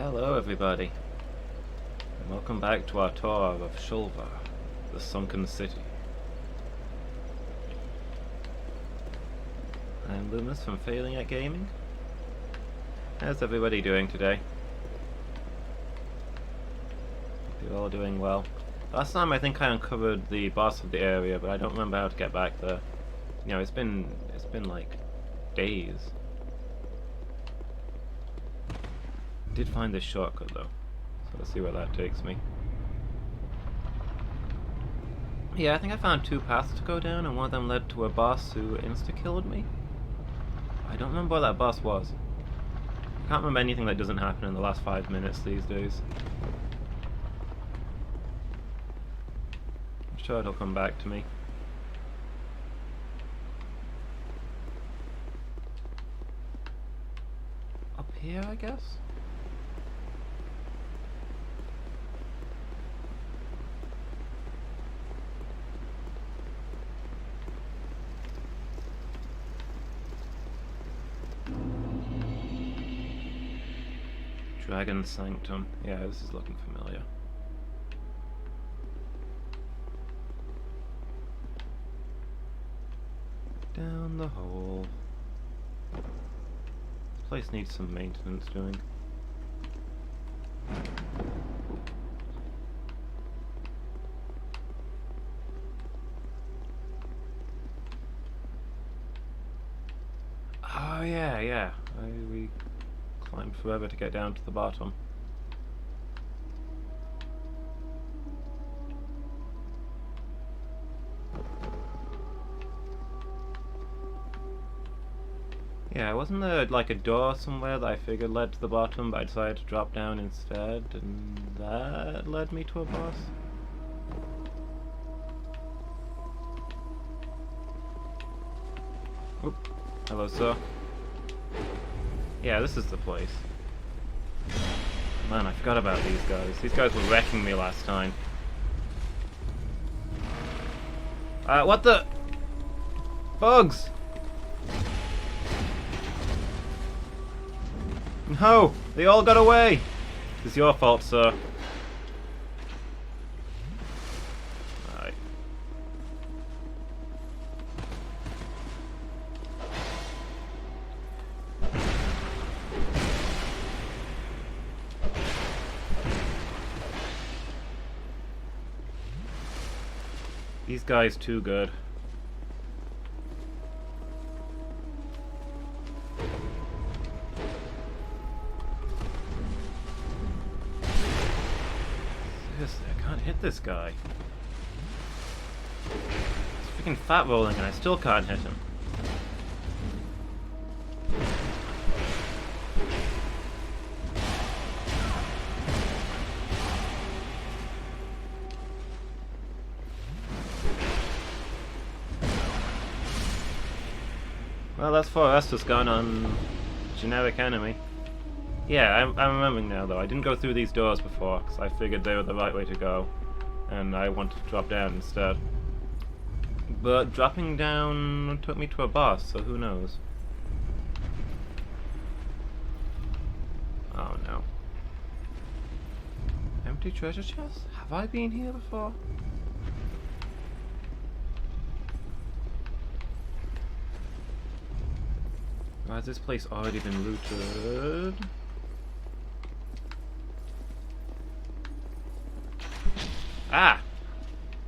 Hello everybody, and welcome back to our tour of Shulva, the Sunken City. I'm Loomis from Failing at Gaming. How's everybody doing today? Hope you're all doing well. Last time I think I uncovered the boss of the area, but I don't remember how to get back there. You know, it's been like days. Did find this shortcut though, so let's see where that takes me. Yeah, I think I found two paths to go down, and one of them led to a boss who insta-killed me. I don't remember what that boss was. I can't remember anything that doesn't happen in the last 5 minutes these days. I'm sure it'll come back to me. Up here, I guess? Dragon Sanctum. Yeah, this is looking familiar. Down the hole. This place needs some maintenance doing. Oh yeah. We climbed forever to get down to the bottom. Yeah, wasn't there like a door somewhere that I figured led to the bottom, but I decided to drop down instead, and that led me to a boss? Oop. Hello, sir. Yeah, this is the place. Man, I forgot about these guys. These guys were wrecking me last time. What the? Bugs! No! They all got away! It's your fault, sir. Alright. These guys too good. Seriously, I can't hit this guy. He's freaking fat rolling and I still can't hit him. Well, that's for us just gone on generic enemy. Yeah, I'm remembering now though. I didn't go through these doors before because I figured they were the right way to go, and I wanted to drop down instead. But dropping down took me to a boss, so who knows? Oh no. Empty treasure chest? Have I been here before? Why has this place already been looted? Ah!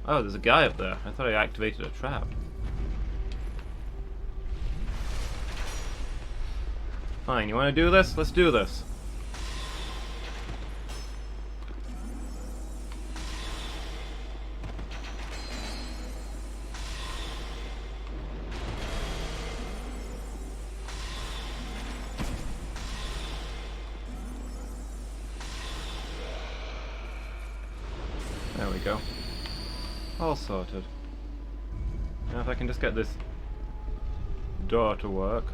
Oh, there's a guy up there. I thought I activated a trap. Fine, you want to do this? Let's do this. There we go. All sorted. Now if I can just get this door to work.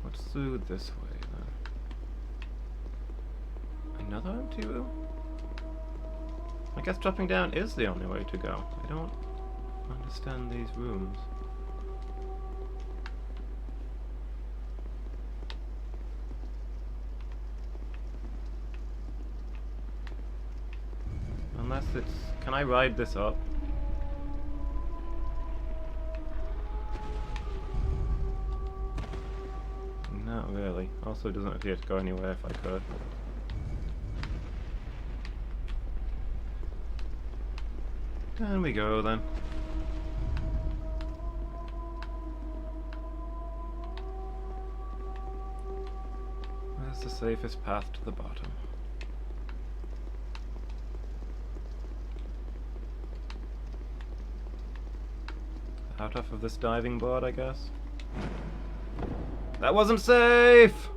What's through this way then? Another empty room? I guess dropping down is the only way to go. I don't understand these rooms. it's... Can I ride this up? Not really. Also, it doesn't appear to go anywhere if I could. Down we go then. Where's the safest path to the bottom? Out off of this diving board, I guess? That wasn't safe!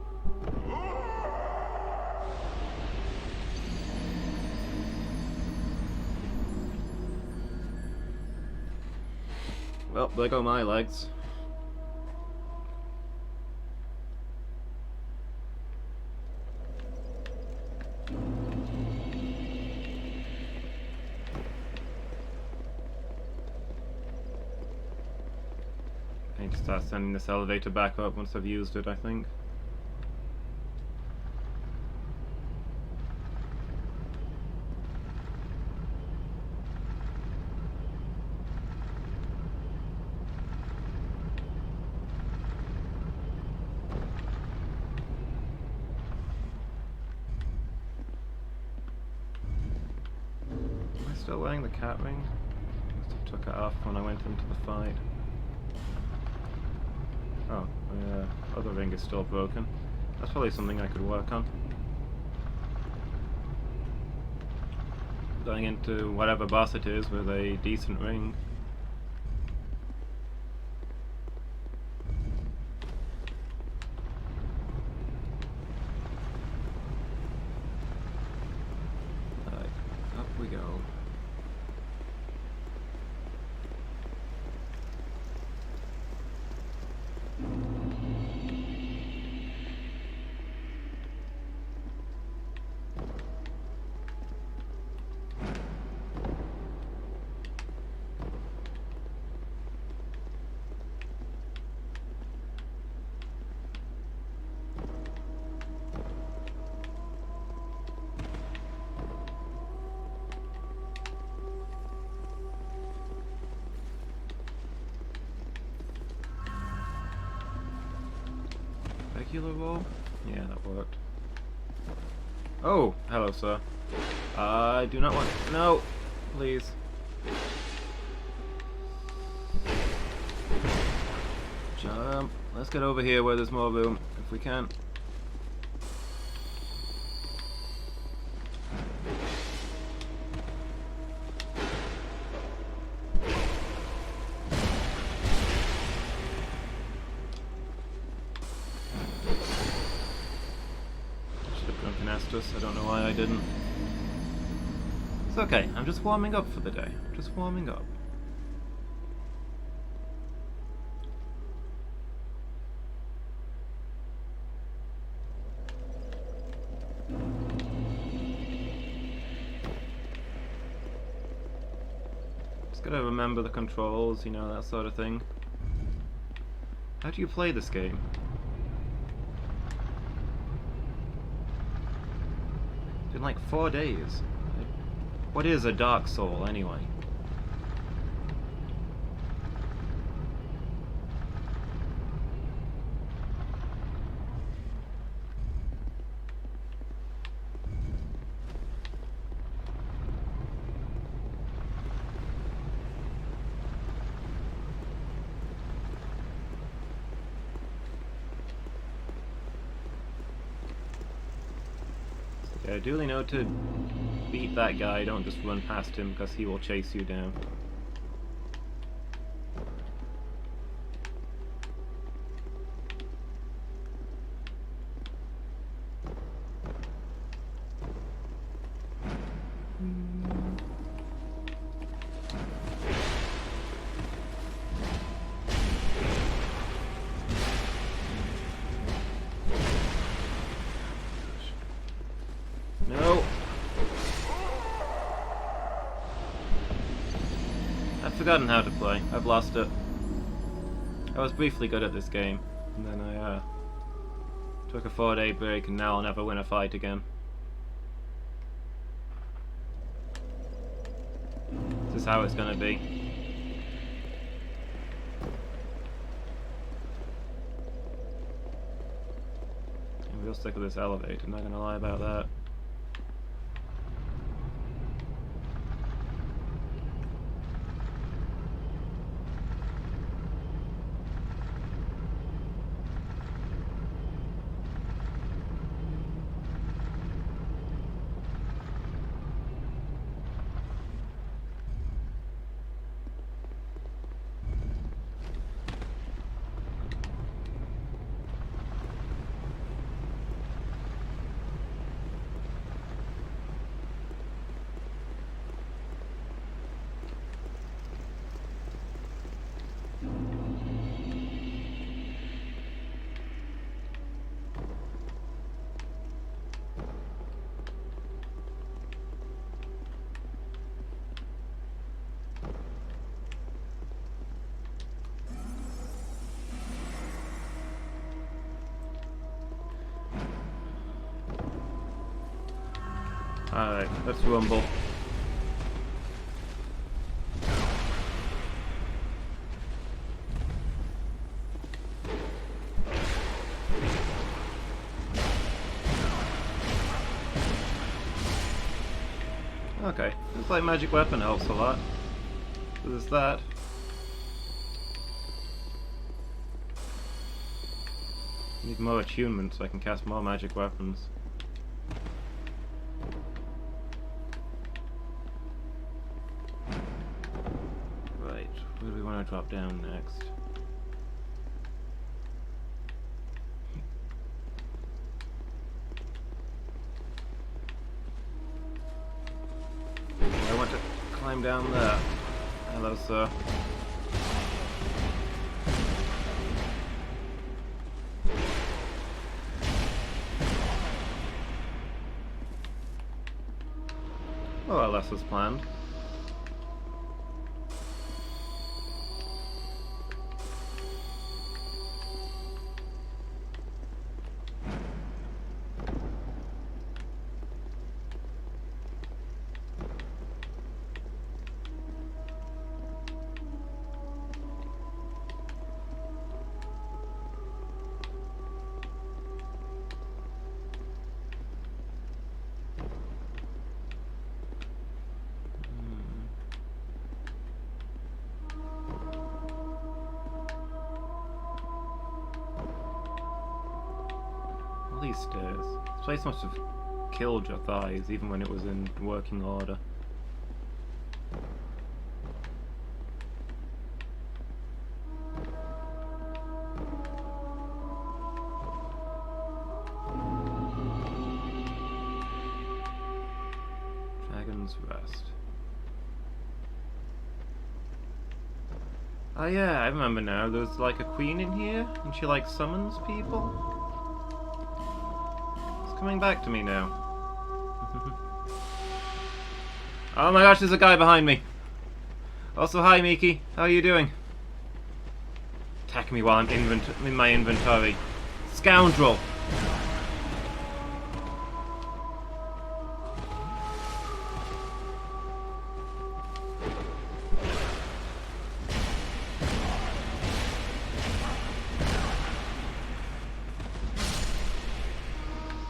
Well, there go my legs. I need to start sending this elevator back up once I've used it, I think. Am I still wearing the cat ring? Must have took it off when I went into the fight. Oh, the other ring is still broken. That's probably something I could work on. Going into whatever boss it is with a decent ring. Alright, up we go. Regular roll? Yeah, that worked. Oh, hello, sir. I do not want... No! Please. Jump. Let's get over here where there's more room, if we can. I don't know why I didn't. It's okay, I'm just warming up for the day. Just warming up. Just gotta remember the controls, you know, that sort of thing. How do you play this game? In like 4 days. What is a Dark Soul anyway? Yeah, duly know to beat that guy, don't just run past him because he will chase you down. I've forgotten how to play. I've lost it. I was briefly good at this game, and then I took a 4-day break, and now I'll never win a fight again. is how it's gonna be. And we'll stick with this elevator, I'm not gonna lie about that. Alright, let's rumble. Okay, looks like magic weapon helps a lot. So there's that. Need more attunement so I can cast more magic weapons. Right, where do we want to drop down next? I want to climb down there. Hello, sir. Well, less was planned. These stairs. This place must have killed your thighs even when it was in working order. Dragon's Rest. Oh yeah, I remember now. There's like a queen in here and she like summons people. Coming back to me now. Oh my gosh, there's a guy behind me. Also, hi Miki, how are you doing? Attack me while I'm in my inventory. Scoundrel!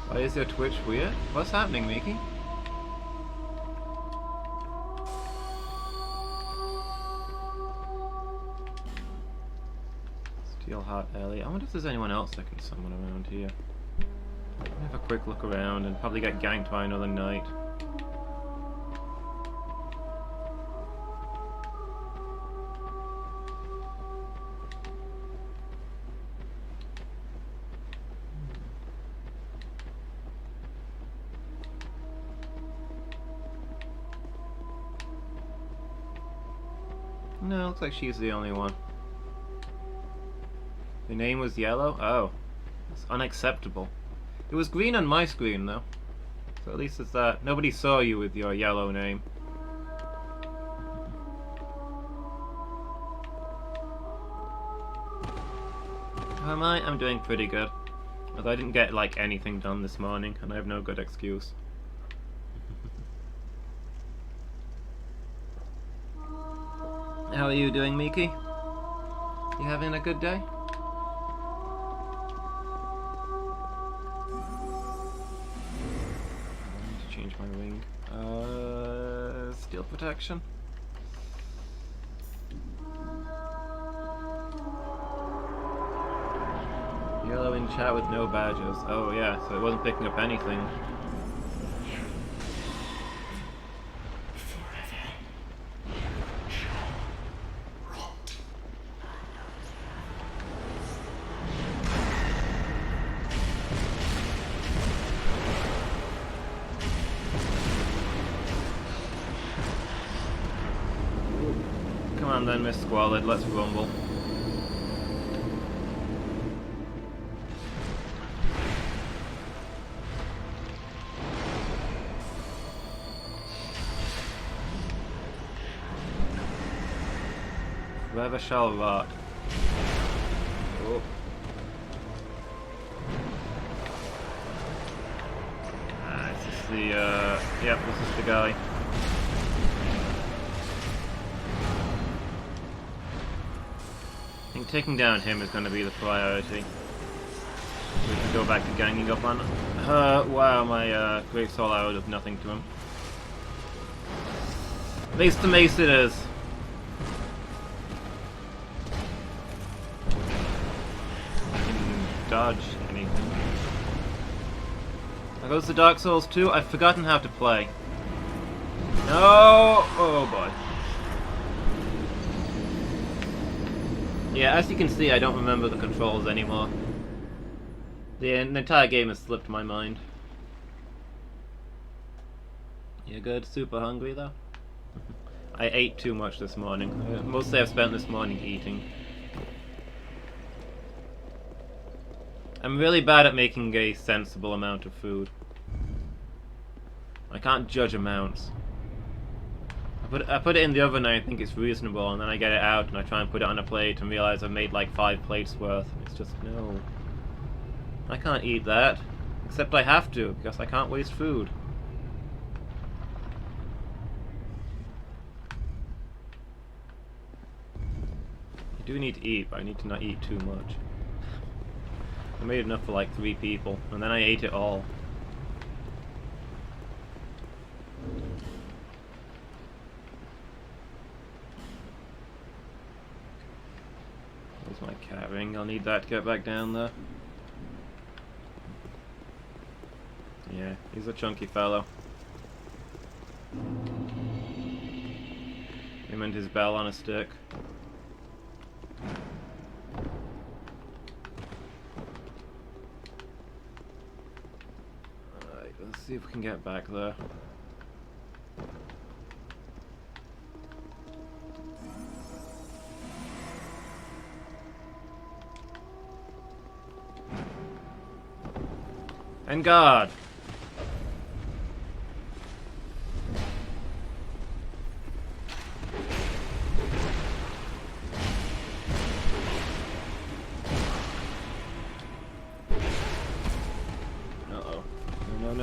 Why is your Twitch weird? What's happening, Miki? Steelheart Alley. I wonder if there's anyone else that can summon around here. Have a quick look around and probably get ganked by another knight. No, looks like she's the only one. The name was yellow? Oh. It's unacceptable. It was green on my screen, though. So at least it's that. Nobody saw you with your yellow name. How am I? I'm doing pretty good. Although I didn't get, like, anything done this morning, and I have no good excuse. How are you doing, Miki? You having a good day? I need to change my wing. Steel protection. Yellow in chat with no badges. Oh yeah, so it wasn't picking up anything. Come on then, Miss Squalid, let's rumble. Whoever shall rot. Oh. This is the, yep, this is the guy. I think taking down him is going to be the priority. We can go back to ganging up on her. Wow, my great soul arrow does nothing to him. Mace to mace it is. Dodge anything. There goes the Dark Souls 2. I've forgotten how to play. No! Oh boy. Yeah, as you can see, I don't remember the controls anymore. The entire game has slipped my mind. You good? Super hungry though? I ate too much this morning. Mostly I've spent this morning eating. I'm really bad at making a sensible amount of food. I can't judge amounts. I put it in the oven and I think it's reasonable, and then I get it out and I try and put it on a plate and realize I've made like 5 plates worth. It's just, no. I can't eat that. Except I have to, because I can't waste food. I do need to eat, but I need to not eat too much. I made enough for like 3 people, and then I ate it all. There's my cat ring, I'll need that to get back down there. Yeah, he's a chunky fellow. Him and his bell on a stick. Let's see if we can get back there. And God!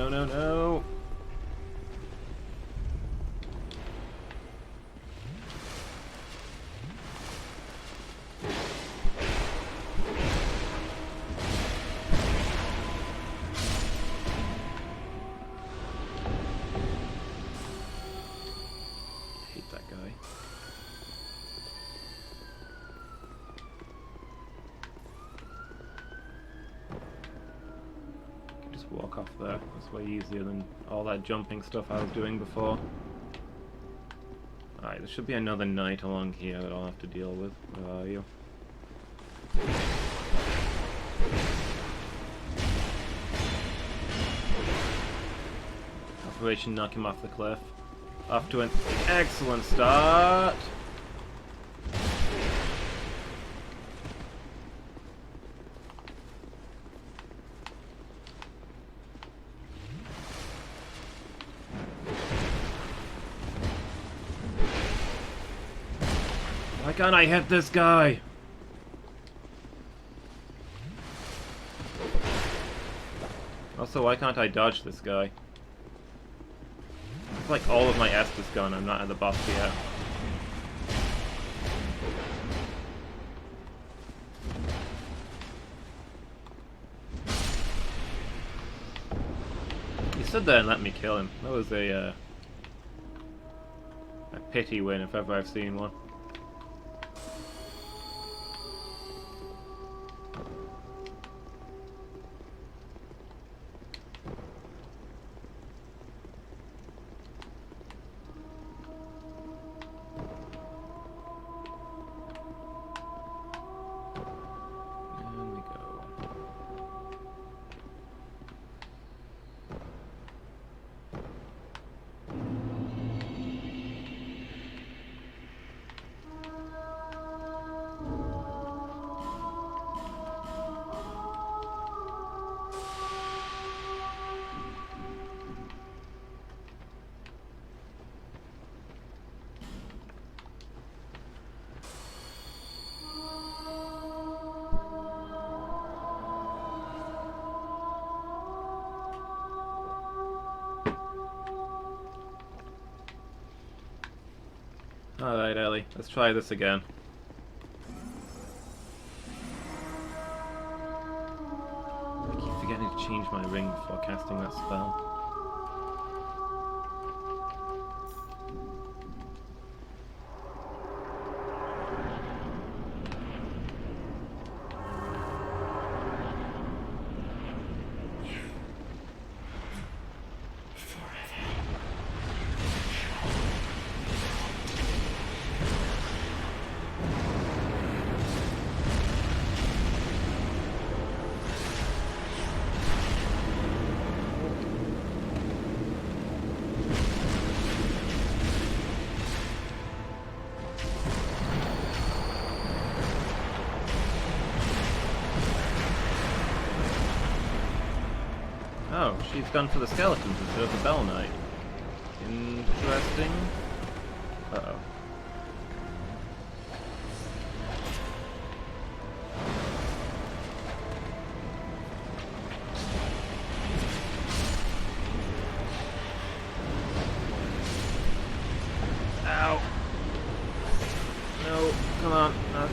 No. Hate that guy. Walk off there. That's way easier than all that jumping stuff I was doing before. Alright, there should be another knight along here that I'll have to deal with. Where are you? Operation knock him off the cliff. Off to an excellent start! Why can't I hit this guy? Also, why can't I dodge this guy? It's like all of my Estus gone, I'm not at the boss yet. stood there and let me kill him. That was a pity win if ever I've seen one. Alright, Ellie, let's try this again. I keep forgetting to change my ring before casting that spell. Oh, she's gone for the skeletons instead of the Bell Knight. Interesting. Uh-oh. Ow! No, come on. No.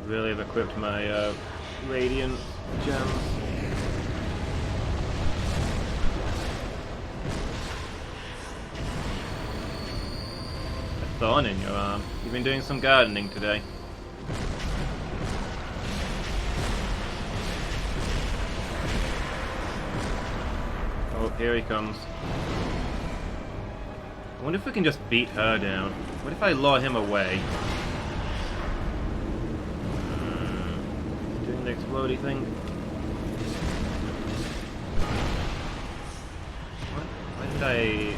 Really have equipped my radiant gems. A thorn in your arm. You've been doing some gardening today. Oh, here he comes. I wonder if we can just beat her down. What if I lure him away? The explodey thing. What? Why did I...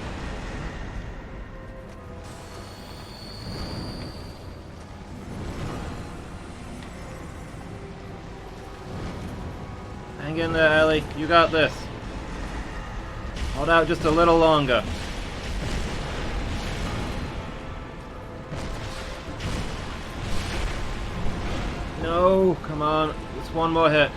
Hang in there, Ellie. You got this. Hold out just a little longer. No, come on. Just one more hit.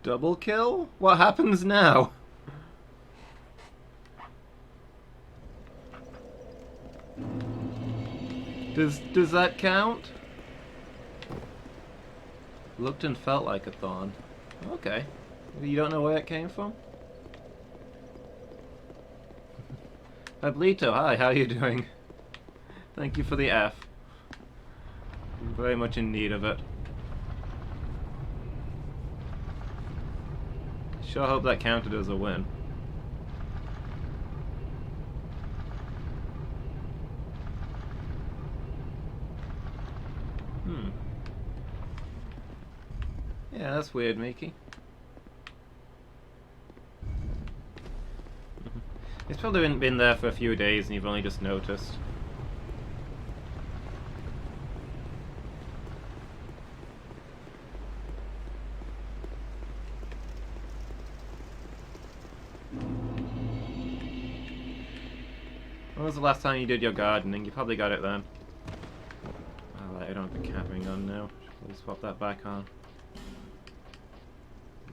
Double kill? What happens now? Does that count? Looked and felt like a thorn. Okay. You don't know where it came from? Pablito, hi, how are you doing? Thank you for the F. I'm very much in need of it. Sure hope that counted as a win. Yeah, that's weird, Mickey. It's probably been there for a few days and you've only just noticed. When was the last time you did your gardening? You probably got it then. Alright, I don't have the capping on now. We'll swap that back on.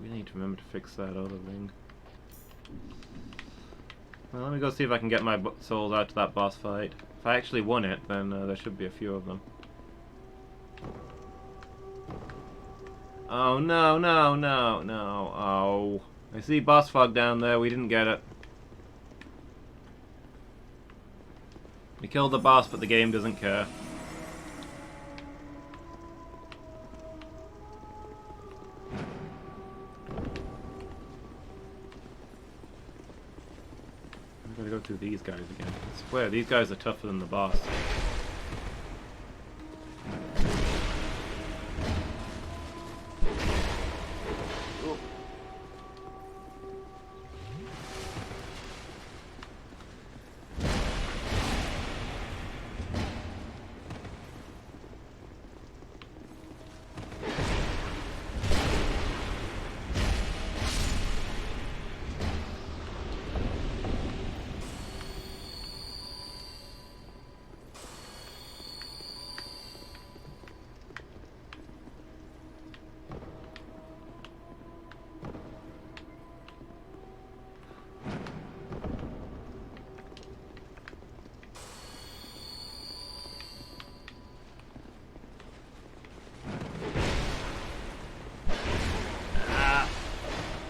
We need to remember to fix that other ring. Well, let me go see if I can get my souls out to that boss fight. If I actually won it, then there should be a few of them. Oh no, no, no, no, oh. I see boss fog down there, we didn't get it. We killed the boss, but the game doesn't care. I'm gonna go through these guys again. I swear, these guys are tougher than the boss.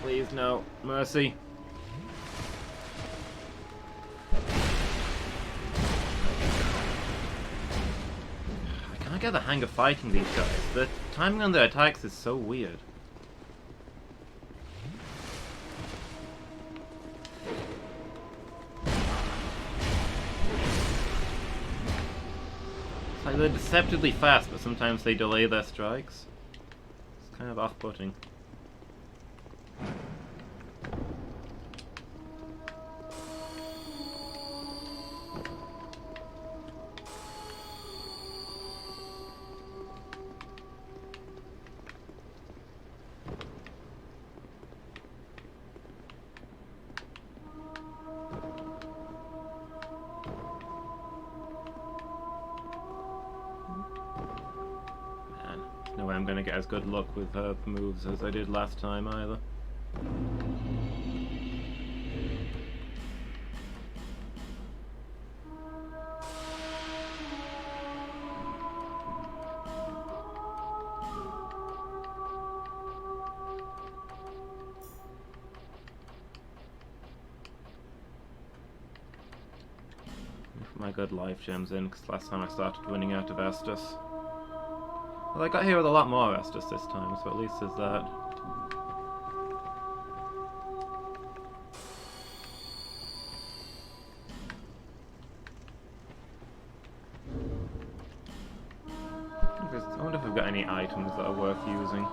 Please, no. Mercy. I can't get the hang of fighting these guys. The timing on their attacks is so weird. It's like they're deceptively fast, but sometimes they delay their strikes. It's kind of off-putting. No way I'm gonna get as good luck with her moves as I did last time either. Put my good life gems in, because last time I started winning out of Estus. Well, I got here with a lot more Estus this time, so at least there's that. I wonder if I've got any items that are worth using.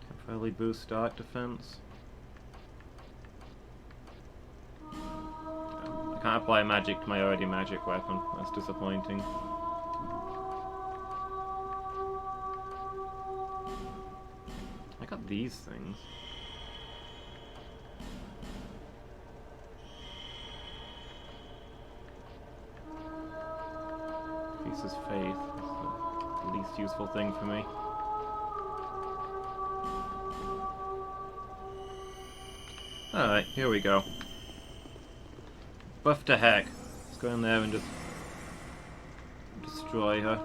Can fairly boost arc defense. I can't apply magic to my already magic weapon. That's disappointing. I got these things. Increases faith. That's the least useful thing for me. Alright, here we go. Buff to heck. Let's go in there and just destroy her.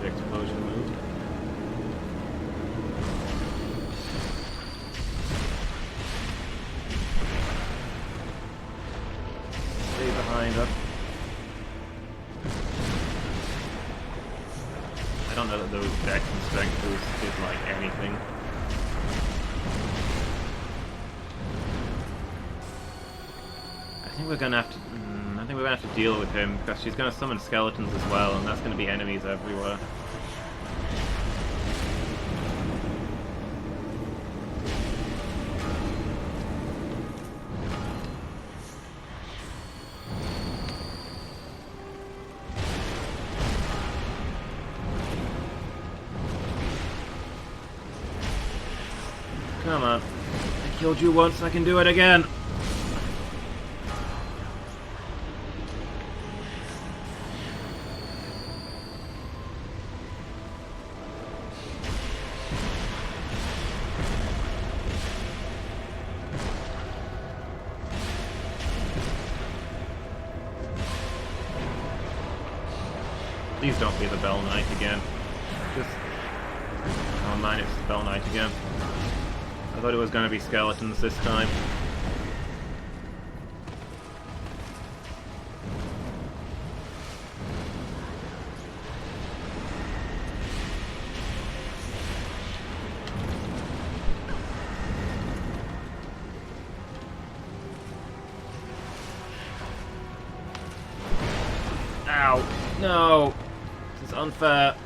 The explosion move. Behind her. I don't know that those dex and strength boosts did like anything. I think we're gonna have to. I think we're gonna have to deal with him because she's gonna summon skeletons as well, and that's gonna be enemies everywhere. Come on. I killed you once, I can do it again! Please don't be the Bell Knight again. Just... Oh man, it's the Bell Knight again. I thought it was going to be skeletons this time. Ow! No! This is unfair.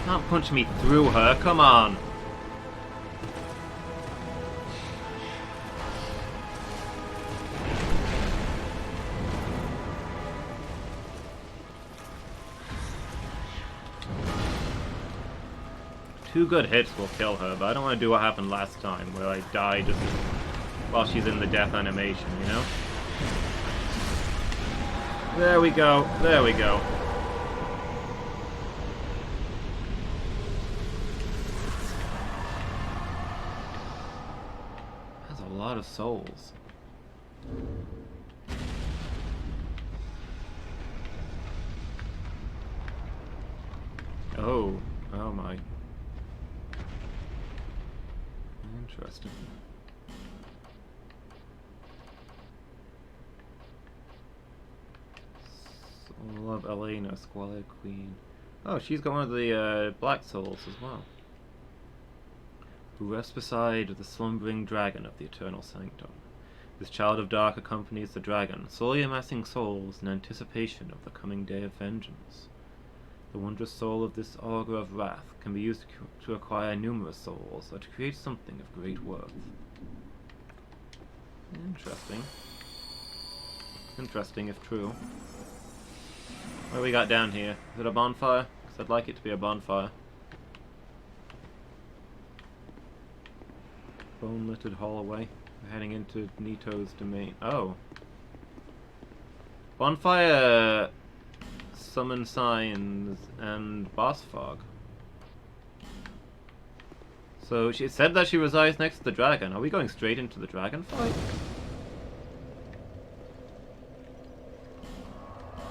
Can't punch me through her, come on! Two good hits will kill her, but I don't want to do what happened last time, where I die just while she's in the death animation, you know? There we go, there we go. That's a lot of souls. Oh, oh my. Interesting. Soul of Elena, Squalid Queen. Oh, she's got one of the Black Souls as well. Who rests beside the slumbering dragon of the Eternal Sanctum. This child of dark accompanies the dragon, slowly amassing souls in anticipation of the coming day of vengeance. The wondrous soul of this augur of wrath can be used to acquire numerous souls, or to create something of great worth. Interesting. Interesting, if true. What do we got down here? Is it a bonfire? Because I'd like it to be a bonfire. Bone-littered hallway. We're heading into Nito's domain. Oh. Bonfire... Summon signs and boss fog. So she said that she resides next to the dragon. Are we going straight into the dragon fight?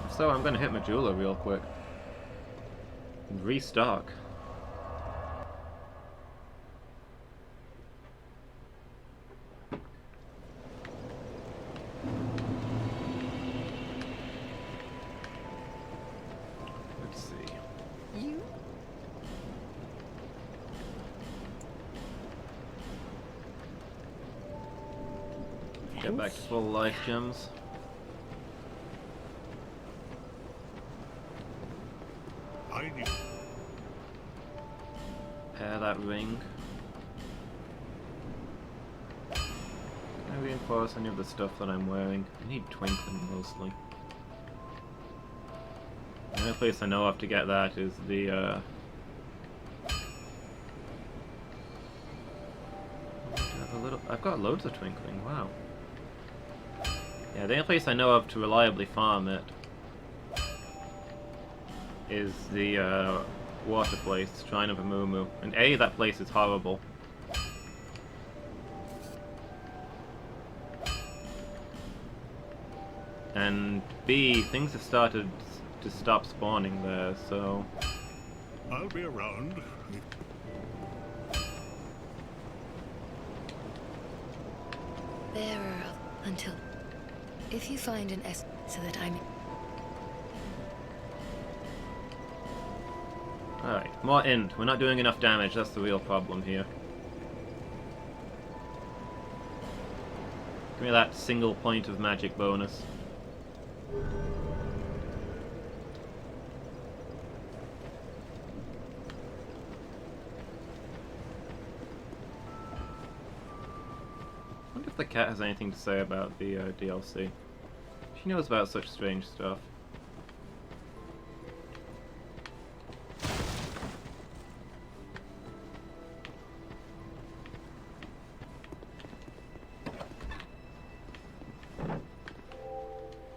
If so, I'm gonna hit Majula real quick. And restock. Get back to full life gems. Pair that ring. Can I reinforce any of the stuff that I'm wearing? I need twinkling mostly. The only place I know of to get that is the I've got loads of twinkling, wow. Yeah, the only place I know of to reliably farm it is the water place, Shrine of Amumu. And A, that place is horrible. And B, things have started to stop spawning there, so... I'll be around. Bearer until... If you find an S so that I'm... Alright, more int. We're not doing enough damage, that's the real problem here. Give me that single point of magic bonus. I wonder if the cat has anything to say about the DLC. She knows about such strange stuff.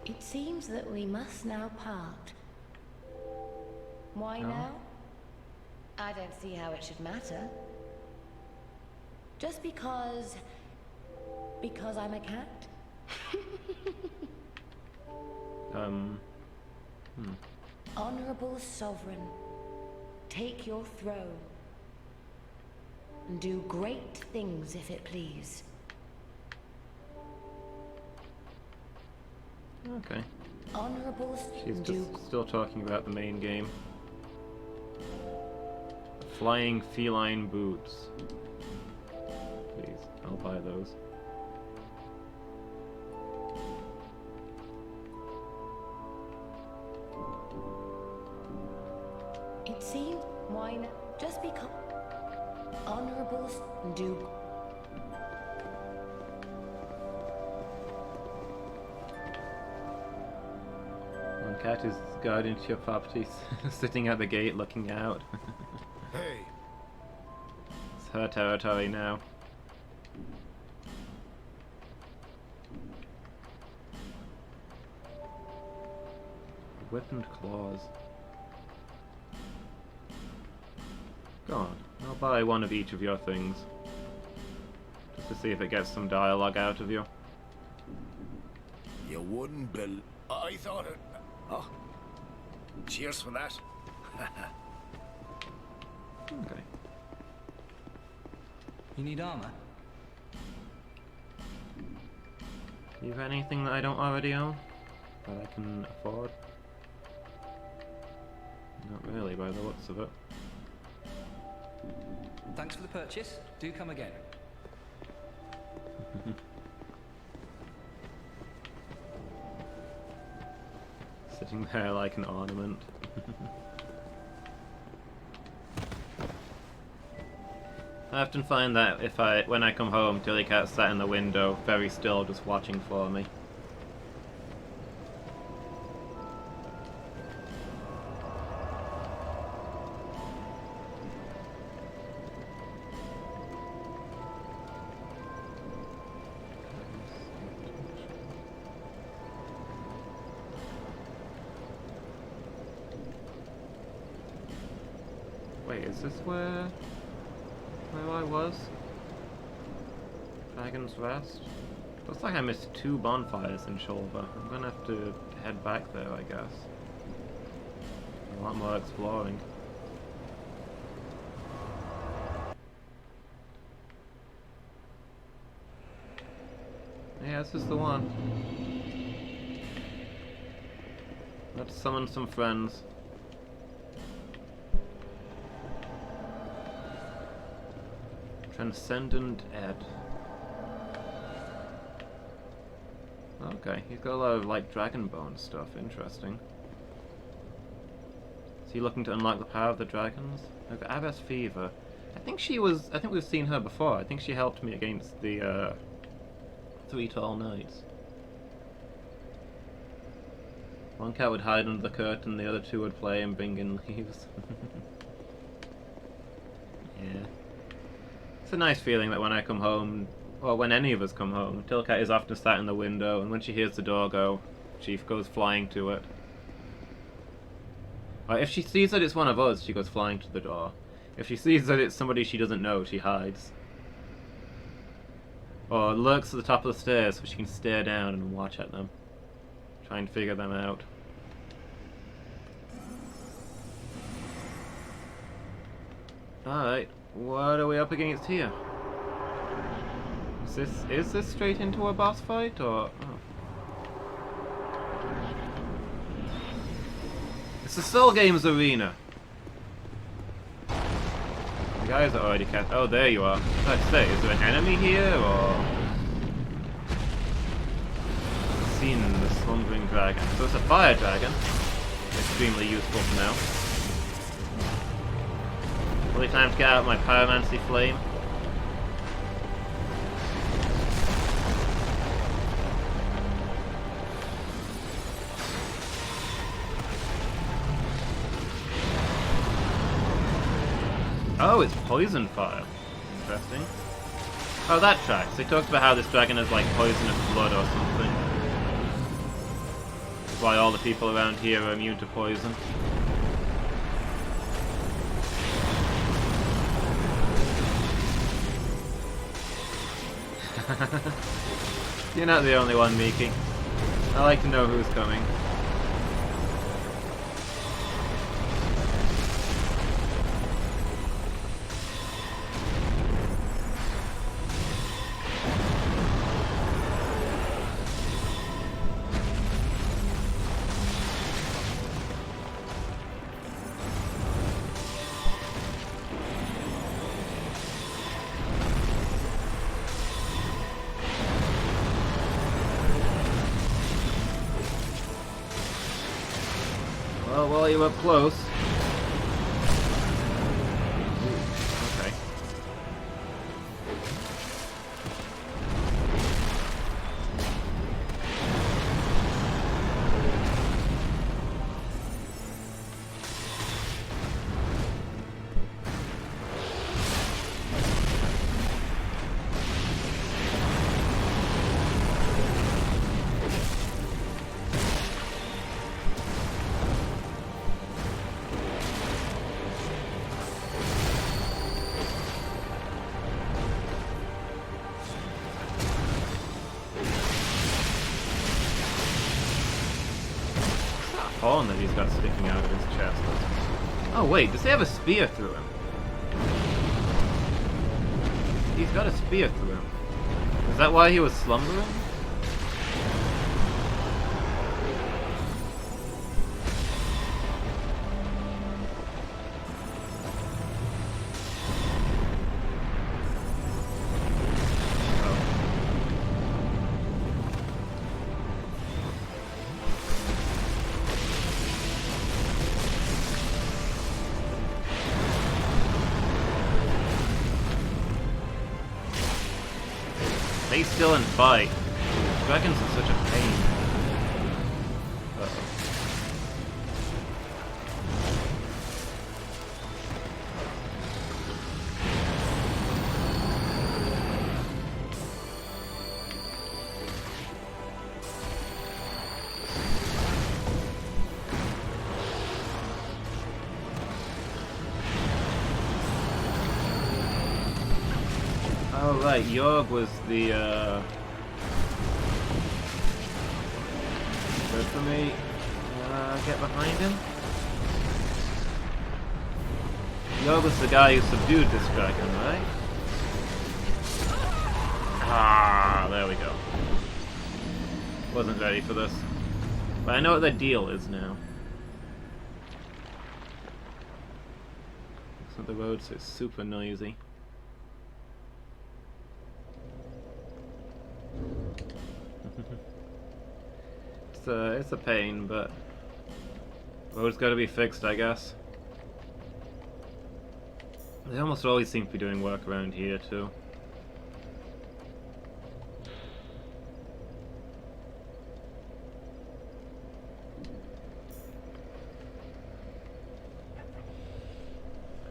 It seems that we must now part. Why No? now? I don't see how it should matter. Just because I'm a cat? Honorable Sovereign, take your throne. And do great things if it please. Okay. Honorable She's do just still talking about the main game. Flying feline boots. Please, I'll buy those. It seems why not? Just because honorables do. One cat is guarding to your property, sitting at the gate looking out. Hey, It's her territory now. Whip and claws. Go on, I'll buy one of each of your things. Just to see if it gets some dialogue out of you. you wouldn't bel I thought it. Oh, cheers for that. Okay. You need armor? You have anything that I don't already own? That I can afford? Not really, by the looks of it. Thanks for the purchase. Do come again. Sitting there like an ornament. I often find that when I come home, Tilly Cat's sat in the window, very still, just watching for me. Wait, is this where I was? Dragon's Rest? Looks like I missed 2 bonfires in Shulva. I'm gonna have to head back there, I guess. A lot more exploring. Yeah, this is the one. Let's summon some friends. Transcendent Ed. Okay, he's got a lot of like Dragonbone stuff, interesting. Is he looking to unlock the power of the dragons? I've got Abbess Fever. I think we've seen her before. I think she helped me against the 3 tall knights. One cat would hide under the curtain, the other 2 would play and bring in leaves. Yeah. It's a nice feeling that when I come home, or when any of us come home, Tilcat is often sat in the window, and when she hears the door go, she goes flying to it. Or if she sees that it's one of us, she goes flying to the door. If she sees that it's somebody she doesn't know, she hides. Or lurks at the top of the stairs so she can stare down and watch at them. Try and figure them out. Alright. What are we up against here? Is this straight into a boss fight, or... Oh. It's the Soul Games Arena! The guys are already cast... Oh, there you are. I'd say, is there an enemy here, or... Seen the Slumbering Dragon. So it's a fire dragon. Extremely useful to know. Only time to get out my Pyromancy Flame. Oh, it's poison fire. Interesting. Oh, that tracks. They talked about how this dragon has like poisonous blood or something. That's why all the people around here are immune to poison. You're not the only one, Miki. I like to know who's coming. Well, you were close. Ooh, okay. Horn that he's got sticking out of his chest. Oh wait, does he have a spear through him? He's got a spear through him. Is that why he was slumbering? Stay still and fight. Dragons are such a pain. Uh-oh. Oh right, Yorg was the good for me. Get behind him. Yorg was the guy who subdued this dragon, right? Ah, there we go. Wasn't ready for this. But I know what the deal is now. So the roads are super noisy. It's a pain, but roads gotta be fixed, I guess. They almost always seem to be doing work around here too.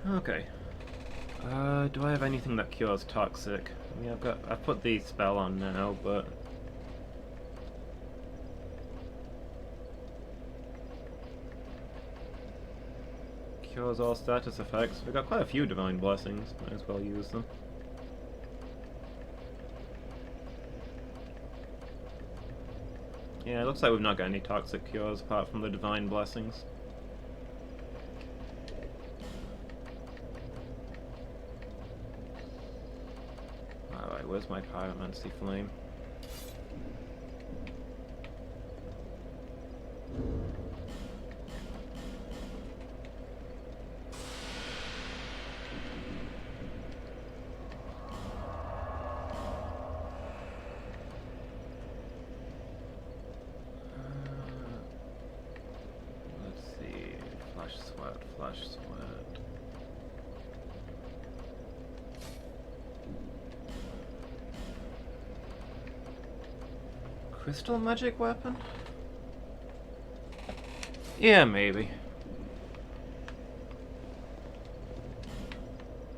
Okay. Do I have anything that cures toxic? I mean, I've put the spell on now, but cures all status effects. We've got quite a few divine blessings. Might as well use them. Yeah, it looks like we've not got any toxic cures apart from the divine blessings. Alright, where's my pyromancy flame? Flash sweat. Crystal magic weapon? Yeah, maybe.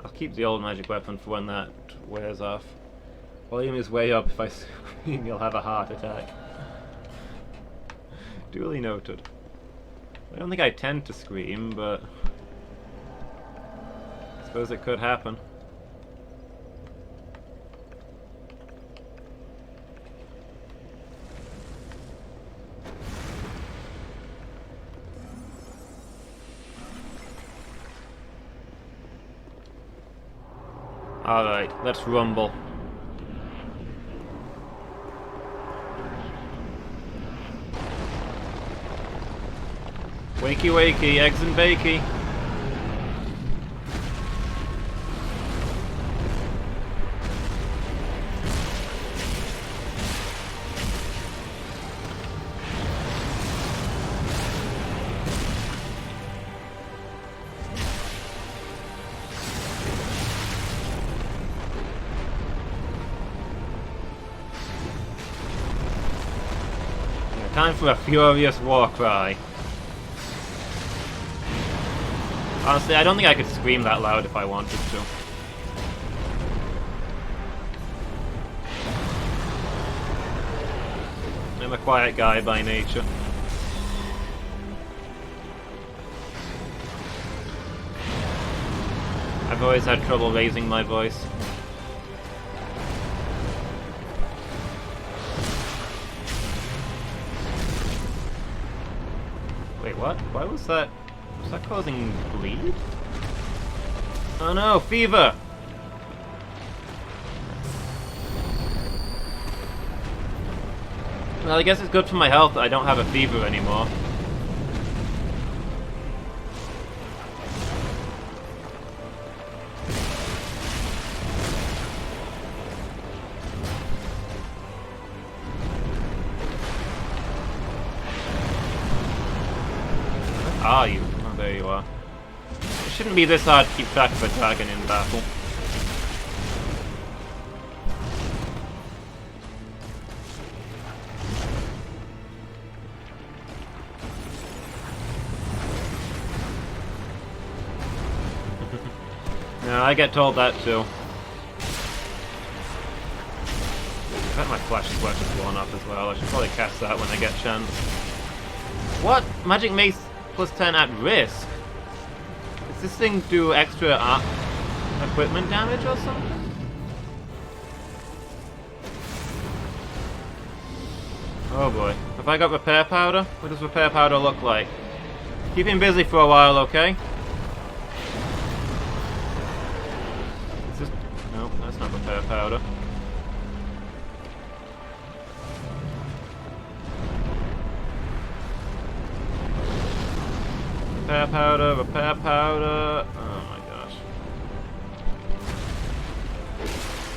I'll keep the old magic weapon for when that wears off. Volume is way up. If I scream, you'll have a heart attack. Duly noted. I don't think I tend to scream, but I suppose it could happen. Alright, let's rumble. Wakey wakey, eggs and bakey. Time for a furious war cry. Honestly, I don't think I could scream that loud if I wanted to. I'm a quiet guy by nature. I've always had trouble raising my voice. Wait, what? Why was that? Was that causing bleed? Oh no, fever! Well, I guess it's good for my health that I don't have a fever anymore. Where are you? Oh, there you are. It shouldn't be this hard to keep track of a dragon in battle. No, I get told that too. I bet my flash squirt is blown up as well. I should probably cast that when I get a chance. What? Magic Mace plus 10 at risk? Does this thing do extra equipment damage or something? Oh boy. Have I got repair powder? What does repair powder look like? Keep him busy for a while, okay? Is this... No, that's not repair powder. Repair powder, repair powder. Oh my gosh.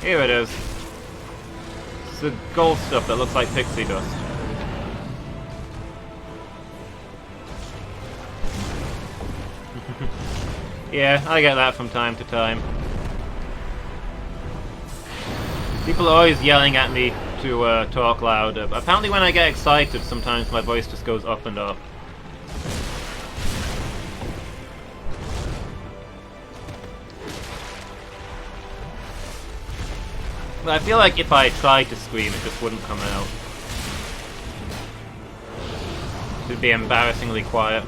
Here it is. It's the gold stuff that looks like pixie dust. Yeah, I get that from time to time. People are always yelling at me to talk louder. But apparently when I get excited, sometimes my voice just goes up and up. But I feel like if I tried to scream, it just wouldn't come out. It would be embarrassingly quiet.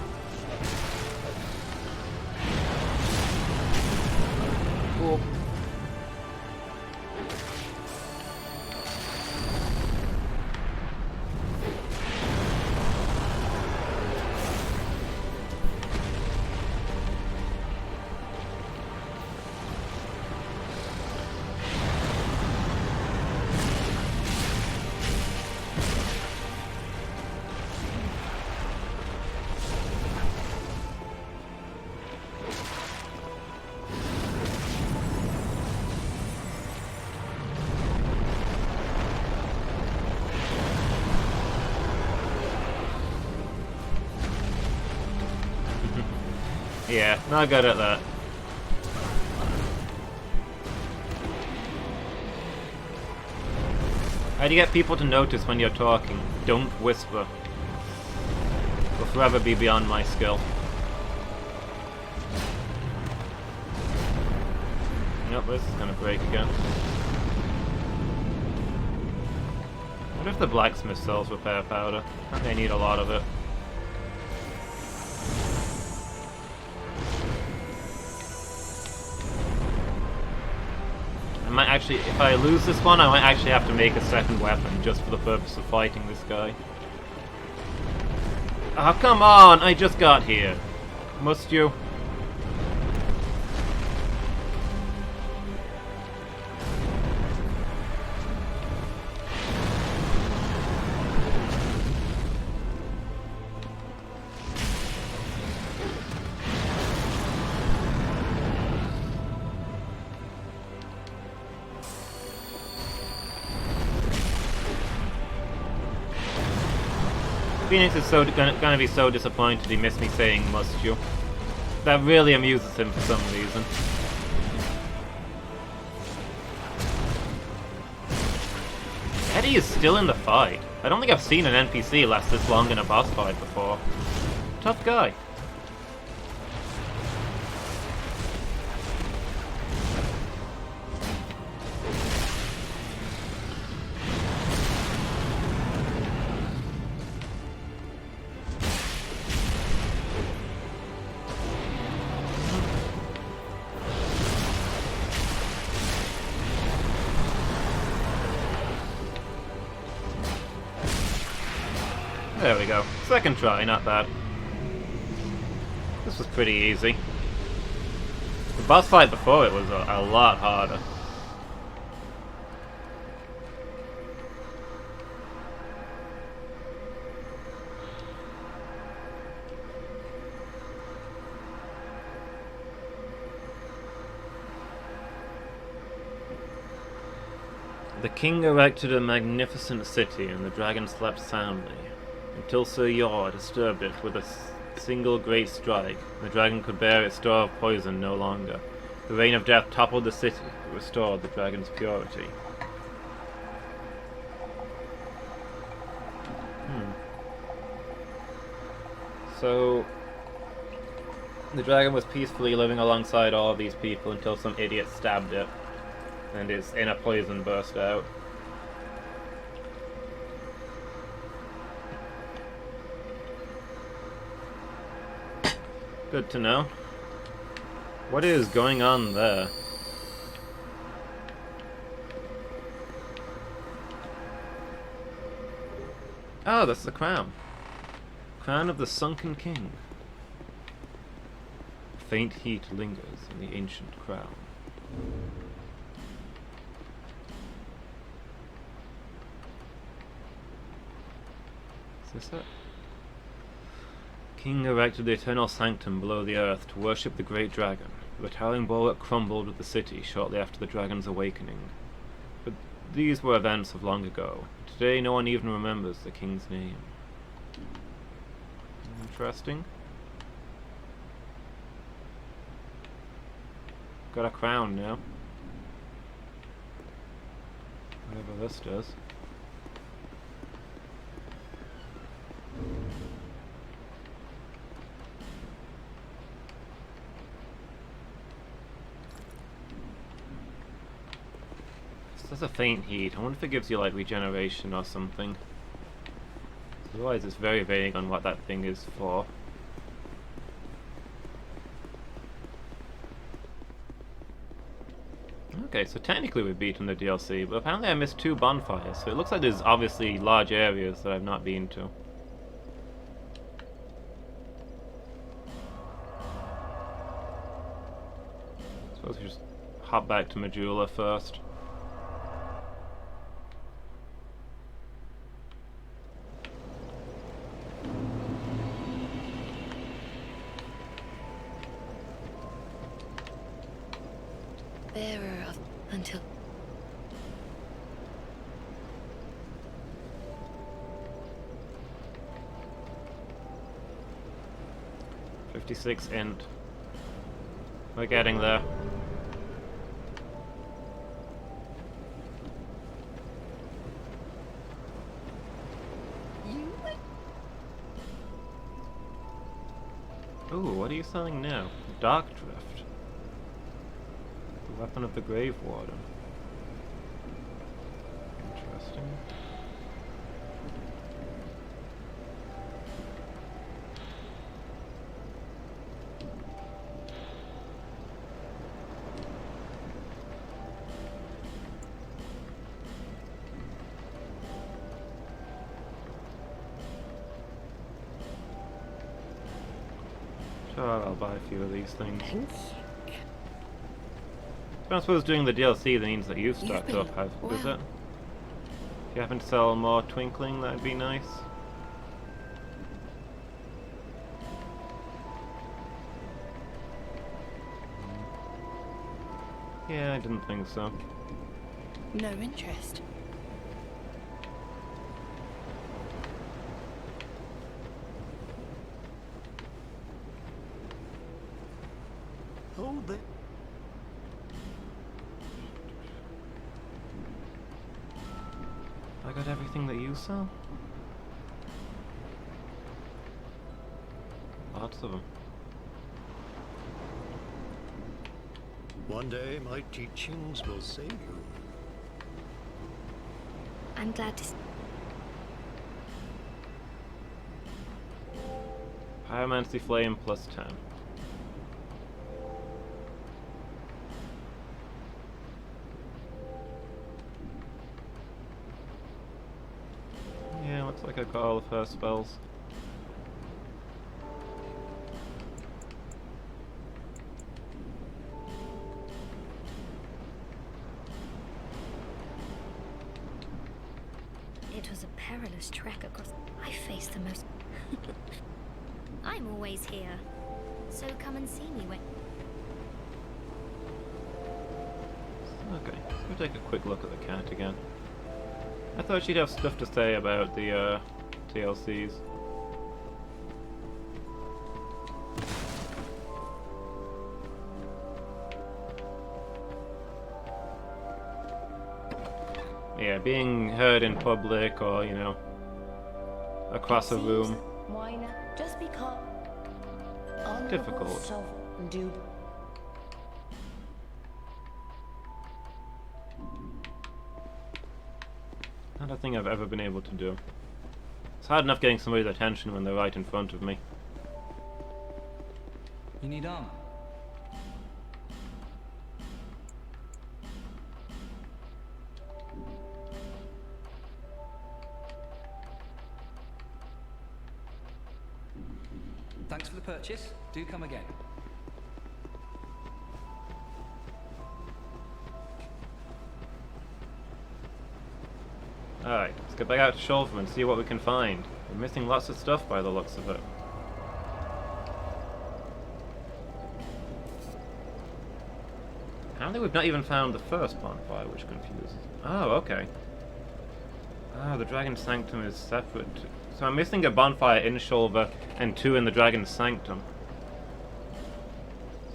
Cool. Yeah, not good at that. How do you get people to notice when you're talking? Don't whisper. Will forever be beyond my skill. Nope, this is gonna break again. What if the blacksmith sells repair powder? I think they need a lot of it. I might actually, if I lose this one, I might actually have to make a second weapon just for the purpose of fighting this guy. Oh, come on! I just got here. Must you? Phoenix is gonna be so disappointed he missed me saying "must you." That really amuses him for some reason. Eddie is still in the fight. I don't think I've seen an NPC last this long in a boss fight before. Tough guy. There we go. Second try, not bad. This was pretty easy. The boss fight before it was a lot harder. The king erected a magnificent city, and the dragon slept soundly, until Sir Yor disturbed it with a single great strike. The dragon could bear its store of poison no longer. The rain of death toppled the city, but restored the dragon's purity. So, the dragon was peacefully living alongside all of these people until some idiot stabbed it, and its inner poison burst out. Good to know. What is going on there? Oh, that's the crown. Crown of the Sunken King. Faint heat lingers in the ancient crown. Is this it? King erected the eternal sanctum below the earth to worship the great dragon. The towering bulwark crumbled with the city shortly after the dragon's awakening. But these were events of long ago. Today no one even remembers the king's name. Interesting. Got a crown now. Whatever this does. There's a faint heat. I wonder if it gives you like regeneration or something. Otherwise it's very vague on what that thing is for. Okay, so technically we've beaten the DLC, but apparently I missed 2 bonfires, so it looks like there's obviously large areas that I've not been to. Suppose we just hop back to Majula first. Bearer of until 56 int. We're getting there. Ooh, what are you selling now? Dark Drift. The weapon of the Grave Warden. Interesting. Sure, I'll buy a few of these things. Thanks. I don't suppose doing the DLC means that you've stacked been up, is well. it? If you happen to sell more Twinkling, that'd be nice. Yeah, I didn't think so. No interest. Hold it. I got everything that you sell? Lots of them. One day my teachings will save you. I'm glad to. Pyromancy Flame plus 10. Yeah, looks like I got all the first spells. It was a perilous trek across. I faced the most. I'm always here, so come and see me when. Okay, let's go take a quick look at the cat again. I thought she'd have stuff to say about the TLCs. Yeah, being heard in public or, you know, across a room. Why not? Just because. Difficult. Do. Not a thing I've ever been able to do. It's hard enough getting somebody's attention when they're right in front of me. You need armor? Thanks for the purchase. Do come again. Alright, let's get back out to Shoulder and see what we can find. We're missing lots of stuff by the looks of it. Apparently we've not even found the first bonfire, which confuses. Oh, okay. Oh, the Dragon's Sanctum is separate. So I'm missing a bonfire in Shoulder and 2 in the Dragon's Sanctum.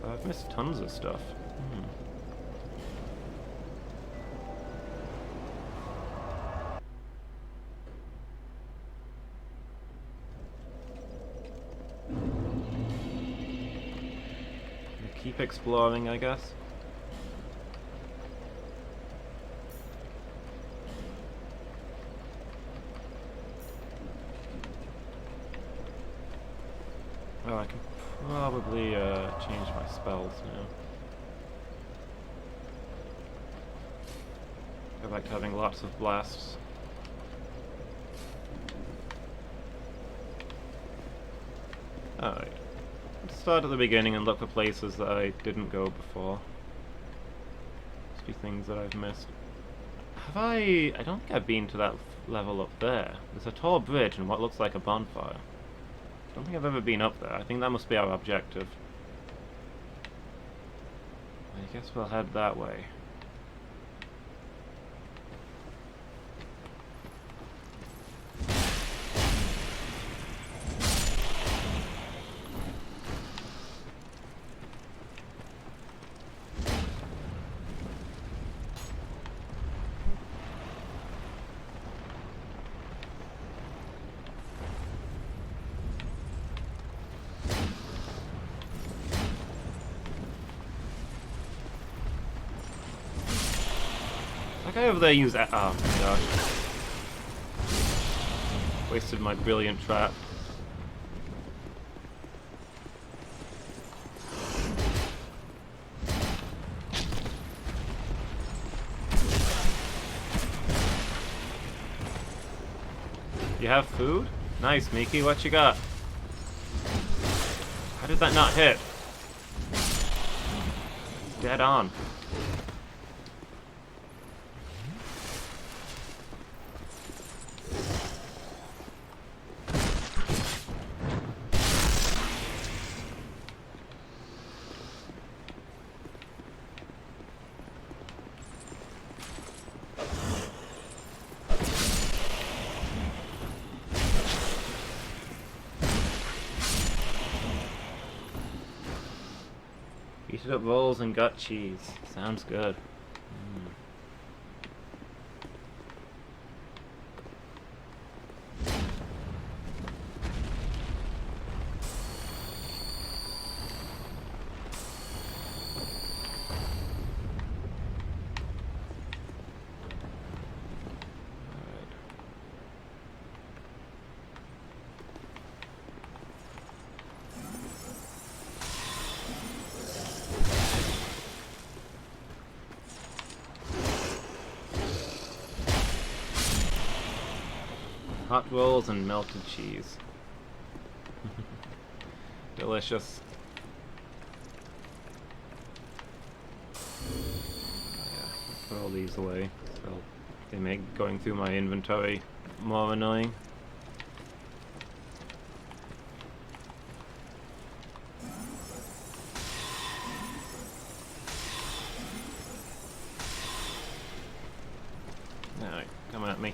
So I've missed tons of stuff. Keep exploring, I guess. Oh, I can probably change my spells now. Go back to having lots of blasts. Alright. Let's start at the beginning and look for places that I didn't go before. Must be things that I've missed. Have I don't think I've been to that level up there. There's a tall bridge and what looks like a bonfire. I don't think I've ever been up there. I think that must be our objective. I guess we'll head that way. That guy over there used that. Oh my gosh. Wasted my brilliant trap. You have food? Nice, Miki. What you got? How did that not hit? Dead on. Heated up rolls and gut cheese. Sounds good. Hot rolls and melted cheese. Delicious. Yeah, let's put all these away. So they make going through my inventory more annoying. Alright, come at me.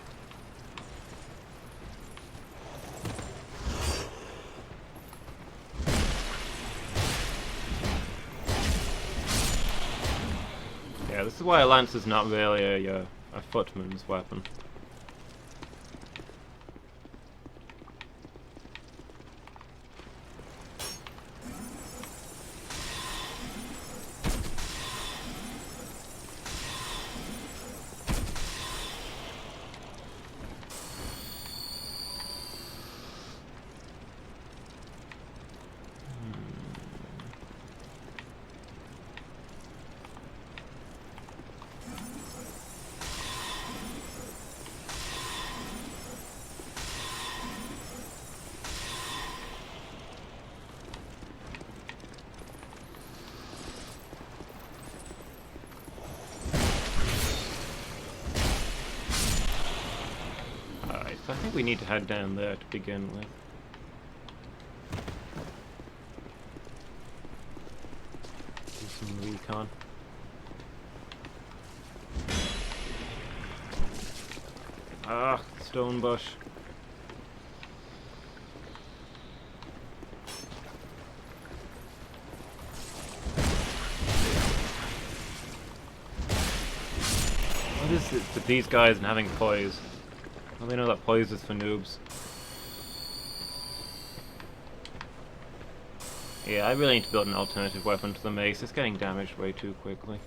Yeah, this is why a lance is not really a footman's weapon. So I think we need to head down there to begin with. Do some recon. Ah, stone bush. What is it with these guys and having poise? Well, they know that poise is for noobs. Yeah, I really need to build an alternative weapon to the mace. It's getting damaged way too quickly.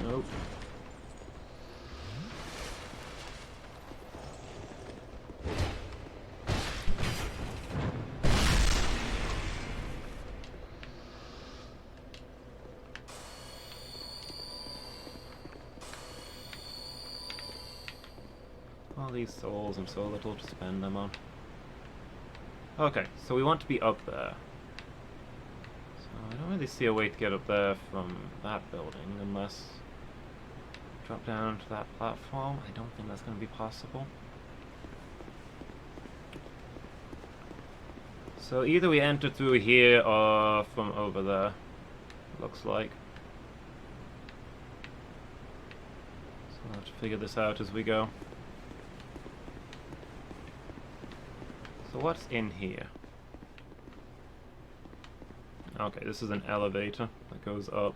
Nope. All these souls and so little to spend them on. Okay, so we want to be up there. So I don't really see a way to get up there from that building unless drop down to that platform. I don't think that's going to be possible. So either we enter through here or from over there, looks like. So we'll have to figure this out as we go. So what's in here? Okay, this is an elevator that goes up.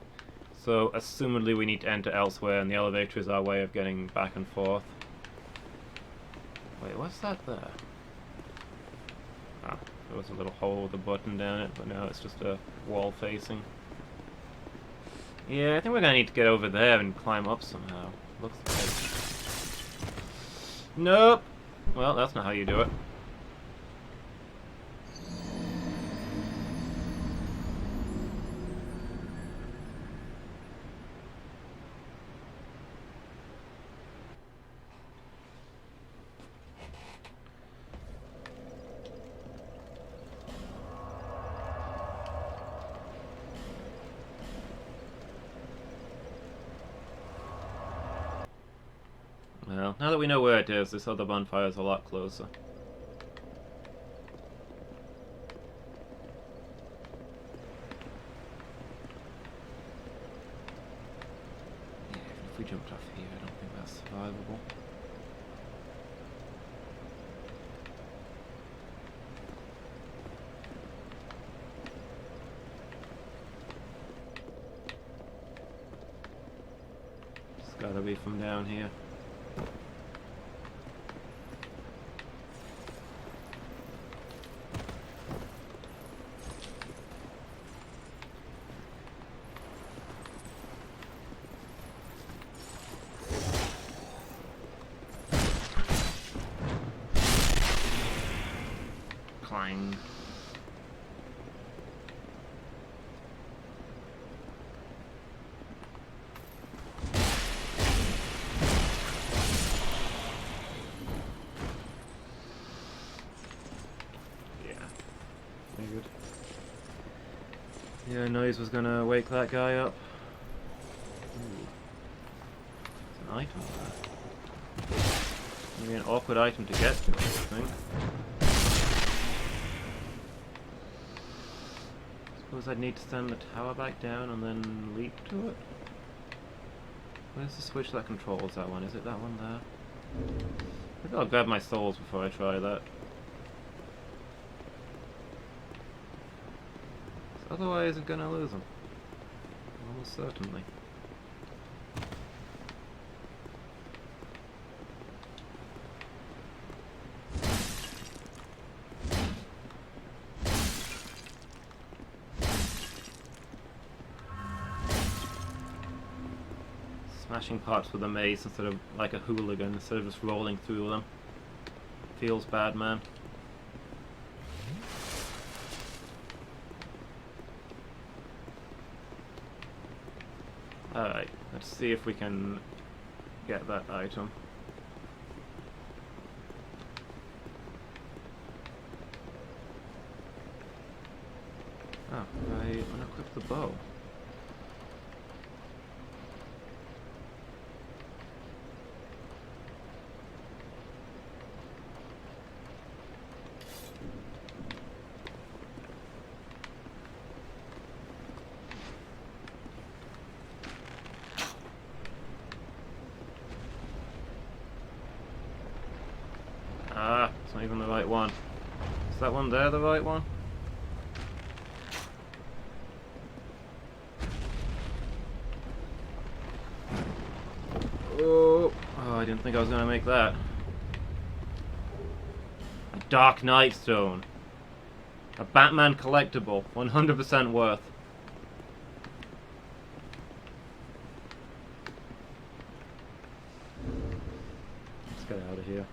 So assumedly we need to enter elsewhere, and the elevator is our way of getting back and forth. Wait, what's that there? Ah, there was a little hole with a button down it, but now it's just a wall facing. Yeah, I think we're gonna need to get over there and climb up somehow. Looks like. Nope. Well, that's not how you do it. Well, now that we know where it is, this other bonfire is a lot closer. Yeah, even if we jumped off here, I don't think that's survivable. It's gotta be from down here. Clang. Yeah. Figured. Yeah, noise was gonna wake that guy up. Ooh. There's an item there. Maybe an awkward item to get to, I think. Suppose I'd need to send the tower back down and then leap to it? Where's the switch that controls that one? Is it that one there? Maybe I'll grab my souls before I try that. Otherwise I'm gonna lose them. Almost certainly. Smashing parts with a mace instead of like a hooligan, instead of just rolling through them. Feels bad, man. Alright, let's see if we can get that item. Oh, I unequip the bow. Ah, it's not even the right one. Is that one there the right one? Oh, I didn't think I was going to make that. A Dark Knight Stone. A Batman collectible. 100% worth. Let's get out of here.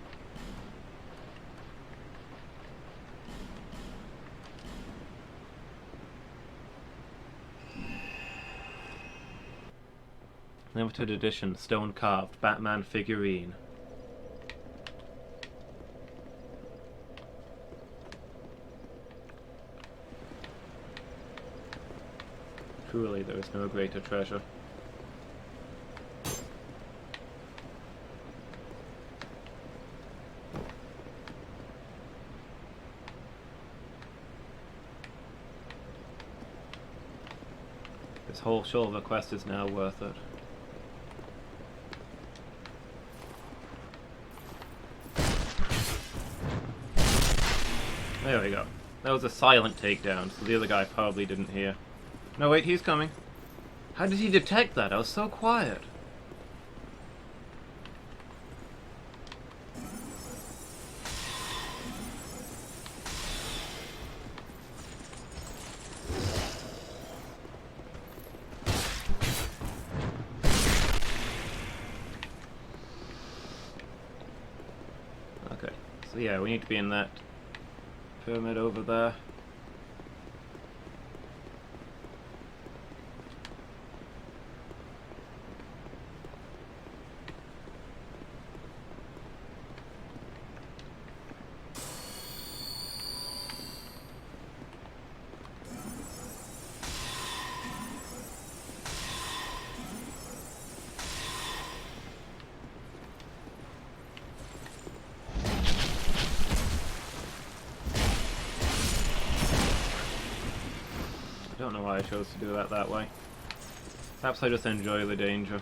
Limited edition stone carved Batman figurine. Truly, there is no greater treasure. This whole shoulder quest is now worth it. There we go. That was a silent takedown, so the other guy probably didn't hear. No, wait, he's coming. How did he detect that? I was so quiet. So yeah, we need to be in that pyramid over there. I don't know why I chose to do that way. Perhaps I just enjoy the danger.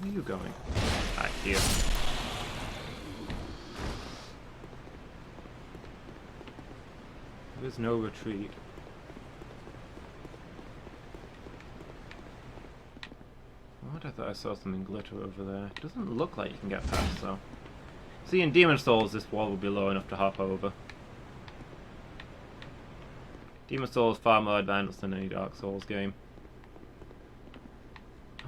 Where are you going? Ah, here. There is no retreat. What? I thought I saw something glitter over there. It doesn't look like you can get past, though. See, in Demon Souls, this wall would be low enough to hop over. Demon Souls is far more advanced than any Dark Souls game.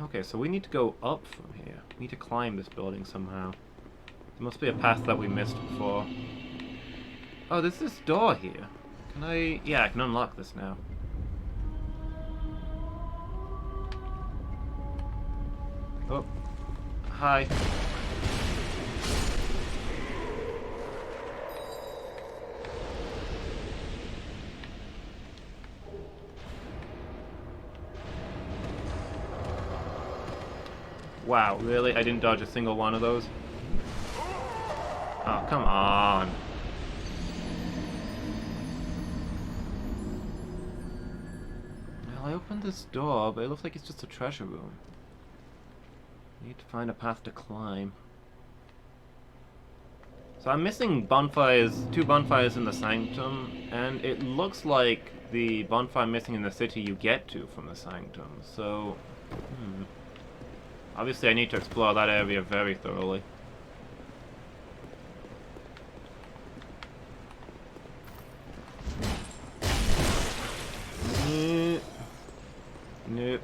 Okay, so we need to go up from here. We need to climb this building somehow. There must be a path that we missed before. Oh, there's this door here. Can I... Yeah, I can unlock this now. Oh. Hi. Wow, really? I didn't dodge a single one of those? Oh, come on. Well, I opened this door, but it looks like it's just a treasure room. Need to find a path to climb. So I'm missing bonfires, 2 bonfires in the Sanctum, and it looks like the bonfire missing in the city you get to from the Sanctum, so... Obviously I need to explore that area very thoroughly. Nope.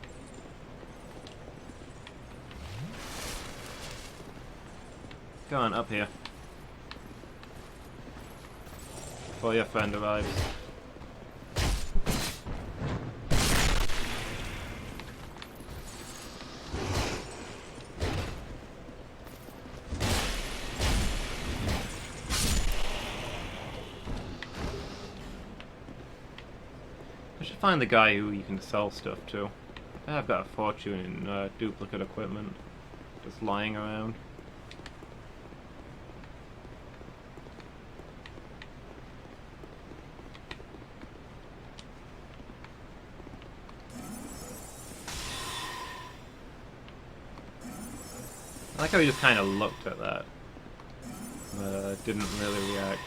Go on, up here. Before your friend arrives. I should find the guy who you can sell stuff to. I've got a fortune in duplicate equipment just lying around. I like how he just kind of looked at that. Didn't really react.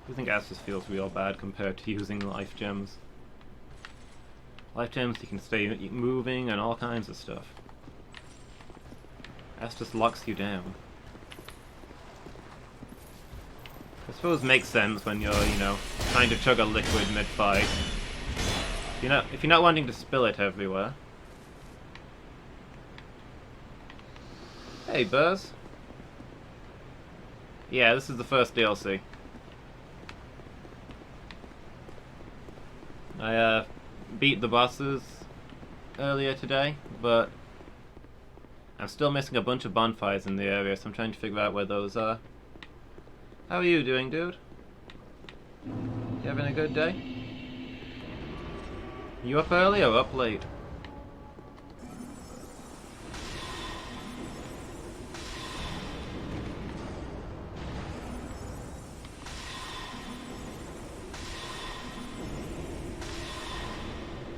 I think Estus feels real bad compared to using life gems. Life gems, you can stay moving and all kinds of stuff. Estus locks you down. I suppose makes sense when you're, you know, trying to chug a liquid mid-fight. If you're not wanting to spill it everywhere. Hey, Buzz. Yeah, this is the first DLC. I beat the bosses earlier today, but I'm still missing a bunch of bonfires in the area, so I'm trying to figure out where those are. How are you doing, dude? You having a good day? You up early or up late?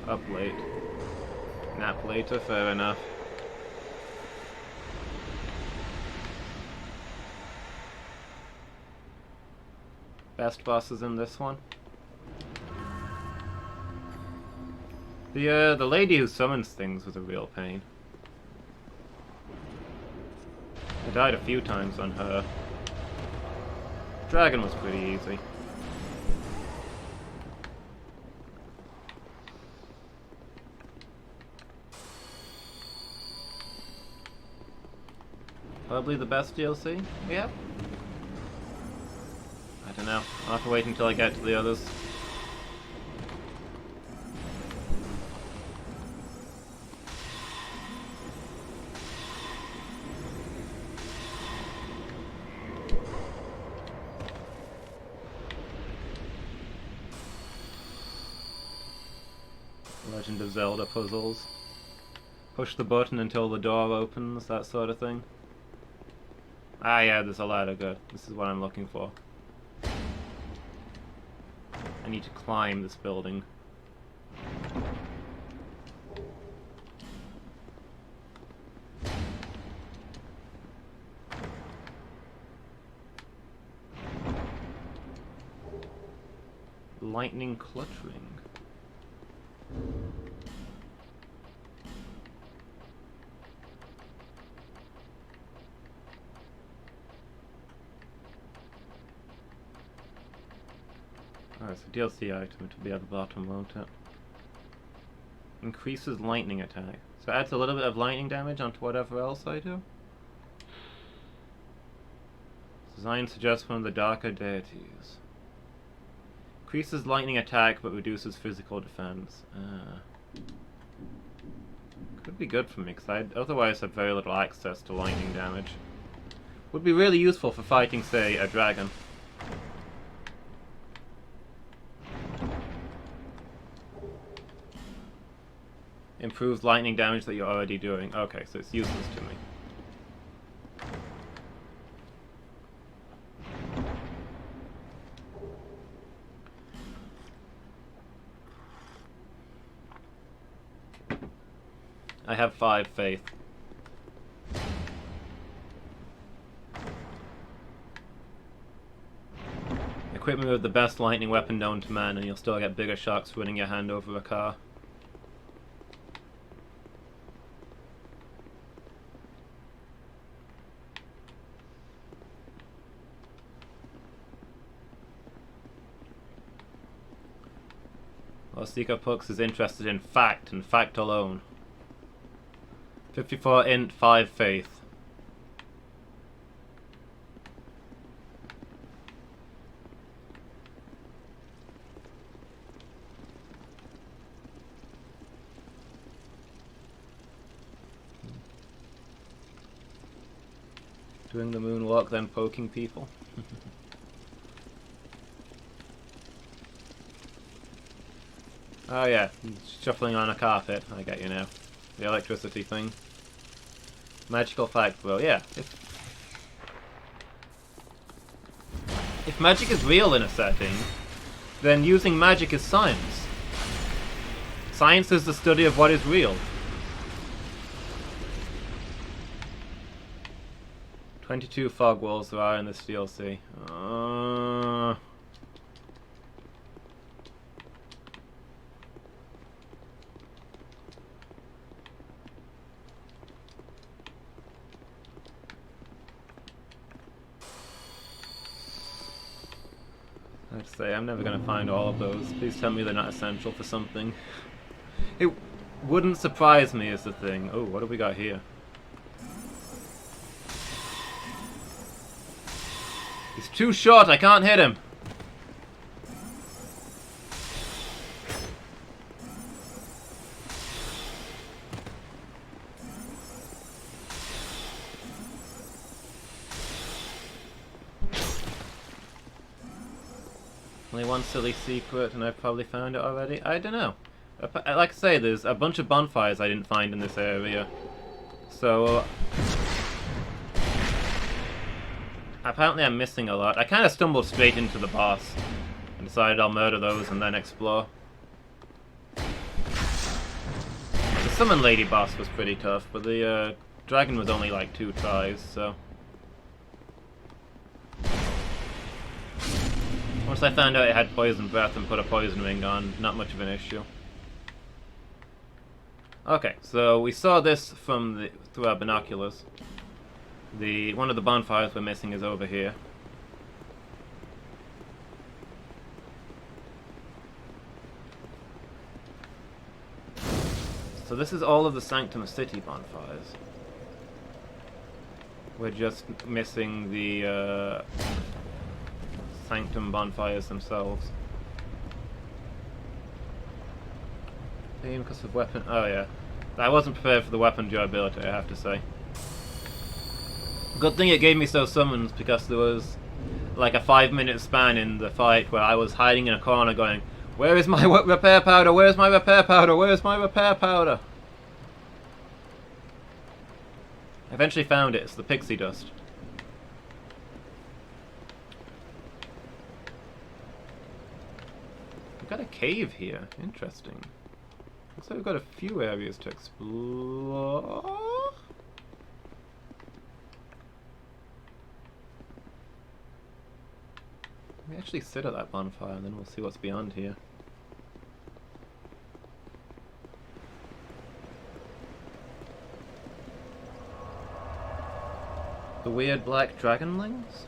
Up late. Nap later, fair enough. best bosses in this one. The lady who summons things was a real pain. I died a few times on her. Dragon was pretty easy. Probably the best DLC? Yep. I don't know. I'll have to wait until I get to the others. Legend of Zelda puzzles. Push the button until the door opens, that sort of thing. Ah yeah, there's a ladder, good. This is what I'm looking for. I need to climb this building. Lightning cluttering. Oh, it's a DLC item to be at the bottom, won't it? Increases lightning attack. So it adds a little bit of lightning damage onto whatever else I do. Design suggests one of the darker deities. Increases lightning attack but reduces physical defense. Could be good for me, because I'd otherwise have very little access to lightning damage. Would be really useful for fighting, say, a dragon. Improves lightning damage that you're already doing. Okay, so it's useless to me. I have 5 faith. Equip me with the best lightning weapon known to man and you'll still get bigger shocks running your hand over a car. Seeker Pux is interested in fact and fact alone. 54 int, 5 faith. Doing the moonwalk, then poking people. Oh yeah, shuffling on a carpet. I get you now. The electricity thing. Magical fact, bro. Yeah. If magic is real in a setting, then using magic is science. Science is the study of what is real. 22 fog walls there are in this DLC. I'd say I'm never going to find all of those. Please tell me they're not essential for something. It wouldn't surprise me is the thing. Oh, what have we got here? He's too short, I can't hit him. Only one silly secret, and I've probably found it already. I don't know. Like I say, there's a bunch of bonfires I didn't find in this area. So apparently I'm missing a lot. I kind of stumbled straight into the boss and decided I'll murder those and then explore. The Summon Lady boss was pretty tough, but the dragon was only like 2 tries, so... Once I found out it had poison breath and put a poison ring on, not much of an issue. Okay, so we saw this from through our binoculars. One of the bonfires we're missing is over here. So this is all of the Sanctum City bonfires. We're just missing the Sanctum bonfires themselves. Aim because of weapon. Oh yeah, I wasn't prepared for the weapon durability, I have to say. Good thing it gave me those summons, because there was like a 5-minute span in the fight where I was hiding in a corner going, "Where is my repair powder? Where's my repair powder? Where's my repair powder?" I eventually found it. It's the pixie dust. We've got a cave here. Interesting. Looks like we've got a few areas to explore. We actually sit at that bonfire and then we'll see what's beyond here. The weird black dragonlings?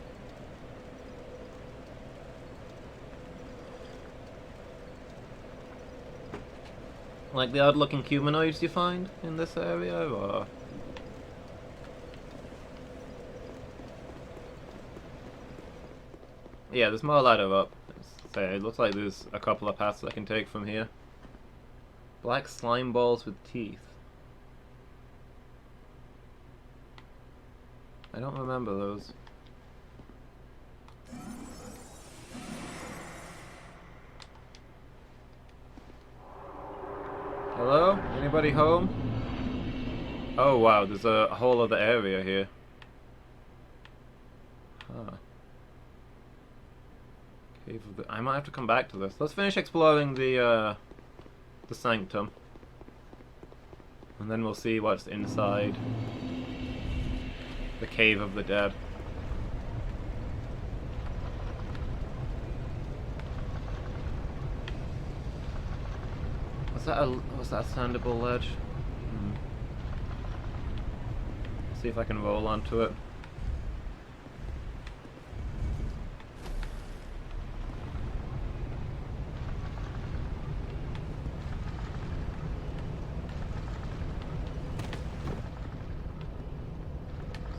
Like the odd-looking humanoids you find in this area, or...? Yeah, there's more ladder up. Say, it looks like there's a couple of paths I can take from here. Black slime balls with teeth. I don't remember those. Hello? Anybody home? Oh wow, there's a whole other area here. Huh. Cave of the... I might have to come back to this. Let's finish exploring the sanctum. And then we'll see what's inside the Cave of the Dead. Was that a sandable ledge? See if I can roll onto it.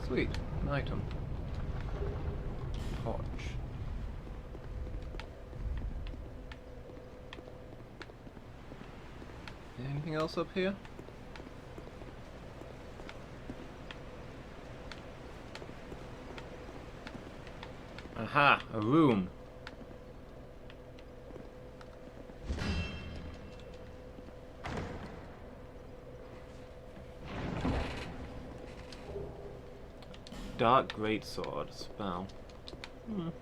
Sweet, an item. Torch. Anything else up here? Aha, a room. Dark Greatsword spell. I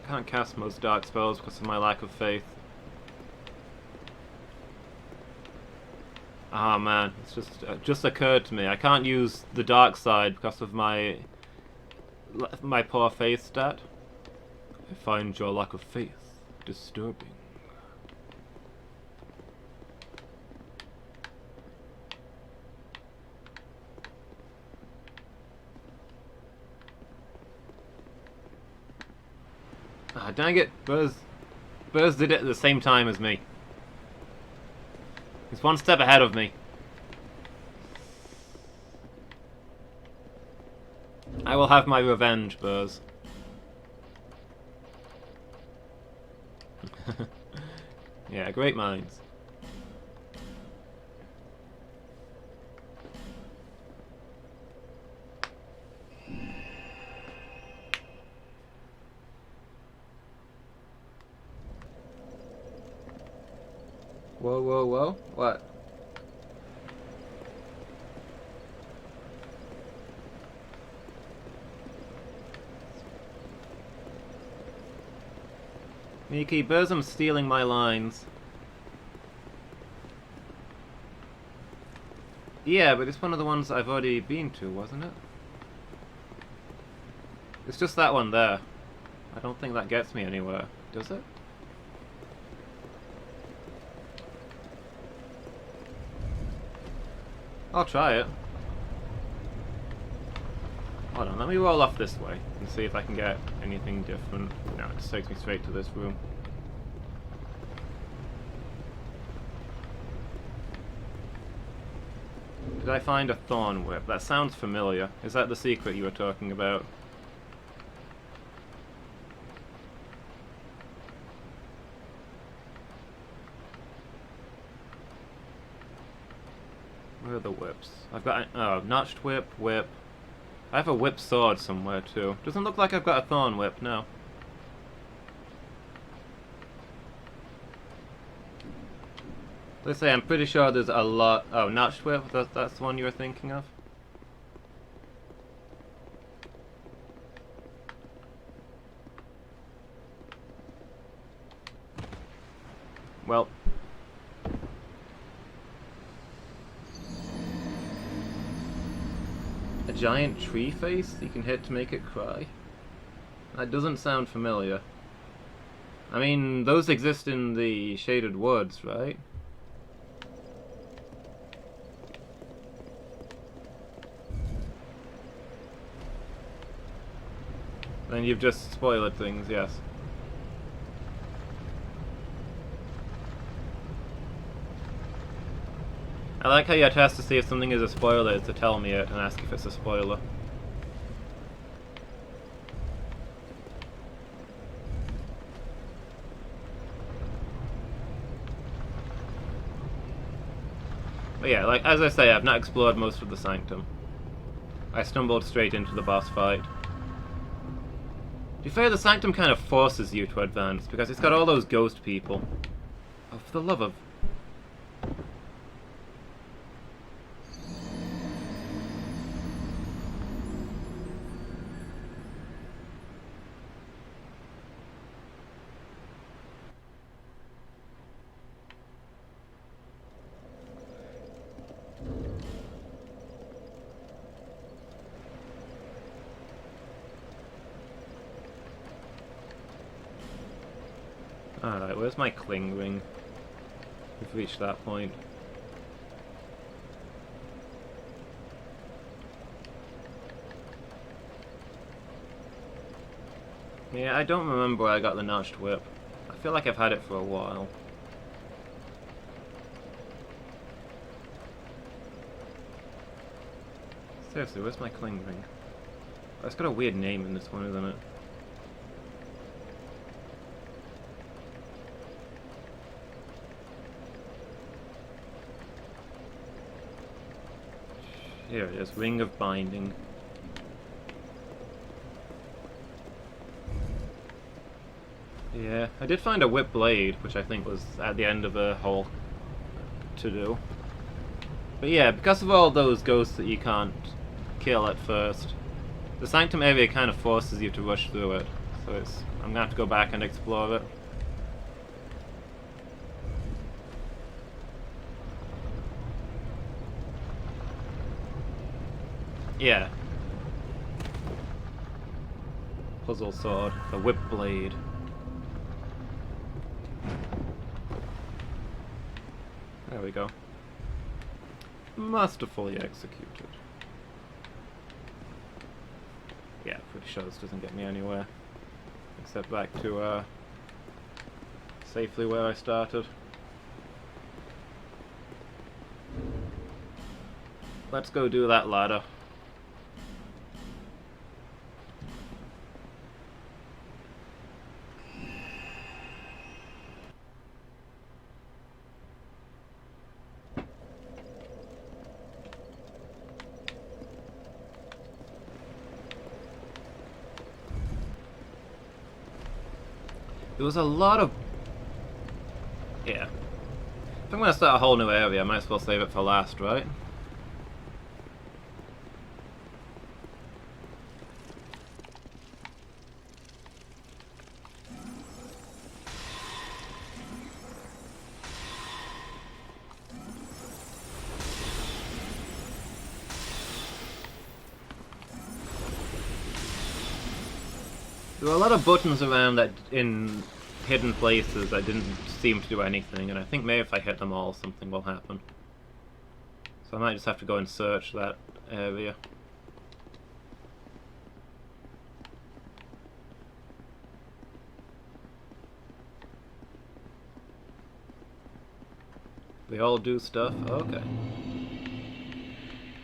can't cast most dark spells because of my lack of faith. Ah man, it's just occurred to me. I can't use the dark side because of my poor faith stat. I find your lack of faith disturbing. Ah, dang it! Burrs did it at the same time as me. He's one step ahead of me. I will have my revenge, Burrs. Yeah, great minds. Whoa, whoa, whoa. What? Miki, Burzum's stealing my lines. Yeah, but it's one of the ones I've already been to, wasn't it? It's just that one there. I don't think that gets me anywhere, does it? I'll try it. Hold on, let me roll off this way and see if I can get anything different. No, it just takes me straight to this room. Did I find a thorn whip? That sounds familiar. Is that the secret you were talking about? Where are the whips? I've got notched whip, whip. I have a whip sword somewhere too. Doesn't look like I've got a thorn whip, no. Let's say I'm pretty sure there's a lot. Oh, notched whip. That's the one you were thinking of. Well. A giant tree face you can hit to make it cry? That doesn't sound familiar. I mean, those exist in the Shaded Woods, right? Then you've just spoiled things, yes. I like how you test to see if something is a spoiler is to tell me it and ask if it's a spoiler. But yeah, like as I say, I've not explored most of the Sanctum. I stumbled straight into the boss fight. To be fair, the Sanctum kind of forces you to advance, because it's got all those ghost people. Oh, for the love of... Alright, where's my cling ring? We've reached that point. Yeah, I don't remember where I got the notched whip. I feel like I've had it for a while. Seriously, where's my cling ring? Oh, it's got a weird name in this one, isn't it? Here it is, Ring of Binding. Yeah, I did find a whip blade, which I think was at the end of a whole to-do. But yeah, because of all those ghosts that you can't kill at first, the Sanctum area kind of forces you to rush through it. So I'm gonna have to go back and explore it. Yeah. Puzzle sword, the whip blade. There we go. Masterfully executed. Yeah, pretty sure this doesn't get me anywhere. Except back to, safely where I started. Let's go do that ladder. There was a lot of... Yeah. If I'm going to start a whole new area, I might as well save it for last, right? There were a lot of buttons around that in hidden places that didn't seem to do anything, and I think maybe if I hit them all, something will happen. So I might just have to go and search that area. They all do stuff? Okay.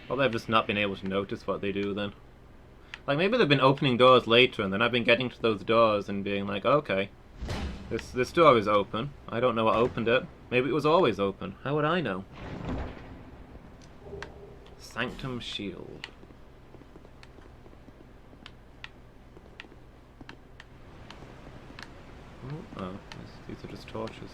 Well, they've just not been able to notice what they do then. Like, maybe they've been opening doors later, and then I've been getting to those doors and being like, okay, this door is open. I don't know what opened it. Maybe it was always open. How would I know? Sanctum Shield. Oh, these are just torches.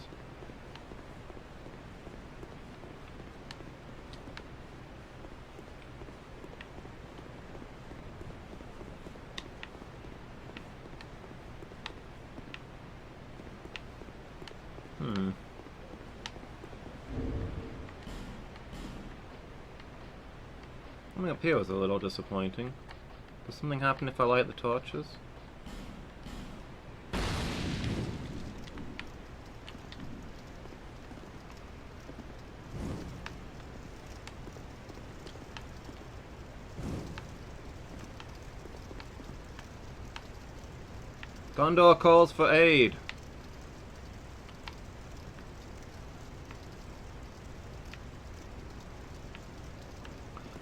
Something up here was a little disappointing. Does something happen if I light the torches? Gondor calls for aid!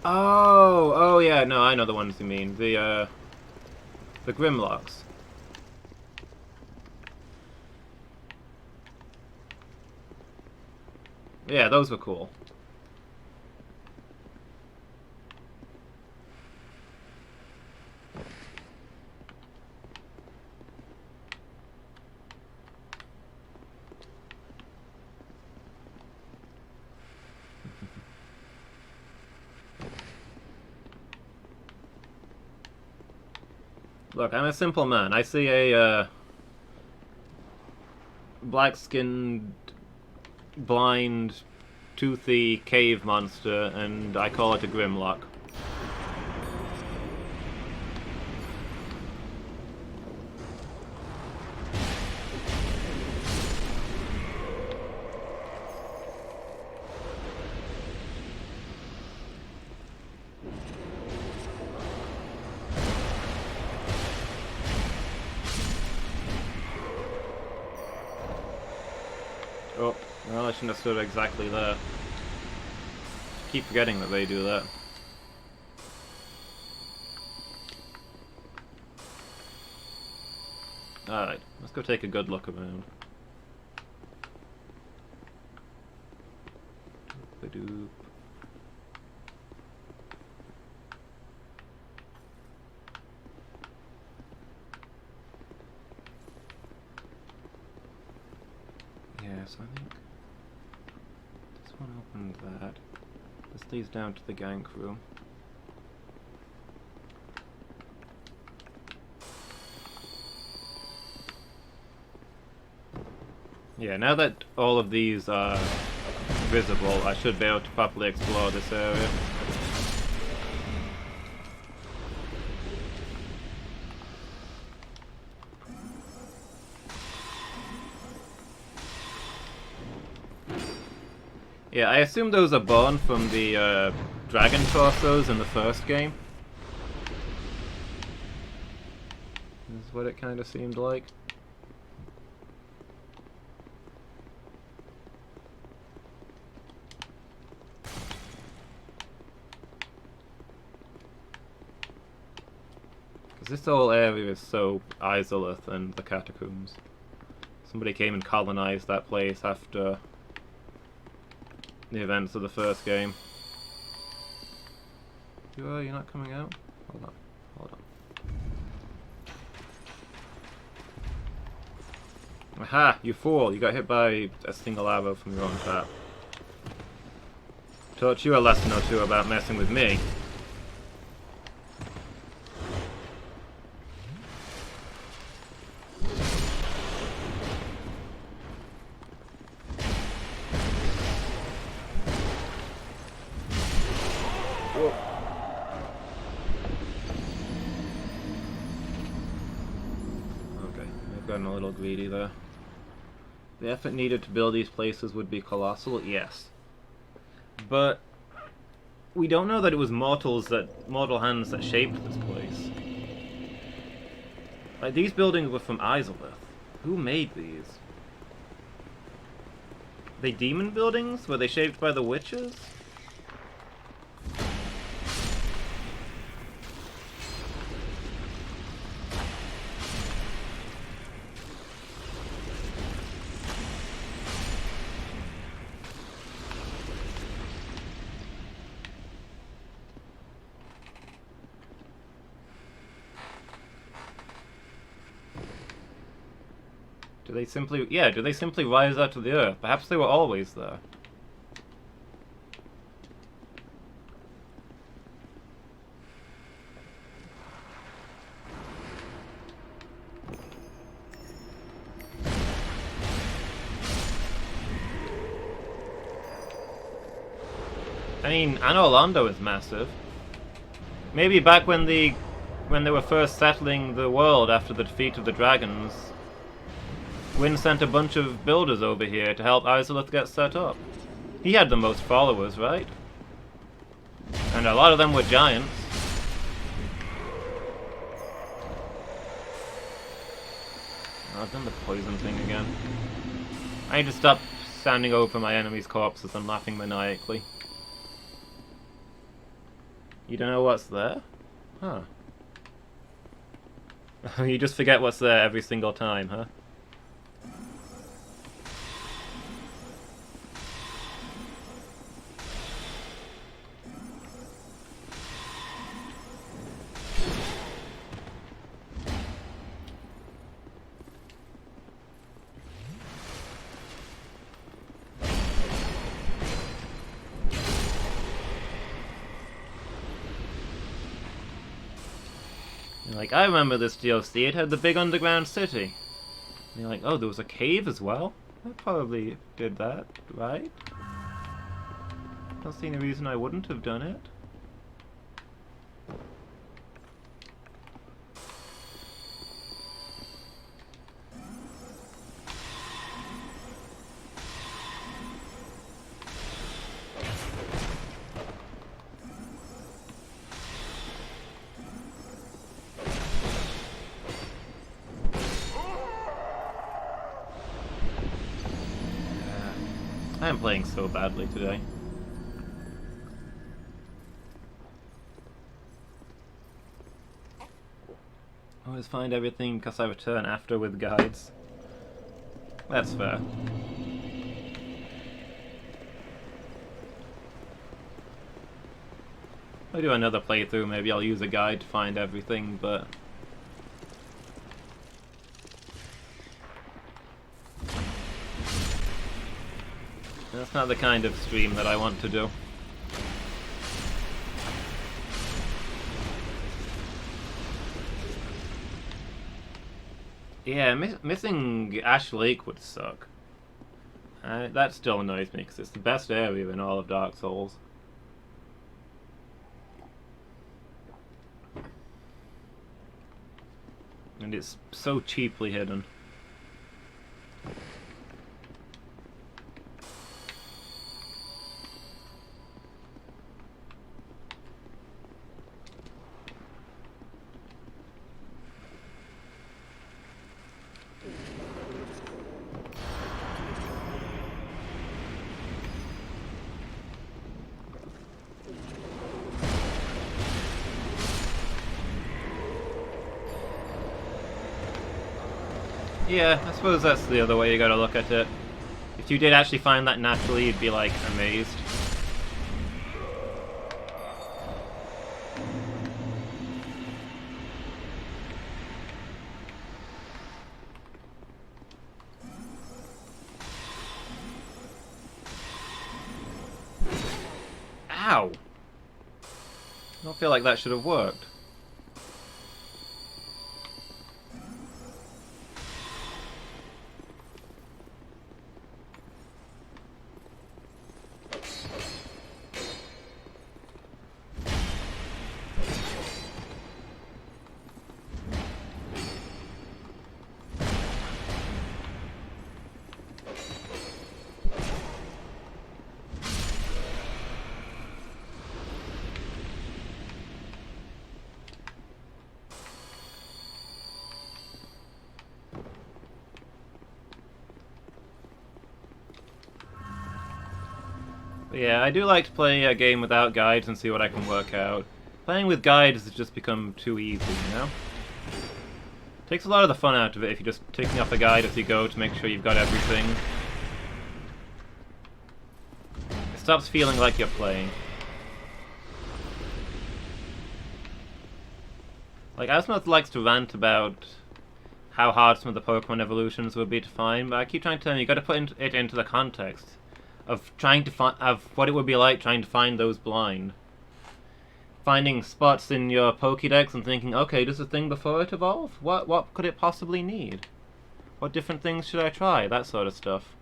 Oh yeah, no, I know the ones you mean. The Grimlocks. Yeah, those were cool. Look, I'm a simple man. I see a black-skinned, blind, toothy cave monster, and I call it a Grimlock. Oh, well, I shouldn't have stood exactly there. Keep forgetting that they do that. Alright, let's go take a good look around. Ba-doop. Yeah, so I think this one opens that. This leads down to the gank room. Yeah, now that all of these are visible, I should be able to properly explore this area. Yeah, I assume those are born from the dragon torsos in the first game. Is what it kind of seemed like. Because this whole area is so Izalith and the catacombs. Somebody came and colonized that place after the events of the first game. You're not coming out? Hold on. Hold on. Aha! You fool! You got hit by a single arrow from your own tap. Taught you a lesson or two about messing with me. gotten a little greedy there. The effort needed to build these places would be colossal, yes. But we don't know that it was mortal hands that shaped this place. Like, these buildings were from Izalith. Who made these? Are they demon buildings? Were they shaped by the witches? Do they simply rise out of the earth? Perhaps they were always there. I mean, Anor Londo is massive. Maybe back when they were first settling the world after the defeat of the dragons, Wynn sent a bunch of builders over here to help Izalith get set up. He had the most followers, right? And a lot of them were giants. Oh, I've done the poison thing again. I need to stop standing over my enemy's corpses and laughing maniacally. You don't know what's there? Huh. You just forget what's there every single time, huh? Like, I remember this DLC, it had the big underground city. And you're like, oh, there was a cave as well? I probably did that, right? Don't see any reason I wouldn't have done it. I am playing so badly today. I always find everything because I return after with guides. That's fair. If I do another playthrough, maybe I'll use a guide to find everything, but that's not the kind of stream that I want to do. Yeah, missing Ash Lake would suck. That still annoys me, because it's the best area in all of Dark Souls. And it's so cheaply hidden. Yeah, I suppose that's the other way you gotta look at it. If you did actually find that naturally, you'd be, like, amazed. Ow! I don't feel like that should have worked. But yeah, I do like to play a game without guides and see what I can work out. Playing with guides has just become too easy, you know? Takes a lot of the fun out of it if you're just taking off a guide as you go to make sure you've got everything. It stops feeling like you're playing. Like, Asmoth likes to rant about how hard some of the Pokemon evolutions would be to find, but I keep trying to tell him you gotta put it into the context of trying to find of what it would be like trying to find those blind. Finding spots in your Pokédex and thinking, okay, does the thing before it evolve? What could it possibly need? What different things should I try? That sort of stuff.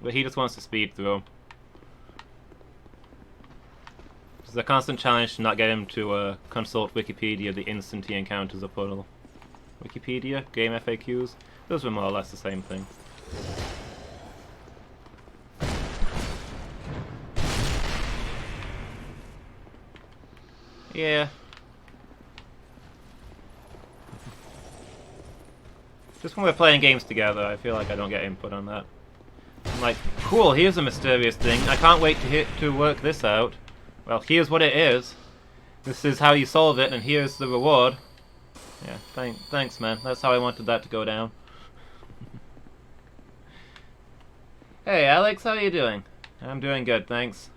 But he just wants to speed through. It's a constant challenge to not get him to consult Wikipedia the instant he encounters a puddle. Wikipedia? Game FAQs? Those were more or less the same thing. Yeah. Just when we're playing games together, I feel like I don't get input on that. I'm like, cool, here's a mysterious thing. I can't wait to work this out. Well, here's what it is. This is how you solve it, and here's the reward. Yeah, thanks, man. That's how I wanted that to go down. Hey, Alex, how are you doing? I'm doing good, thanks.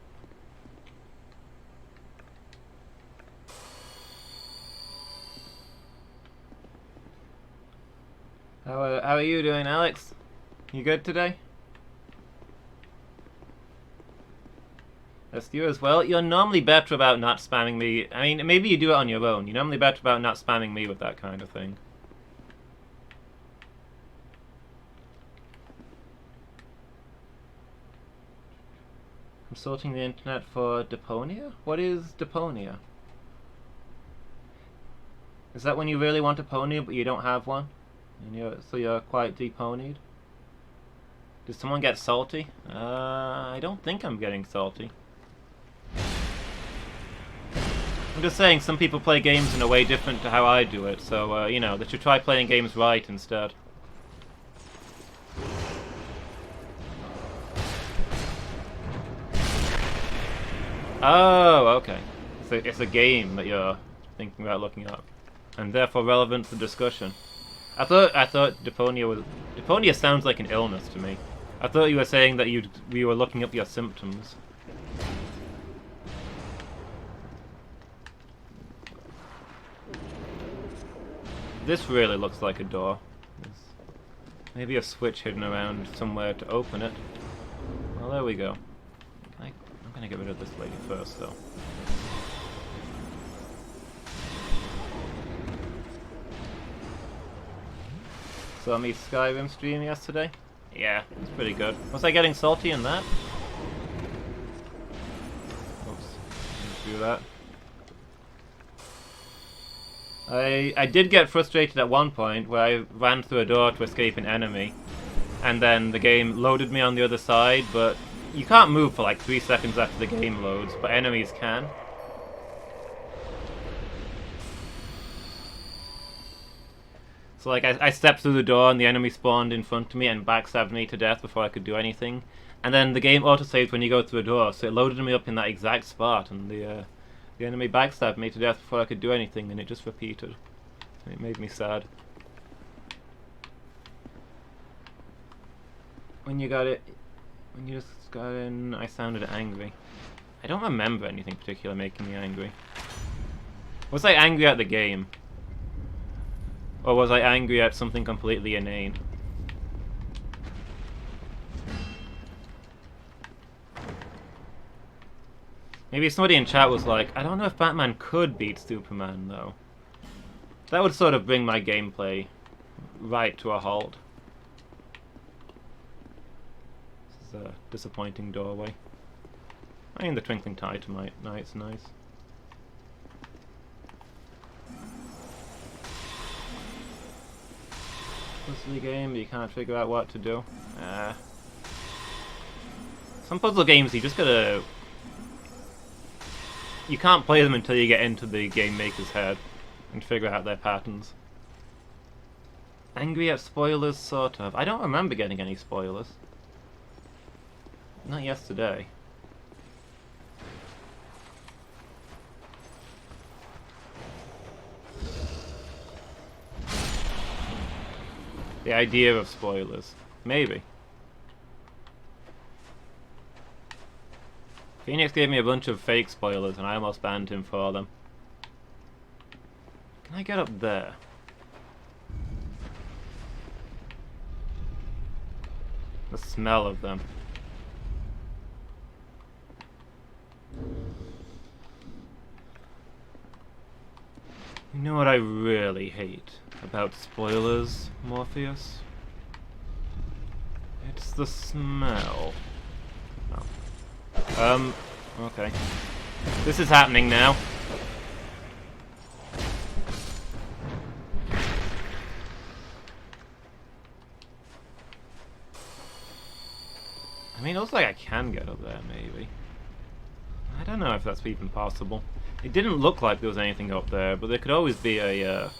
How are you doing, Alex? You good today? That's you as well. You're normally better about not spamming me. I mean, maybe you do it on your own. You're normally better about not spamming me with that kind of thing. I'm sorting the internet for Deponia? What is Deponia? Is that when you really want a pony but you don't have one? And so you're quite deponied? Did someone get salty? I don't think I'm getting salty. I'm just saying, some people play games in a way different to how I do it, so, you know, they should try playing games right instead. Oh, okay. It's a game that you're thinking about looking up, and therefore relevant for discussion. I thought Deponia was... Deponia sounds like an illness to me. I thought you were saying that you were looking up your symptoms. This really looks like a door. There's maybe a switch hidden around somewhere to open it. Well, there we go. I'm gonna get rid of this lady first, though. Saw me Skyrim stream yesterday? Yeah, it's pretty good. Was I getting salty in that? Oops, didn't do that. I did get frustrated at one point where I ran through a door to escape an enemy, and then the game loaded me on the other side, but you can't move for like 3 seconds after the game loads, but enemies can. So like I stepped through the door and the enemy spawned in front of me and backstabbed me to death before I could do anything. And then the game autosaves when you go through a door, so it loaded me up in that exact spot, and the enemy backstabbed me to death before I could do anything, and it just repeated. It made me sad. When you just got in, I sounded angry. I don't remember anything particular making me angry. Was I angry at the game? Or was I angry at something completely inane? Maybe somebody in chat was like, I don't know if Batman could beat Superman, though. That would sort of bring my gameplay right to a halt. This is a disappointing doorway. I mean, the twinkling night's nice. Puzzle game, but you can't figure out what to do. Some puzzle games, you just gotta... You can't play them until you get into the game maker's head and figure out their patterns. Angry at spoilers, sort of. I don't remember getting any spoilers. Not yesterday. The idea of spoilers. Maybe. Phoenix gave me a bunch of fake spoilers and I almost banned him for them. Can I get up there? The smell of them. You know what I really hate about spoilers, Morpheus? It's the smell. Oh. Okay. This is happening now. I mean, it looks like I can get up there, maybe. I don't know if that's even possible. It didn't look like there was anything up there, but there could always be a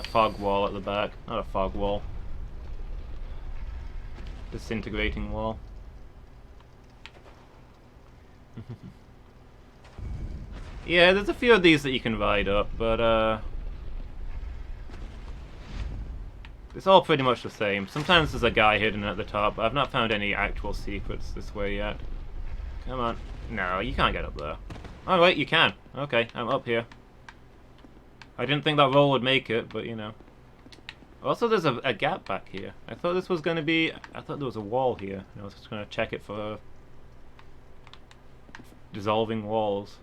fog wall at the back. Not a fog wall. Disintegrating wall. Yeah, there's a few of these that you can ride up, but it's all pretty much the same. Sometimes there's a guy hidden at the top, but I've not found any actual secrets this way yet. Come on. No, you can't get up there. Oh wait, you can. Okay, I'm up here. I didn't think that roll would make it, but you know. Also, there's a gap back here. I thought this was going to be... I thought there was a wall here. And I was just going to check it for dissolving walls.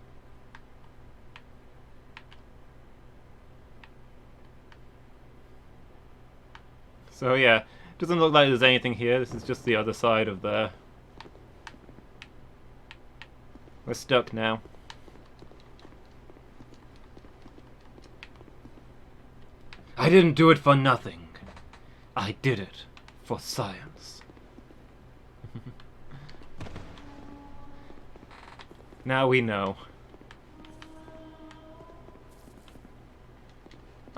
So yeah, doesn't look like there's anything here. This is just the other side of there. We're stuck now. I didn't do it for nothing. I did it for science. Now we know.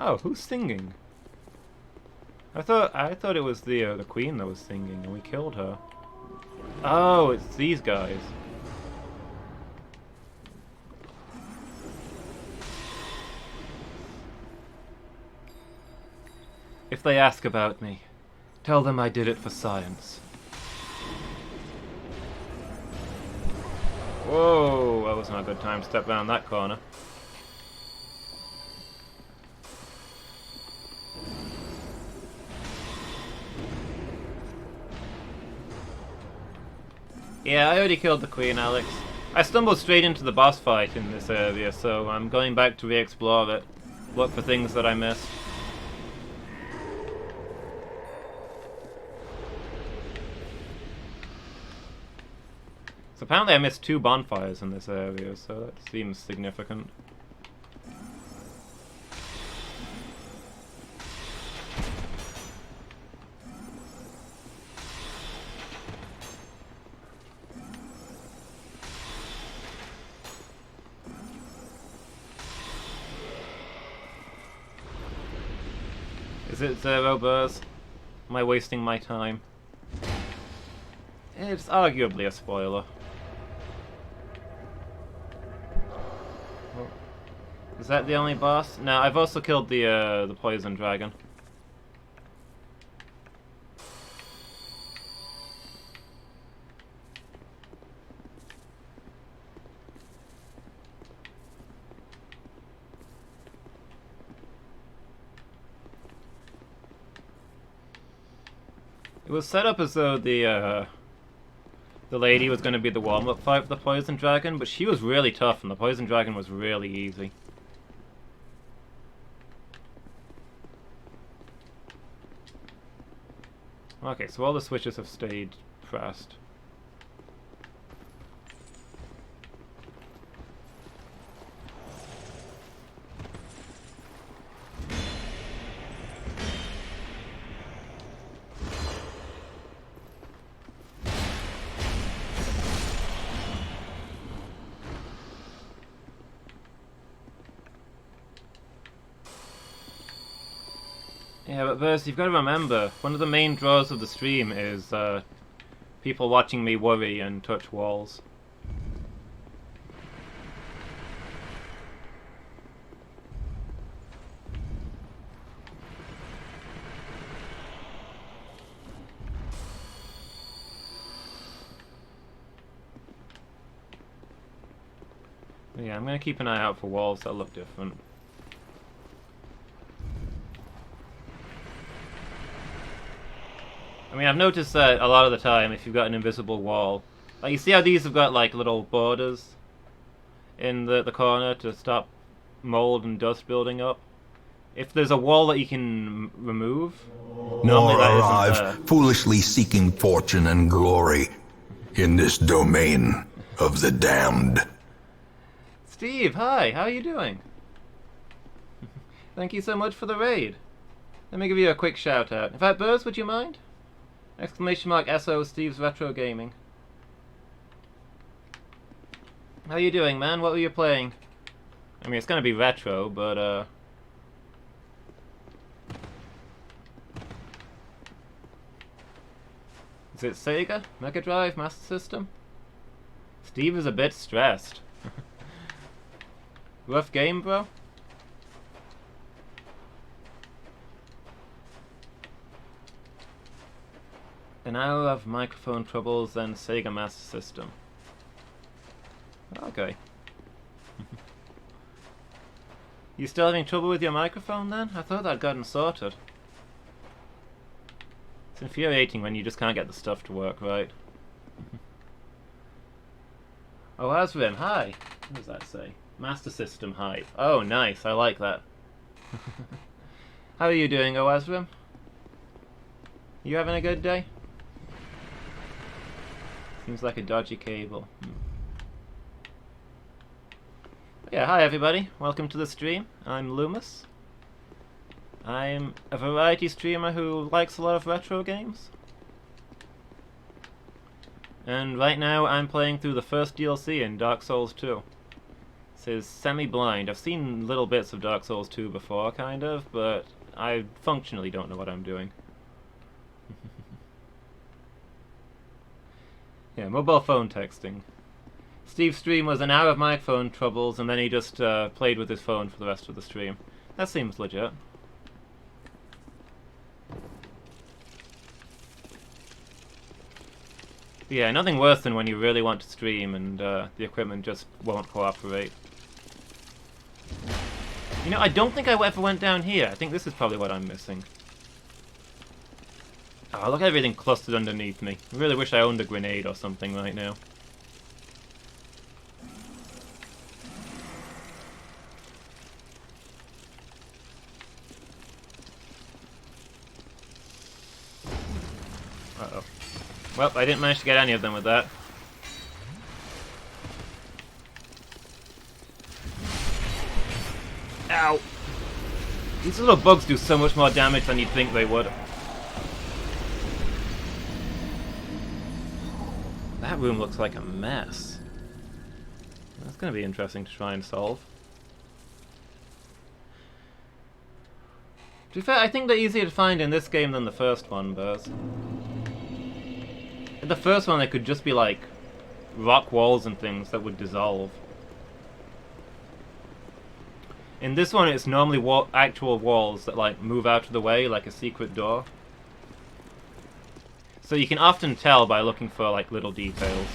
Oh, who's singing? I thought it was the queen that was singing, and we killed her. Oh, it's these guys. If they ask about me, tell them I did it for science. Whoa, that was not a good time to step around that corner. Yeah, I already killed the queen, Alex. I stumbled straight into the boss fight in this area, so I'm going back to re-explore it. Look for things that I missed. So apparently I missed 2 bonfires in this area, so that seems significant. Is it 0 burrs? Am I wasting my time? It's arguably a spoiler. Is that the only boss? No, I've also killed the poison dragon. It was set up as though the lady was going to be the warm-up fight for the poison dragon, but she was really tough and the poison dragon was really easy. Okay, so all the switches have stayed pressed. Yeah, but Verse, you've got to remember, one of the main draws of the stream is people watching me worry and touch walls. Yeah, I'm gonna keep an eye out for walls that look different. I mean, I've noticed that a lot of the time, if you've got an invisible wall, like you see how these have got like little borders in the corner to stop mold and dust building up. If there's a wall that you can remove, normally More that arrive, isn't there. foolishly seeking fortune and glory in this domain of the damned. Steve, hi, how are you doing? Thank you so much for the raid. Let me give you a quick shout out. In fact, Burrs, would you mind? Exclamation mark SO Steve's Retro Gaming. How you doing, man? What were you playing? I mean, it's gonna be retro, but is it Sega? Mega Drive? Master System? Steve is a bit stressed. Rough game, bro? An hour of microphone troubles, then Sega Master System. Okay. You still having trouble with your microphone then? I thought that'd gotten sorted. It's infuriating when you just can't get the stuff to work right. Oh, Asrim, hi! What does that say? Master System hype. Oh, nice, I like that. How are you doing, Asrim? You having a good day? Seems like a dodgy cable. Yeah, hi everybody. Welcome to the stream. I'm Loomis. I'm a variety streamer who likes a lot of retro games. And right now I'm playing through the first DLC in Dark Souls 2. This is semi-blind. I've seen little bits of Dark Souls 2 before, kind of, but I functionally don't know what I'm doing. Yeah, mobile phone texting. Steve's stream was an hour of microphone troubles, and then he just played with his phone for the rest of the stream. That seems legit. Yeah, nothing worse than when you really want to stream and the equipment just won't cooperate. You know, I don't think I ever went down here. I think this is probably what I'm missing. Oh, look at everything clustered underneath me. I really wish I owned a grenade or something right now. Uh-oh. Well, I didn't manage to get any of them with that. Ow! These little bugs do so much more damage than you'd think they would. That room looks like a mess. That's going to be interesting to try and solve. To be fair, I think they're easier to find in this game than the first one, Burrs. In the first one, they could just be like rock walls and things that would dissolve. In this one, it's normally actual walls that like move out of the way, like a secret door. So you can often tell by looking for like little details.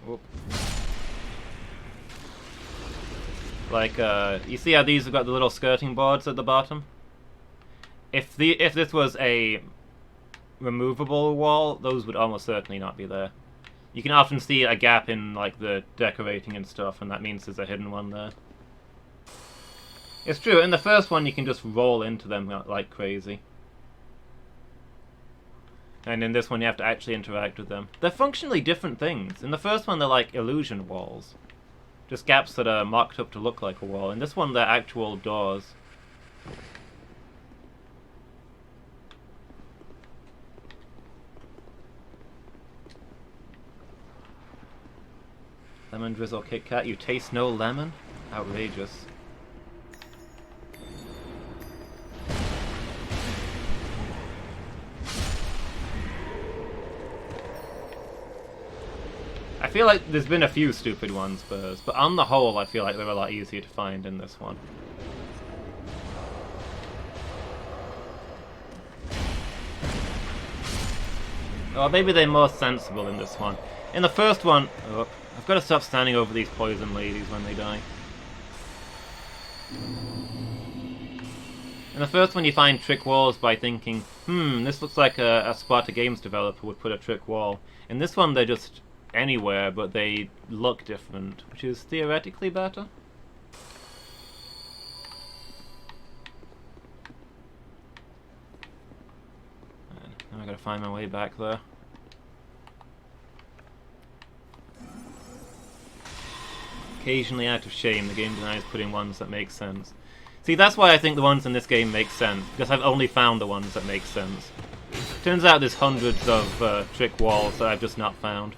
Whoop. Like, you see how these have got the little skirting boards at the bottom? If this was a removable wall, those would almost certainly not be there. You can often see a gap in like the decorating and stuff, and that means there's a hidden one there. It's true, in the first one you can just roll into them like crazy. And in this one you have to actually interact with them. They're functionally different things. In the first one they're like illusion walls. Just gaps that are mocked up to look like a wall. In this one they're actual doors. Lemon drizzle Kit Kat. You taste no lemon? Outrageous. I feel like there's been a few stupid ones first, but on the whole I feel like they're a lot easier to find in this one. Or maybe they're more sensible in this one. In the first one... Oh, I've got to stop standing over these poison ladies when they die. In the first one you find trick walls by thinking, this looks like a spot a games developer would put a trick wall. In this one they're just anywhere, but they look different, which is theoretically better. Now I gotta find my way back there. Occasionally, out of shame, the game denies putting ones that make sense. See, that's why I think the ones in this game make sense, because I've only found the ones that make sense. Turns out there's hundreds of trick walls that I've just not found.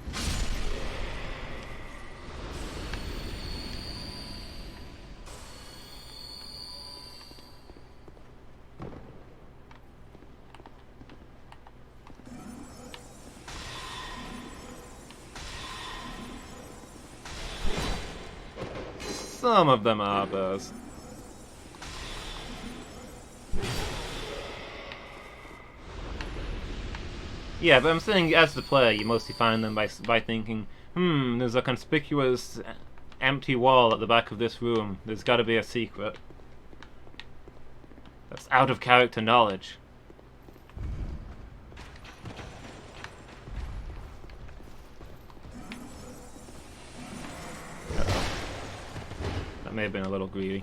Some of them are bears. Yeah, but I'm saying as the player, you mostly find them by thinking, there's a conspicuous empty wall at the back of this room. There's got to be a secret. That's out of character knowledge. May have been a little greedy.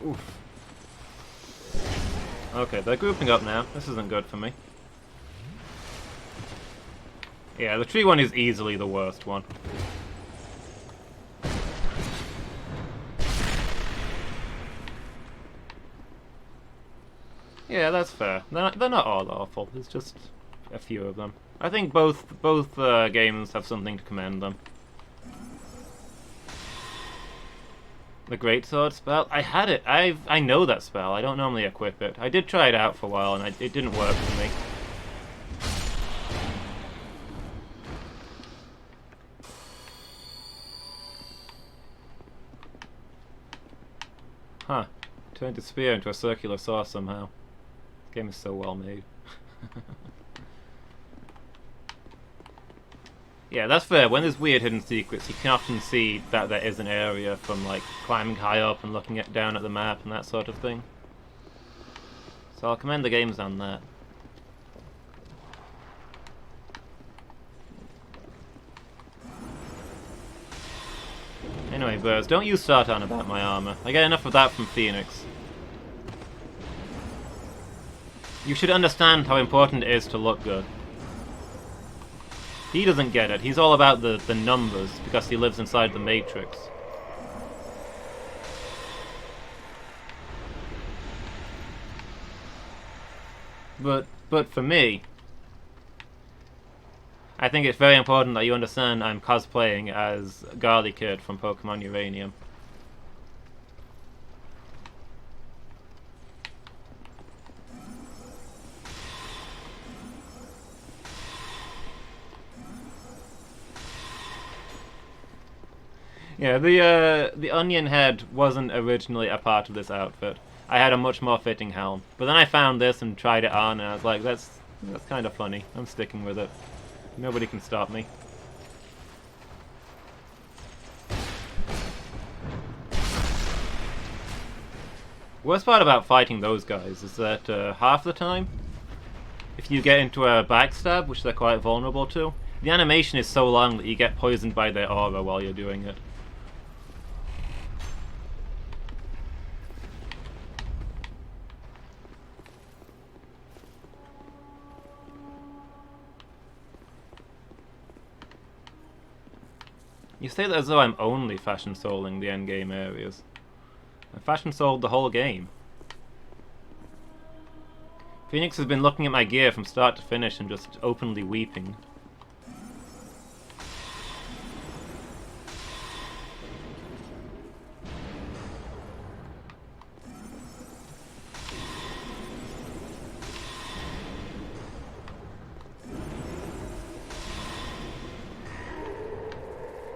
Oof. Okay, they're grouping up now. This isn't good for me. Yeah, the tree one is easily the worst one. Yeah, that's fair. They're not all awful. There's just a few of them. I think both games have something to commend them. The Greatsword spell? I had it. I know that spell. I don't normally equip it. I did try it out for a while, and it didn't work for me. Huh. Turned a spear into a circular saw somehow. This game is so well made. Yeah, that's fair. When there's weird hidden secrets, you can often see that there is an area from, like, climbing high up and looking down at the map and that sort of thing. So I'll commend the games on that. Anyway, birds, don't you start on about my armor. I get enough of that from Phoenix. You should understand how important it is to look good. He doesn't get it. He's all about the numbers, because he lives inside the Matrix. But for me, I think it's very important that you understand I'm cosplaying as Garly Kid from Pokemon Uranium. Yeah, the onion head wasn't originally a part of this outfit. I had a much more fitting helm. But then I found this and tried it on, and I was like, that's kind of funny. I'm sticking with it. Nobody can stop me. Worst part about fighting those guys is that half the time, if you get into a backstab, which they're quite vulnerable to, the animation is so long that you get poisoned by their aura while you're doing it. You say that as though I'm only fashion souling the endgame areas. I fashion sold the whole game. Phoenix has been looking at my gear from start to finish and just openly weeping.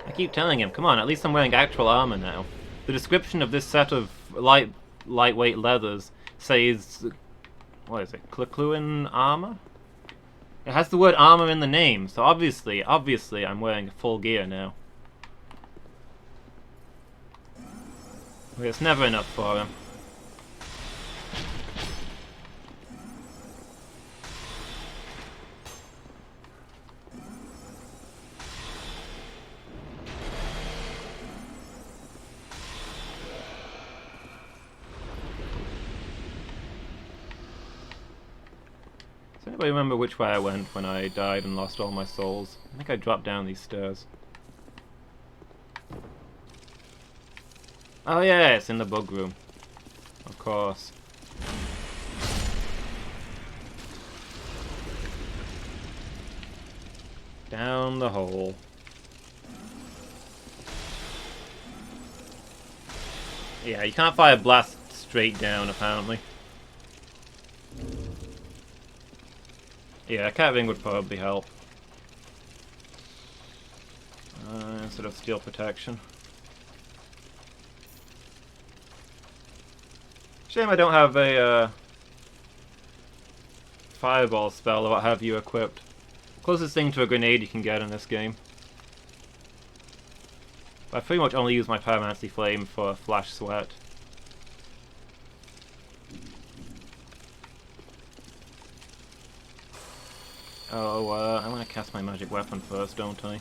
I keep telling him, come on, at least I'm wearing actual armor now. The description of this set of lightweight leathers says, what is it, Cluin armor? It has the word armor in the name, so obviously I'm wearing full gear now. But it's never enough for him. Does anybody remember which way I went when I died and lost all my souls? I think I dropped down these stairs. Oh yeah, it's in the bug room. Of course. Down the hole. Yeah, you can't fire blast straight down, apparently. Yeah, a cat ring would probably help. Instead of steel protection. Shame I don't have a fireball spell or what have you equipped. Closest thing to a grenade you can get in this game. I pretty much only use my Pyromancy Flame for Flash Sweat. Oh, I'm gonna cast my magic weapon first, don't I?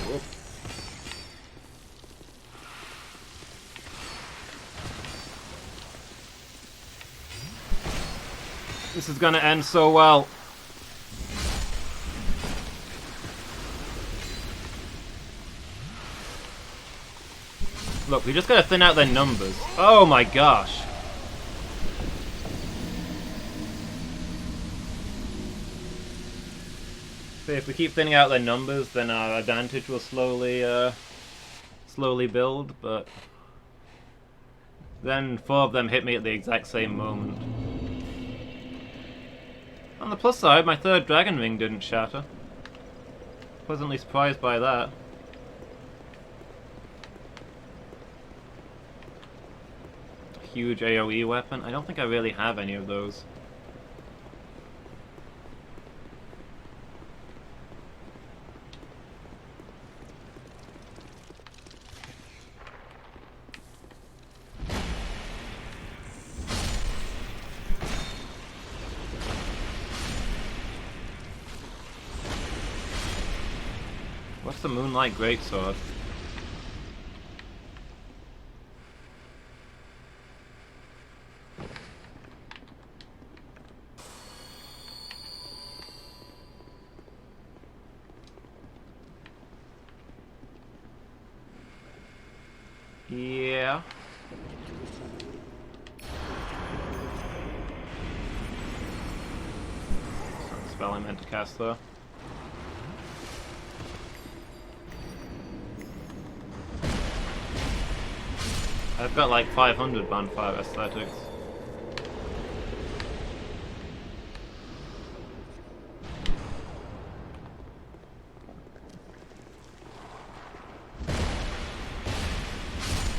Whoop. This is gonna end so well. Look, we just gotta thin out their numbers. Oh my gosh. So if we keep thinning out their numbers, then our advantage will slowly build, but then 4 of them hit me at the exact same moment. On the plus side, my 3rd dragon ring didn't shatter. Pleasantly surprised by that. Huge AoE weapon. I don't think I really have any of those. What's the Moonlight Greatsword? Yeah. That's not the spell I meant to cast though. I've got like 500 bonfire aesthetics.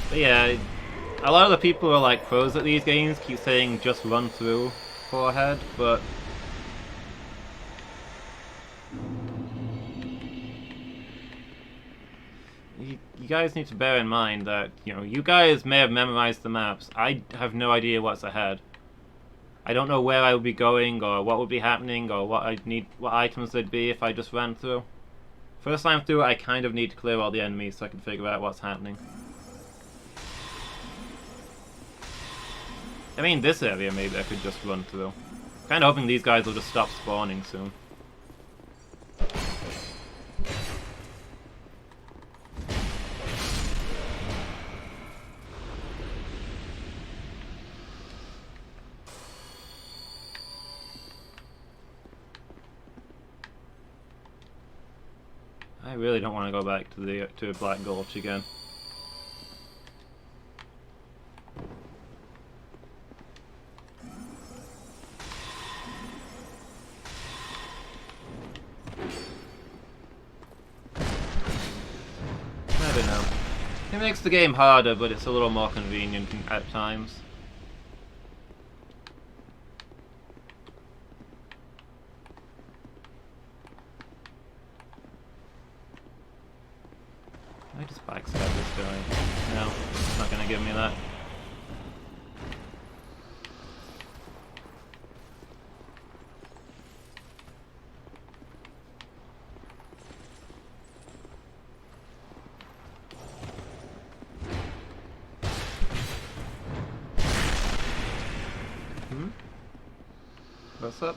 But yeah, a lot of the people who are like pros at these games keep saying just run through forehead, but you guys need to bear in mind that, you know, you guys may have memorized the maps. I have no idea what's ahead. I don't know where I would be going, or what would be happening, or what items there'd be if I just ran through. First time through, I kind of need to clear all the enemies so I can figure out what's happening. I mean, this area maybe I could just run through. Kinda hoping these guys will just stop spawning soon. I really don't want to go back to Black Gulch again. I don't know. It makes the game harder, but it's a little more convenient at times. I just backstab this guy. No, it's not gonna give me that. What's up?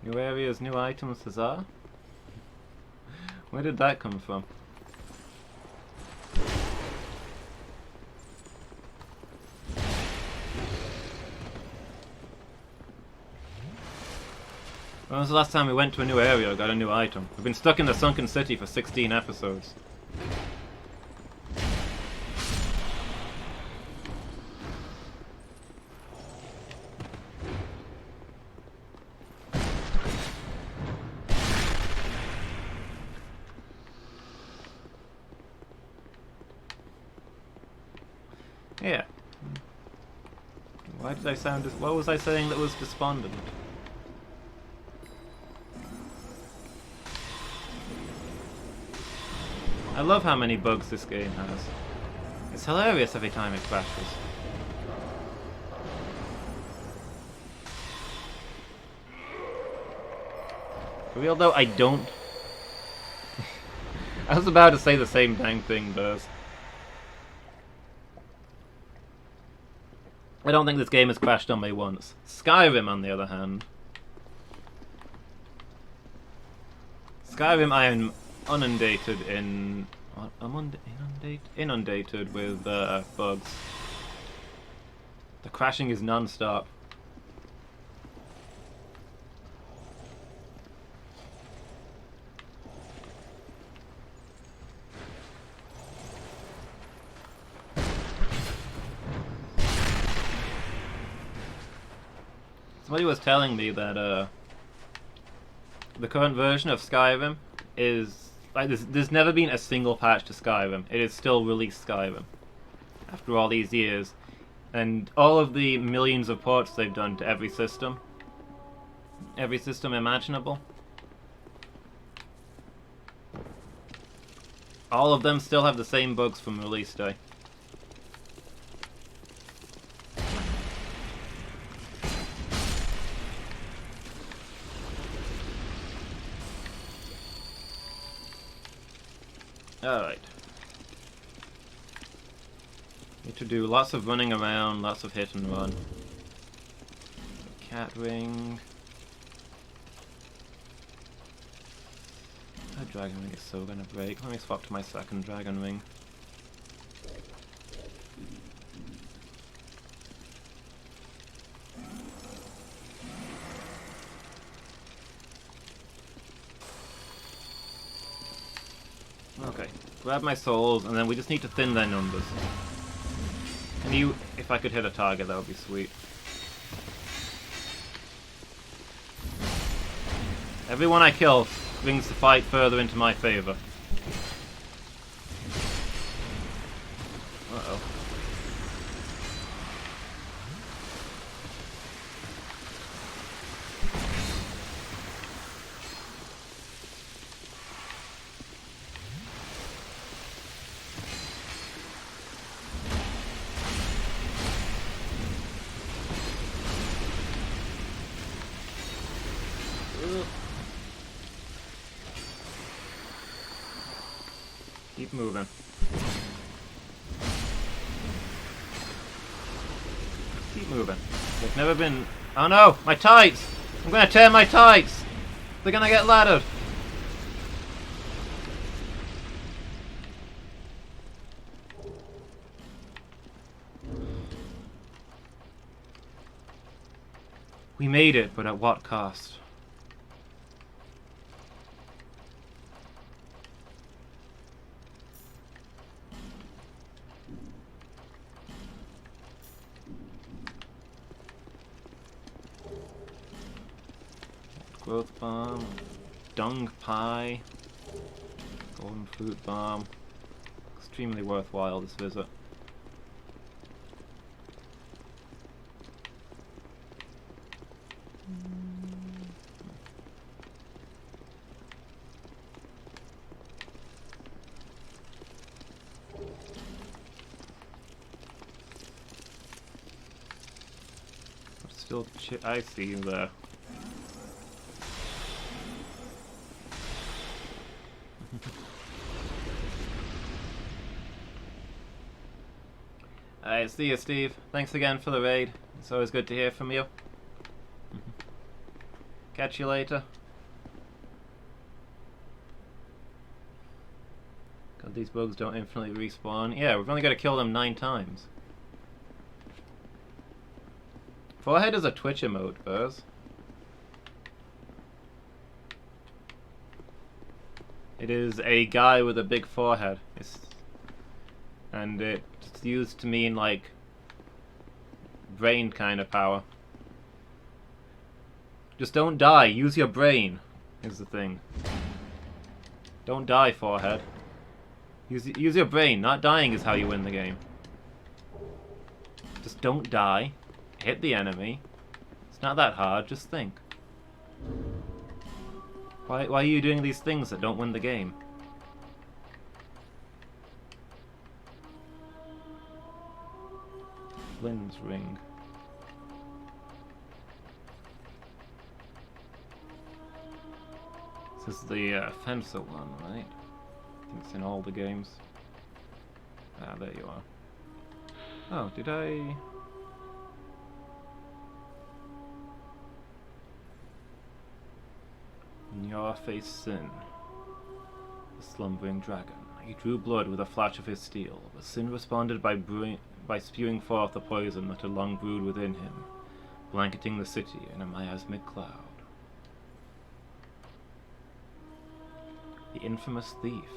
New areas, new items, huzzah? Where did that come from? When was the last time we went to a new area or got a new item? We've been stuck in the sunken city for 16 episodes. Yeah. Why did I sound what was I saying that was despondent? I love how many bugs this game has. It's hilarious every time it crashes. For real though, I don't... I was about to say the same dang thing, Buzz. I don't think this game has crashed on me once. Skyrim, on the other hand. Skyrim, I am inundated in... What? I'm inundated with bugs. The crashing is non-stop. Somebody was telling me that the current version of Skyrim is like there's never been a single patch to Skyrim. It is still released Skyrim after all these years, and all of the millions of ports they've done to every system imaginable. All of them still have the same bugs from release day. Alright. Need to do lots of running around, lots of hit and run. Cat ring. That dragon ring is so gonna break. Let me swap to my second dragon ring. Okay, grab my souls, and then we just need to thin their numbers. And if I could hit a target, that would be sweet. Everyone I kill brings the fight further into my favor. Uh-oh. Keep moving. Keep moving. They've never been... Oh no! My tights! I'm gonna tear my tights! They're gonna get laddered! We made it, but at what cost? Growth bomb, dung pie, golden fruit bomb. Extremely worthwhile, this visit. Still I see you there. Alright, see you, Steve. Thanks again for the raid. It's always good to hear from you. Catch you later. God, these bugs don't infinitely respawn. Yeah, we've only got to kill them 9 times. Forehead is a Twitch emote, Buzz. It is a guy with a big forehead. And it's used to mean, like, brain kind of power. Just don't die. Use your brain, is the thing. Don't die, forehead. Use your brain. Not dying is how you win the game. Just don't die. Hit the enemy. It's not that hard, just think. Why are you doing these things that don't win the game? Flynn's ring. This is the fencer one, right? I think it's in all the games. Ah, there you are. Oh, did I... In your face, Sin, the slumbering dragon. He drew blood with a flash of his steel, but Sin responded by spewing forth the poison that had long brewed within him, blanketing the city in a miasmic cloud. The infamous thief.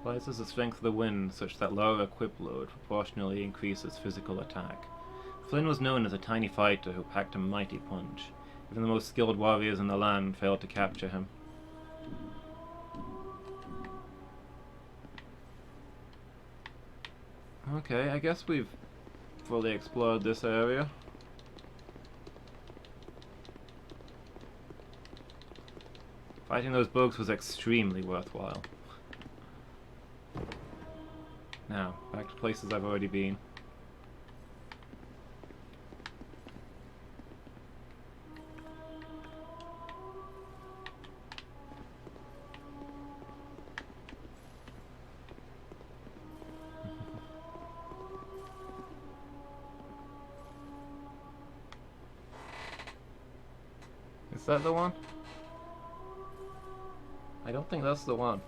Rises the strength of the wind such that lower equip load proportionally increases physical attack. Flynn was known as a tiny fighter who packed a mighty punch. Even the most skilled warriors in the land failed to capture him. Okay, I guess we've fully explored this area. Fighting those bugs was extremely worthwhile. Now, back to places I've already been. Is that the one? I don't think that's the one.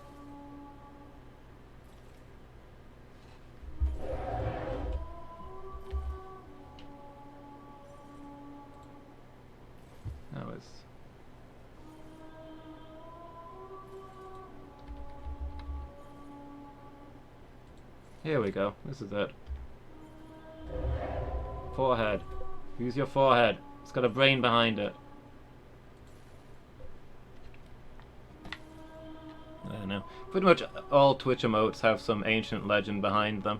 That was... Here we go. This is it. Forehead. Use your forehead. It's got a brain behind it. I don't know. Pretty much all Twitch emotes have some ancient legend behind them,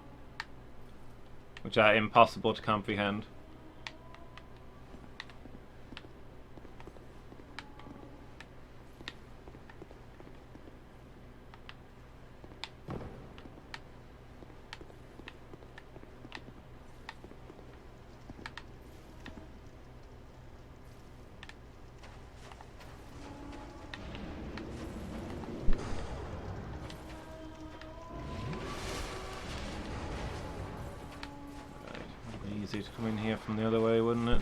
which are impossible to comprehend. easy to come in here from the other way, wouldn't it?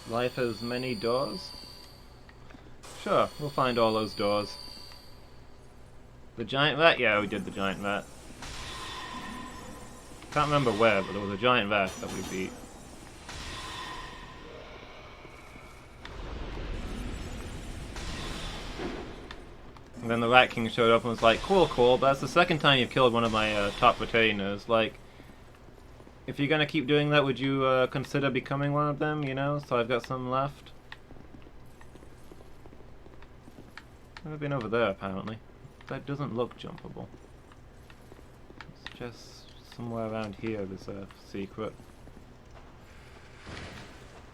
Life has many doors? Sure, we'll find all those doors. The giant vat? Yeah, we did the giant vat. Can't remember where, but there was a giant vat that we beat. And then the Rat King showed up and was like, cool, but that's the second time you've killed one of my top retainers. Like, if you're gonna keep doing that, would you consider becoming one of them, you know? So I've got some left. I've been over there, apparently. That doesn't look jumpable. It's just somewhere around here there's a secret.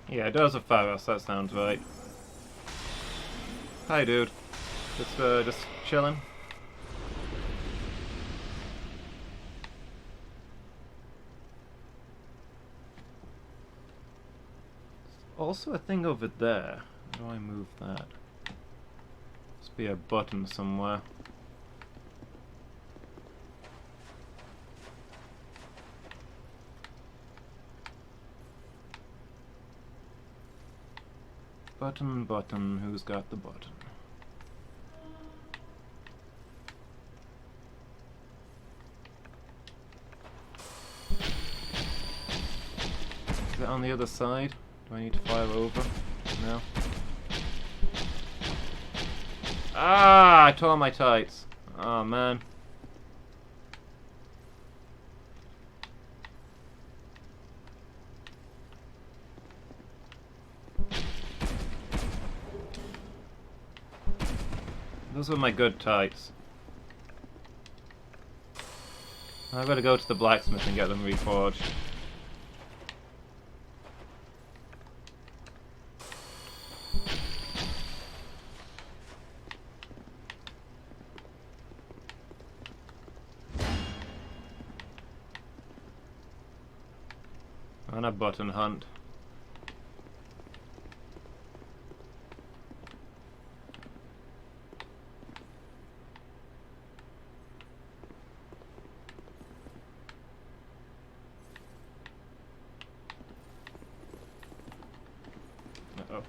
Yeah, doors of Pharos, that sounds right. Hi, dude. Just chilling. Also a thing over there. How do I move that? Must be a button somewhere. Button, who's got the button? Is it on the other side? Do I need to fire over? No. Ah! I tore my tights. Oh man. Those were my good tights. I've got to go to the blacksmith and get them reforged. On a button hunt. Uh-oh.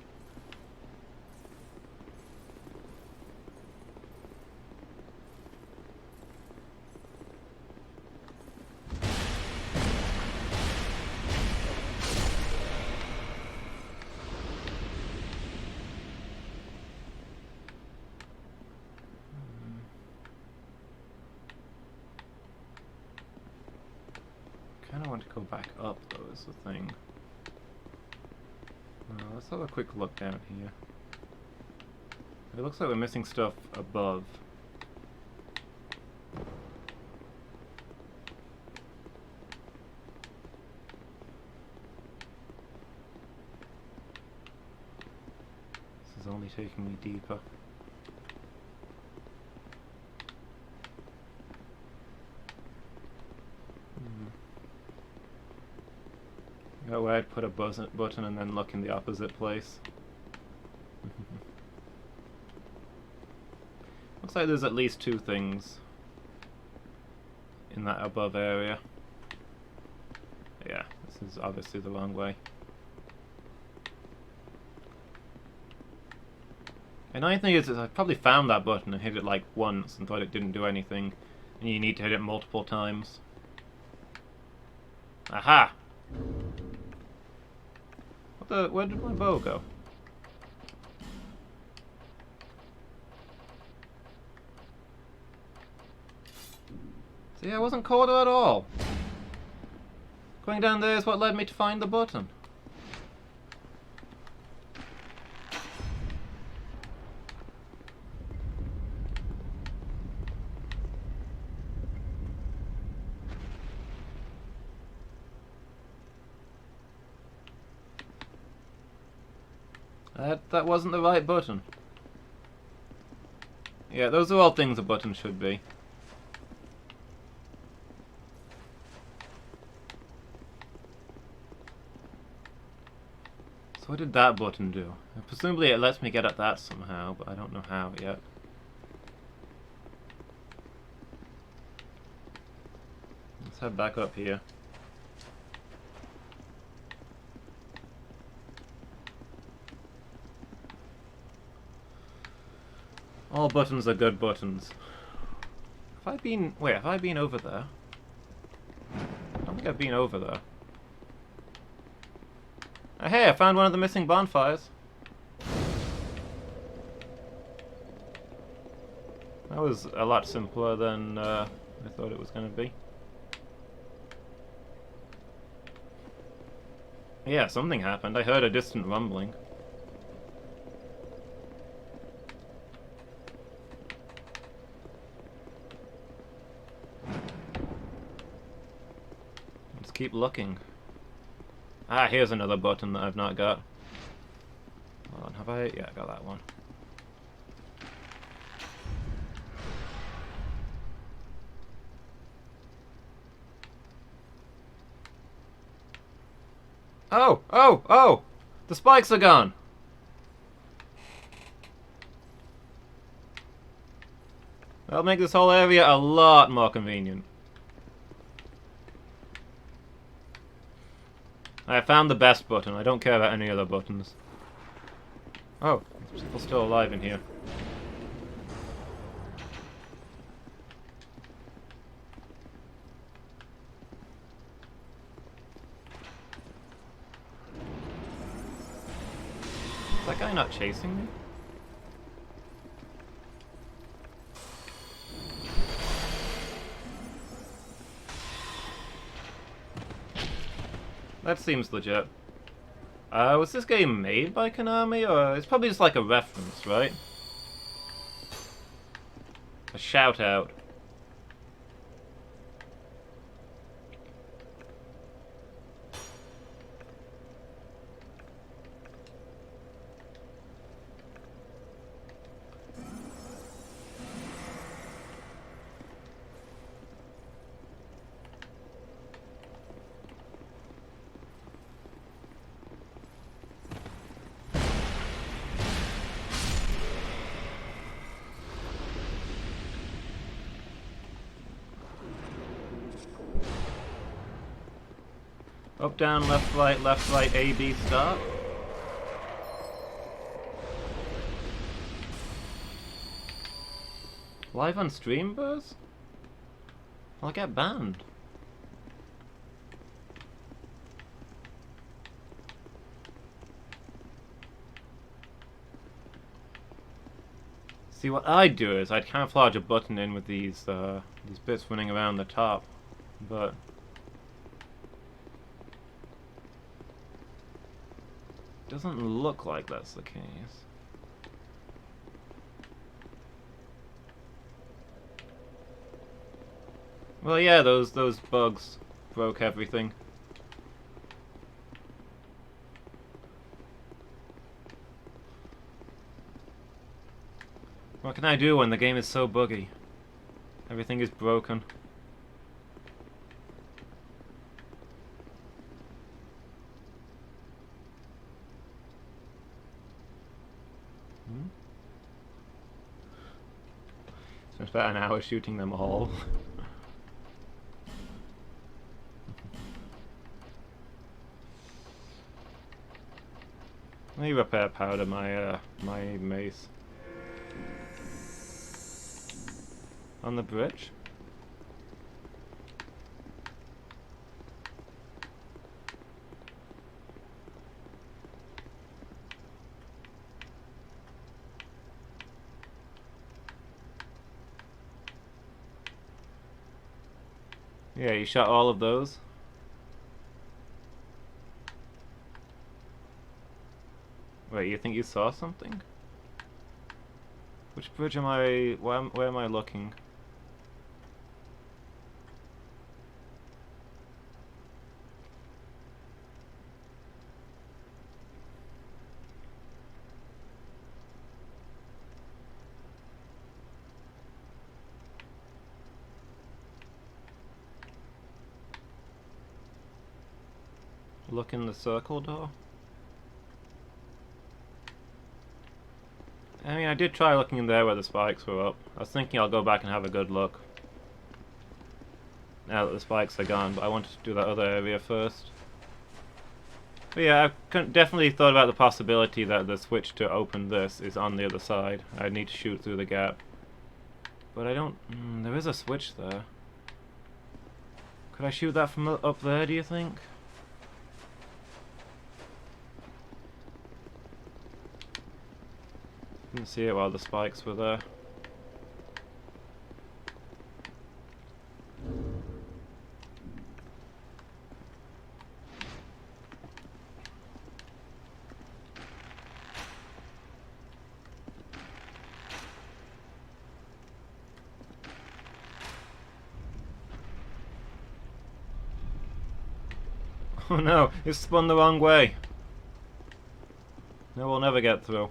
I want to go back up though, is the thing. Let's have a quick look down here. It looks like we're missing stuff above. This is only taking me deeper. That way I'd put a button and then look in the opposite place. Looks like there's at least 2 things in that above area. Yeah, this is obviously the wrong way. Annoying thing is I probably found that button and hit it like once and thought it didn't do anything, and you need to hit it multiple times. Aha! Where did my bow go? See, I wasn't caught at all. Going down there is what led me to find the button. That wasn't the right button. Yeah, those are all things a button should be. So what did that button do? Presumably it lets me get at that somehow, but I don't know how yet. Let's head back up here. All buttons are good buttons. Have I been... Wait, have I been over there? I don't think I've been over there. Oh, hey, I found one of the missing bonfires. That was a lot simpler than I thought it was going to be. Yeah, something happened. I heard a distant rumbling. Let's keep looking. Ah, here's another button that I've not got. Hold on, have I? Yeah, I got that one. Oh! Oh! Oh! The spikes are gone! That'll make this whole area a lot more convenient. I found the best button. I don't care about any other buttons. Oh, there's people still alive in here. Is that guy not chasing me? That seems legit. Was this game made by Konami, or it's probably just like a reference, right? A shout out. Up, down, left, right, A, B, start. Live on stream, Buzz? I'll get banned. See, what I'd do is I'd camouflage a button in with these bits running around the top, but doesn't look like that's the case. Well, yeah, those bugs broke everything. What can I do when the game is so buggy? Everything is broken. Spent about an hour shooting them all. Let me repair powder my my mace. On the bridge? Yeah, you shot all of those? Wait, you think you saw something? Which bridge am I... where am I looking? look in the circle door? I mean, I did try looking in there where the spikes were up. I was thinking I'll go back and have a good look now that the spikes are gone, but I wanted to do that other area first. But yeah, I've definitely thought about the possibility that the switch to open this is on the other side. I need to shoot through the gap. But I don't... there is a switch there. Could I shoot that from up there, do you think? Didn't see it while the spikes were there. Oh no, it's spun the wrong way. No, we'll never get through.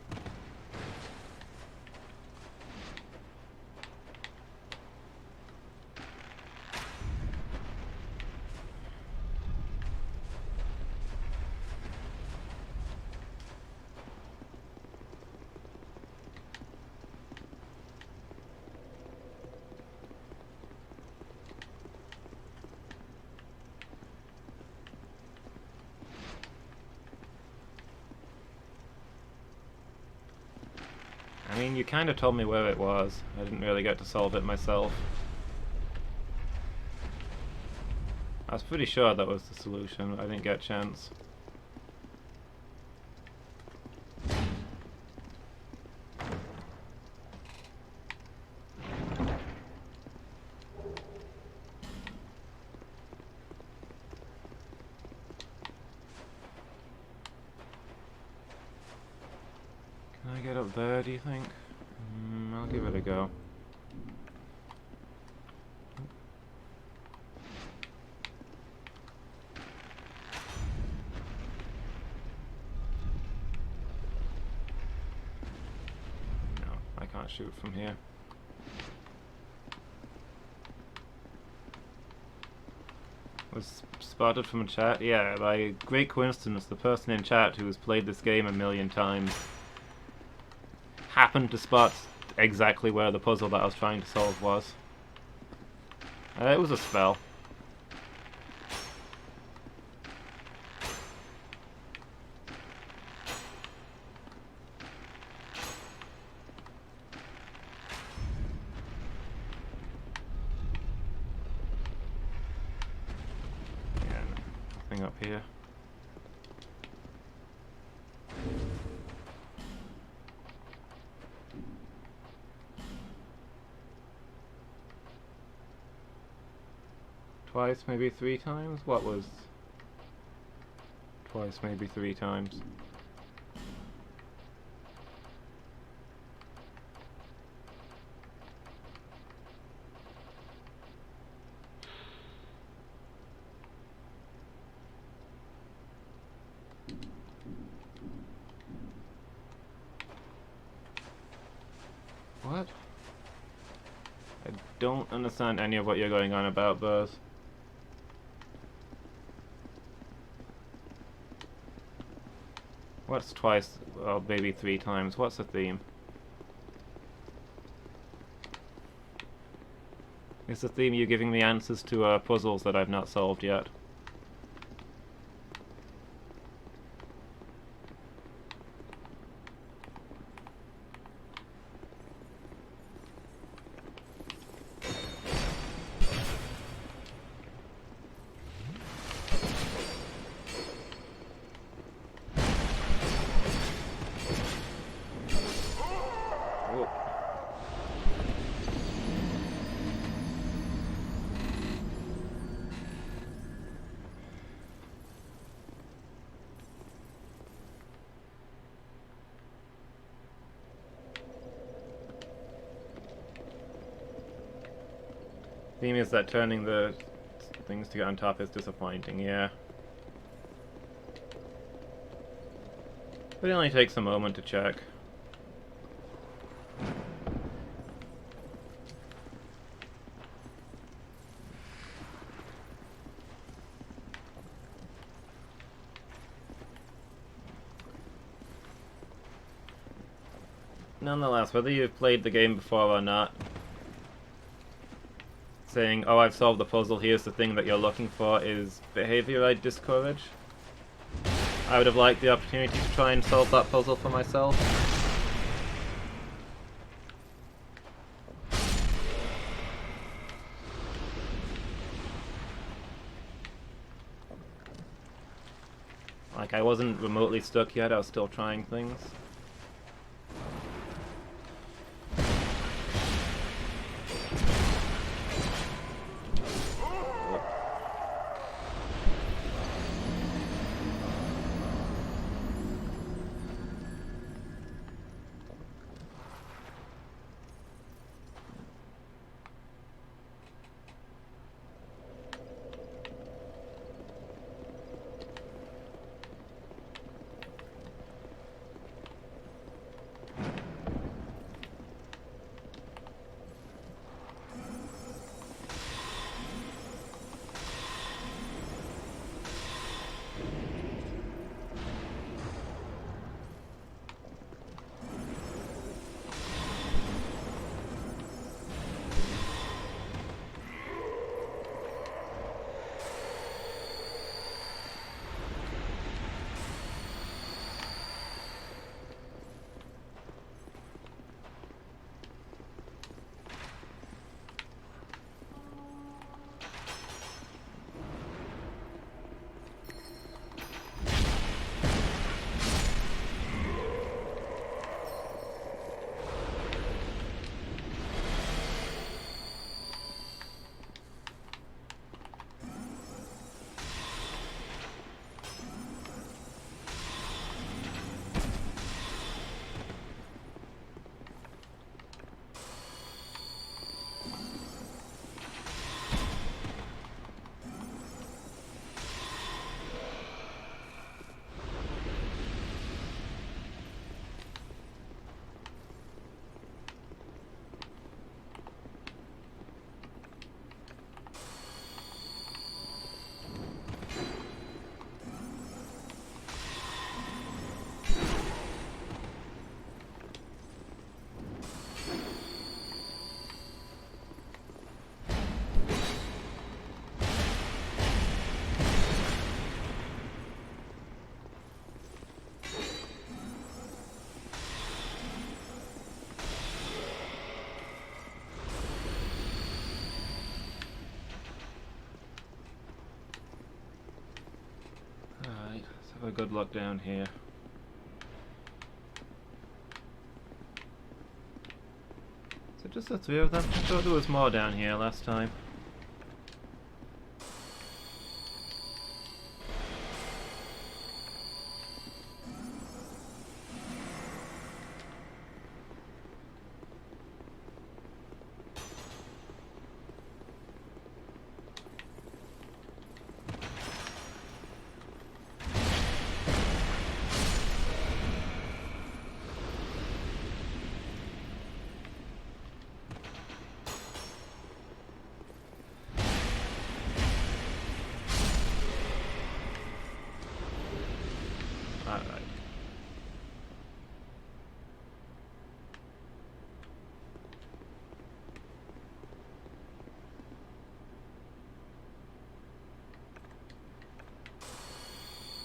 I mean, you kind of told me where it was. I didn't really get to solve it myself. I was pretty sure that was the solution, but I didn't get a chance. Can I get up there, do you think? I'll give it a go. No, I can't shoot from here. Was spotted from chat? Yeah, by great coincidence, the person in chat who has played this game a million times happened to spot exactly where the puzzle that I was trying to solve was. It was a spell. Yeah, nothing up here. Twice, maybe 3 times? What was... Twice, maybe 3 times. What? I don't understand any of what you're going on about, Buzz. What's twice? Well, maybe 3 times. What's the theme? Is the theme you giving me answers to puzzles that I've not solved yet? Theme is that turning the things to get on top is disappointing, yeah. But it only takes a moment to check. nonetheless, whether you've played the game before or not, saying, oh, I've solved the puzzle, here's the thing that you're looking for, is behavior I'd discourage. I would have liked the opportunity to try and solve that puzzle for myself. Like, I wasn't remotely stuck yet, I was still trying things. Alright, let's have a good look down here. So just the three of them? I thought there was more down here last time. Alright.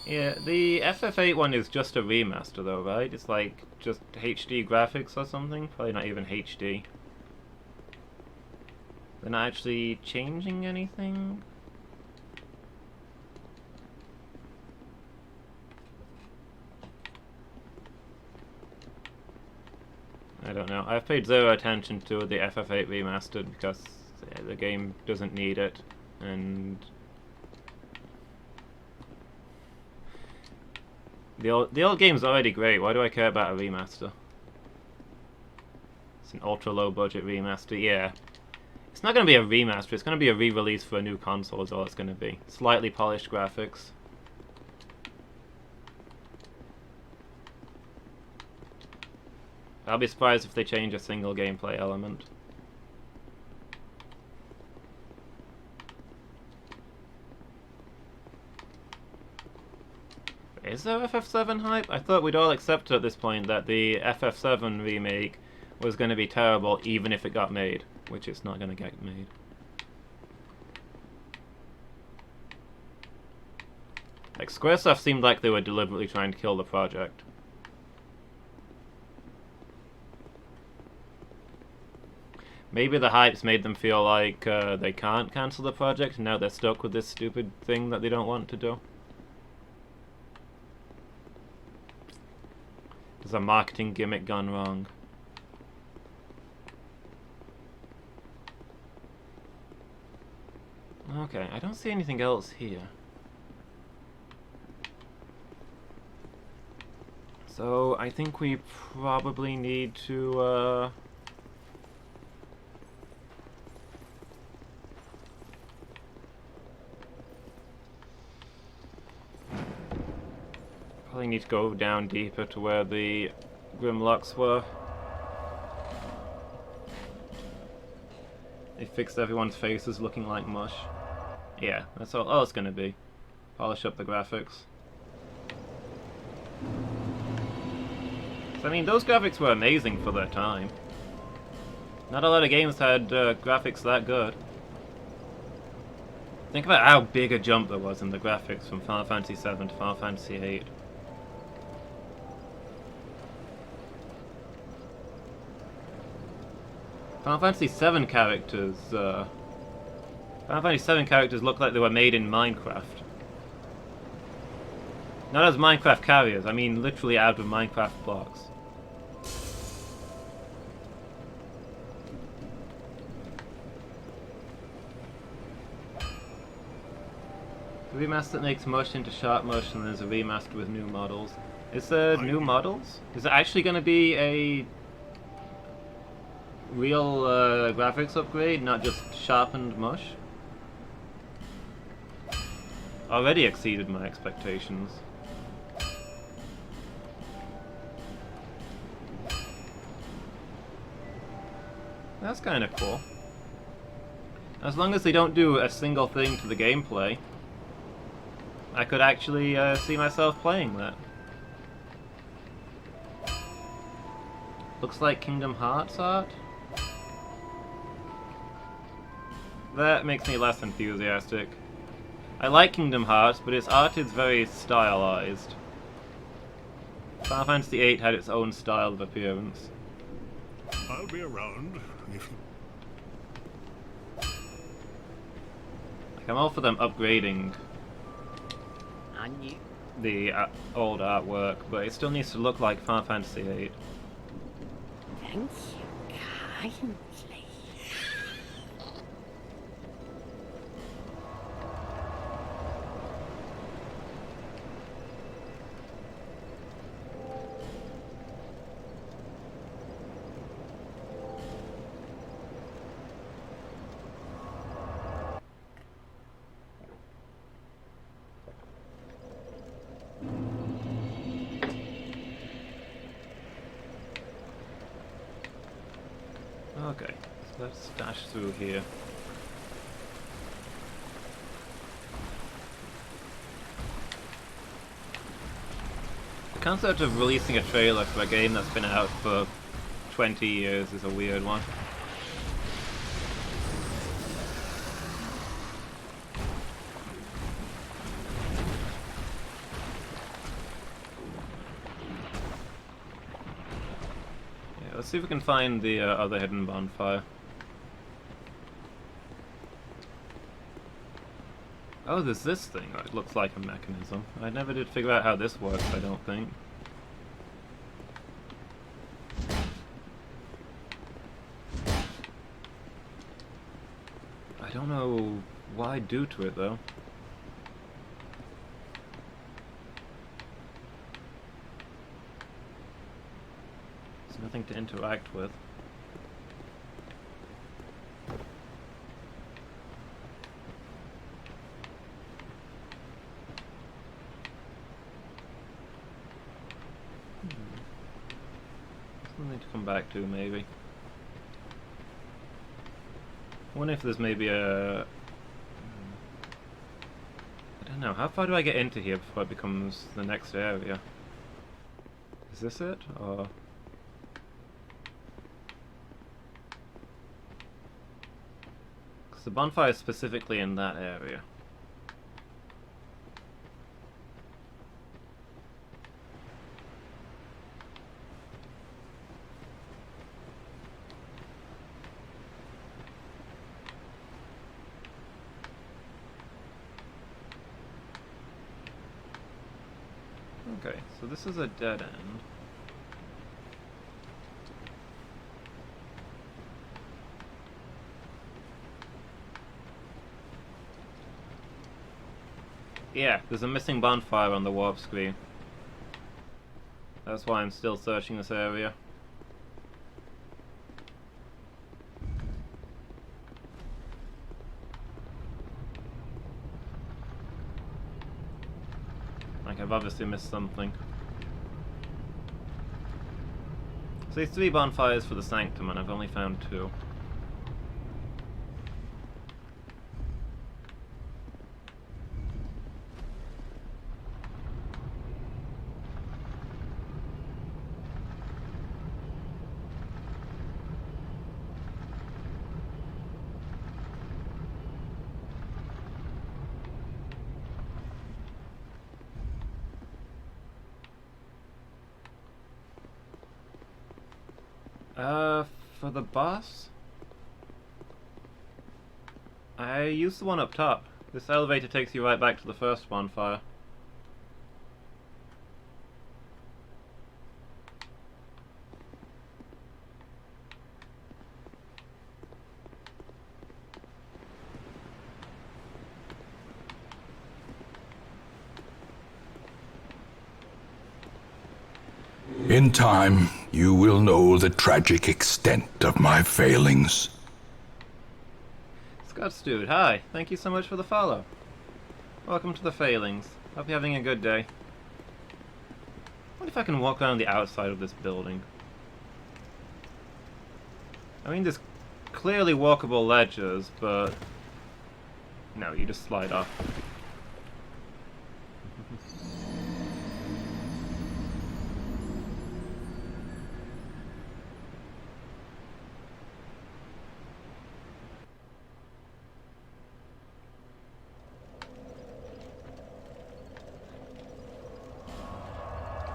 Yeah, the FF8 one is just a remaster though, right? It's like just HD graphics or something? Probably not even HD. They're not actually changing anything? I don't know. I've paid zero attention to the FF8 remastered because the game doesn't need it, and the old game's already great. Why do I care about a remaster? It's an ultra low budget remaster. Yeah, it's not going to be a remaster. It's going to be a re-release for a new console. Is all it's going to be. Slightly polished graphics. I'll be surprised if they change a single gameplay element. Is there FF7 hype? I thought we'd all accepted at this point that the FF7 remake was going to be terrible even if it got made, which it's not going to get made. Like, Squaresoft seemed like they were deliberately trying to kill the project. Maybe the hype's made them feel like they can't cancel the project, and now they're stuck with this stupid thing that they don't want to do. There's a marketing gimmick gone wrong. Okay, I don't see anything else here. So, I think we probably need to, probably need to go down deeper to where the Grimlocks were. They fixed everyone's faces looking like mush. Yeah, that's all it's gonna be. Polish up the graphics. So, I mean, those graphics were amazing for their time. Not a lot of games had graphics that good. Think about how big a jump there was in the graphics from Final Fantasy VII to Final Fantasy VIII. Final Fantasy VII characters, Final Fantasy VII characters look like they were made in Minecraft. Not as Minecraft carriers, I mean literally out of Minecraft blocks. The remaster makes mush into sharp mush, and there's a remaster with new models. Is there new models? Is it actually going to be a real graphics upgrade, not just sharpened mush? Already exceeded my expectations. That's kind of cool. As long as they don't do a single thing to the gameplay, I could actually see myself playing that. Looks like Kingdom Hearts art? That makes me less enthusiastic. I like Kingdom Hearts, but its art is very stylized. Final Fantasy VIII had its own style of appearance. I'll be around if you... Like, I'm all for them upgrading the old artwork, but it still needs to look like Final Fantasy VIII. Thank you kindly. Okay, so let's dash through here. The concept of releasing a trailer for a game that's been out for 20 years is a weird one. Let's see if we can find the other hidden bonfire. Oh, there's this thing. Oh, it looks like a mechanism. I never did figure out how this works, I don't think. I don't know what I'd do to it, though. Nothing to interact with. Something to come back to, maybe. I wonder if there's maybe a I don't know, how far do I get into here before it becomes the next area? Is this it, or...? Because the bonfire is specifically in that area. Okay, so this is a dead end. Yeah, there's a missing bonfire on the warp screen. That's why I'm still searching this area. Like, I've obviously missed something. So there's 3 bonfires for the Sanctum, and I've only found 2. For the boss? I used the one up top. This elevator takes you right back to the first bonfire. In time, you will know the tragic extent of my failings. Scott's dude, hi. Thank you so much for the follow. Welcome to the failings. Hope you're having a good day. What if I can walk around the outside of this building? I mean, there's clearly walkable ledges, but... no, you just slide off.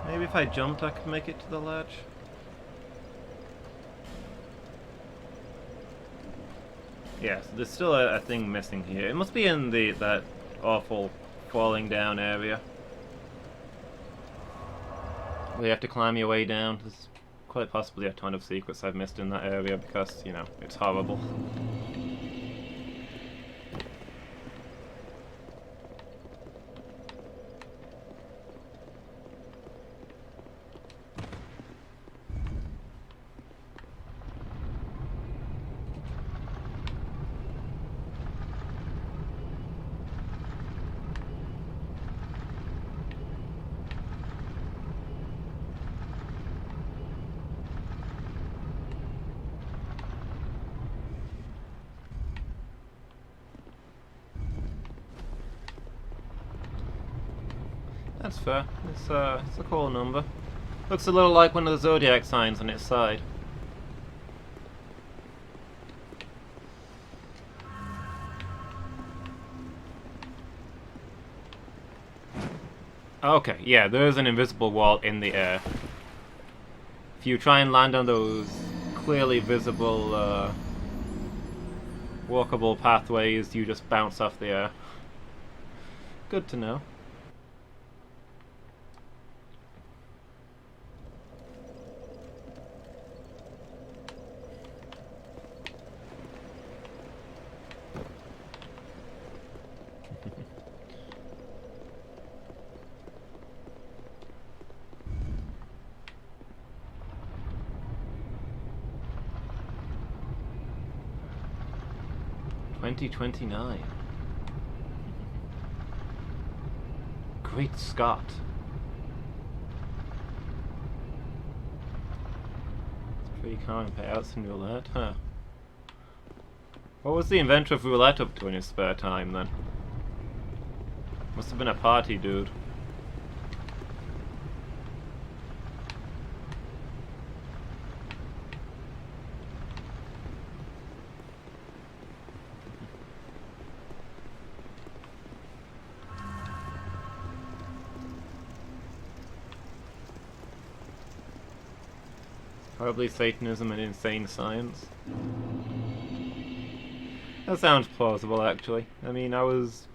Maybe if I jumped I could make it to the ledge? Yeah, so there's still a thing missing here. It must be in that awful falling down area. Where you have to climb your way down. There's quite possibly a ton of secrets I've missed in that area because, you know, it's horrible. That's fair. It's a cool number. Looks a little like one of the zodiac signs on its side. Okay, yeah, there is an invisible wall in the air. If you try and land on those clearly visible, walkable pathways, you just bounce off the air. Good to know. $20.29. Great Scott. It's pretty common payouts in roulette, huh? What was the inventor of roulette up to in his spare time then? Must have been a party dude. Probably Satanism and insane science. That sounds plausible, actually. I mean, I was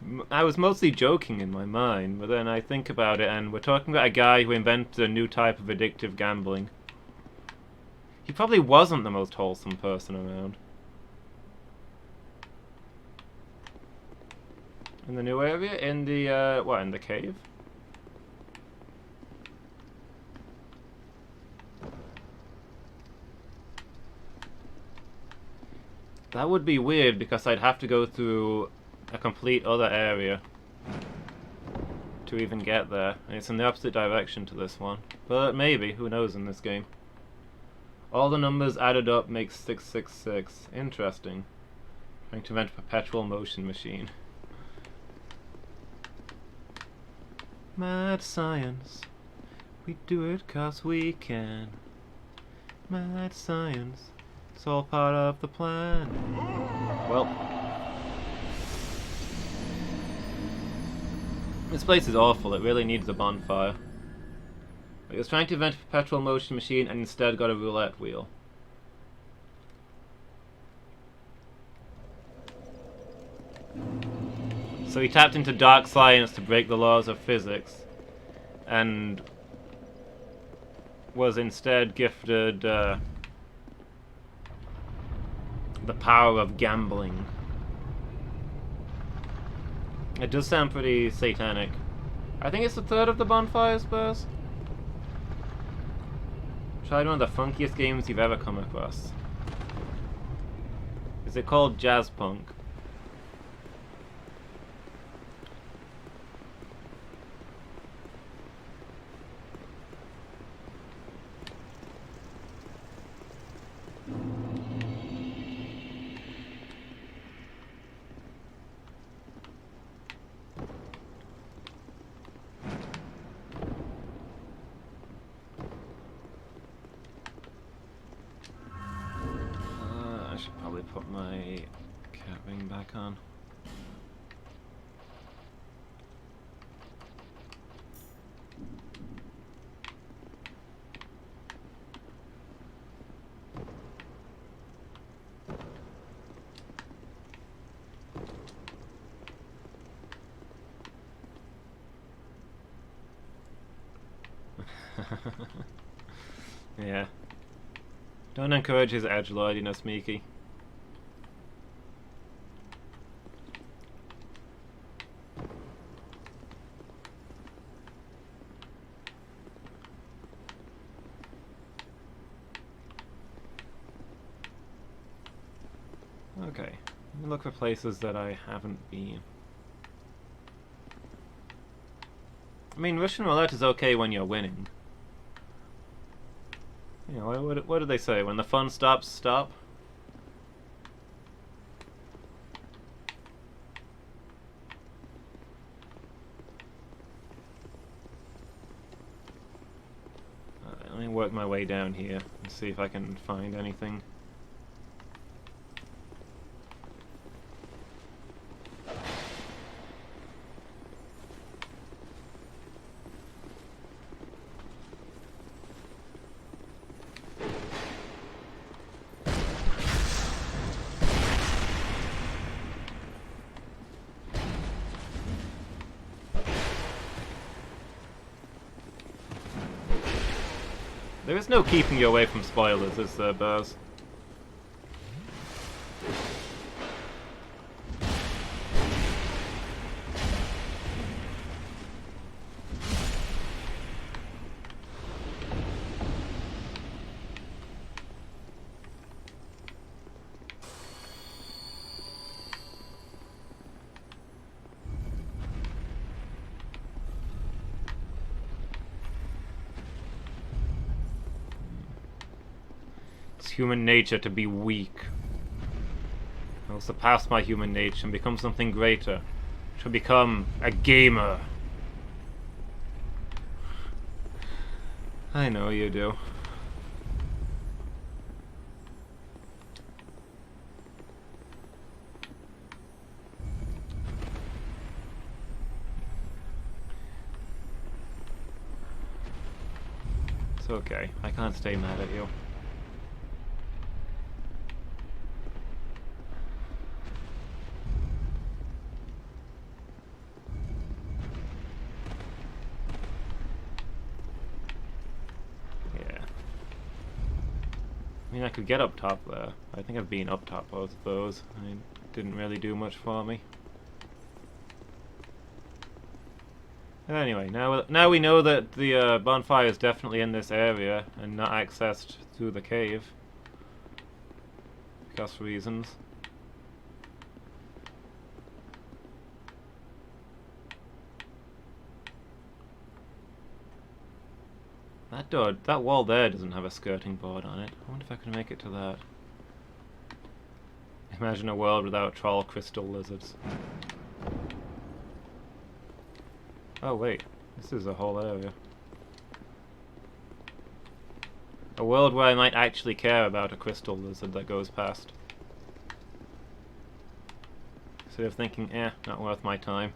mostly joking in my mind, but then I think about it, and we're talking about a guy who invented a new type of addictive gambling. He probably wasn't the most wholesome person around. In the new area? In the, what, in the cave? That would be weird because I'd have to go through a complete other area to even get there. And it's in the opposite direction to this one. But maybe, who knows in this game. All the numbers added up makes 666. Interesting. Trying to invent a perpetual motion machine. Mad science. We do it 'cause we can. Mad science. It's all part of the plan. Well, this place is awful. It really needs a bonfire. He was trying to invent a perpetual motion machine and instead got a roulette wheel. So he tapped into dark science to break the laws of physics and was instead gifted the power of gambling. It does sound pretty satanic. I think it's the third of the bonfire spurs. Tried one of the funkiest games you've ever come across. Is it called Jazz Punk? I should probably put my cat ring back on. Yeah. Don't encourage his edgelordiness, Miki. Okay, let me look for places that I haven't been. I mean, Russian roulette is okay when you're winning. You know, what do they say? When the fun stops, stop? Alright, let me work my way down here and see if I can find anything. There is no keeping you away from spoilers, is there, Buzz? Human nature to be weak. I will surpass my human nature and become something greater. to become a gamer. I know you do. It's okay. I can't stay mad at you. I mean, I could get up top there. I think I've been up top both of those. I mean, it didn't really do much for me. Anyway, now we know that the bonfire is definitely in this area and not accessed through the cave. Because of reasons. That wall there doesn't have a skirting board on it. I wonder if I can make it to that. Imagine a world without troll crystal lizards. Oh wait, this is a whole area. A world where I might actually care about a crystal lizard that goes past. Instead of thinking, not worth my time.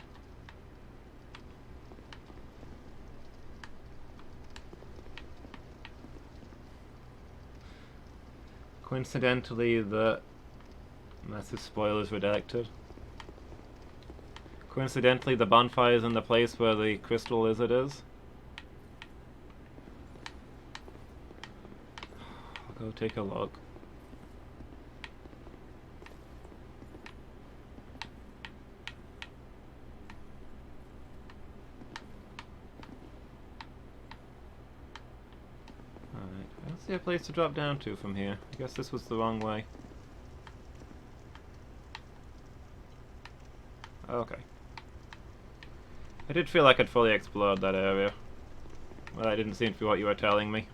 Coincidentally, the massive spoilers redacted. Coincidentally, the bonfire is in the place where the crystal lizard is. I'll go take a look. I don't see a place to drop down to from here. I guess this was the wrong way. Okay. I did feel like I'd fully explored that area. Well, that didn't seem to be what you were telling me.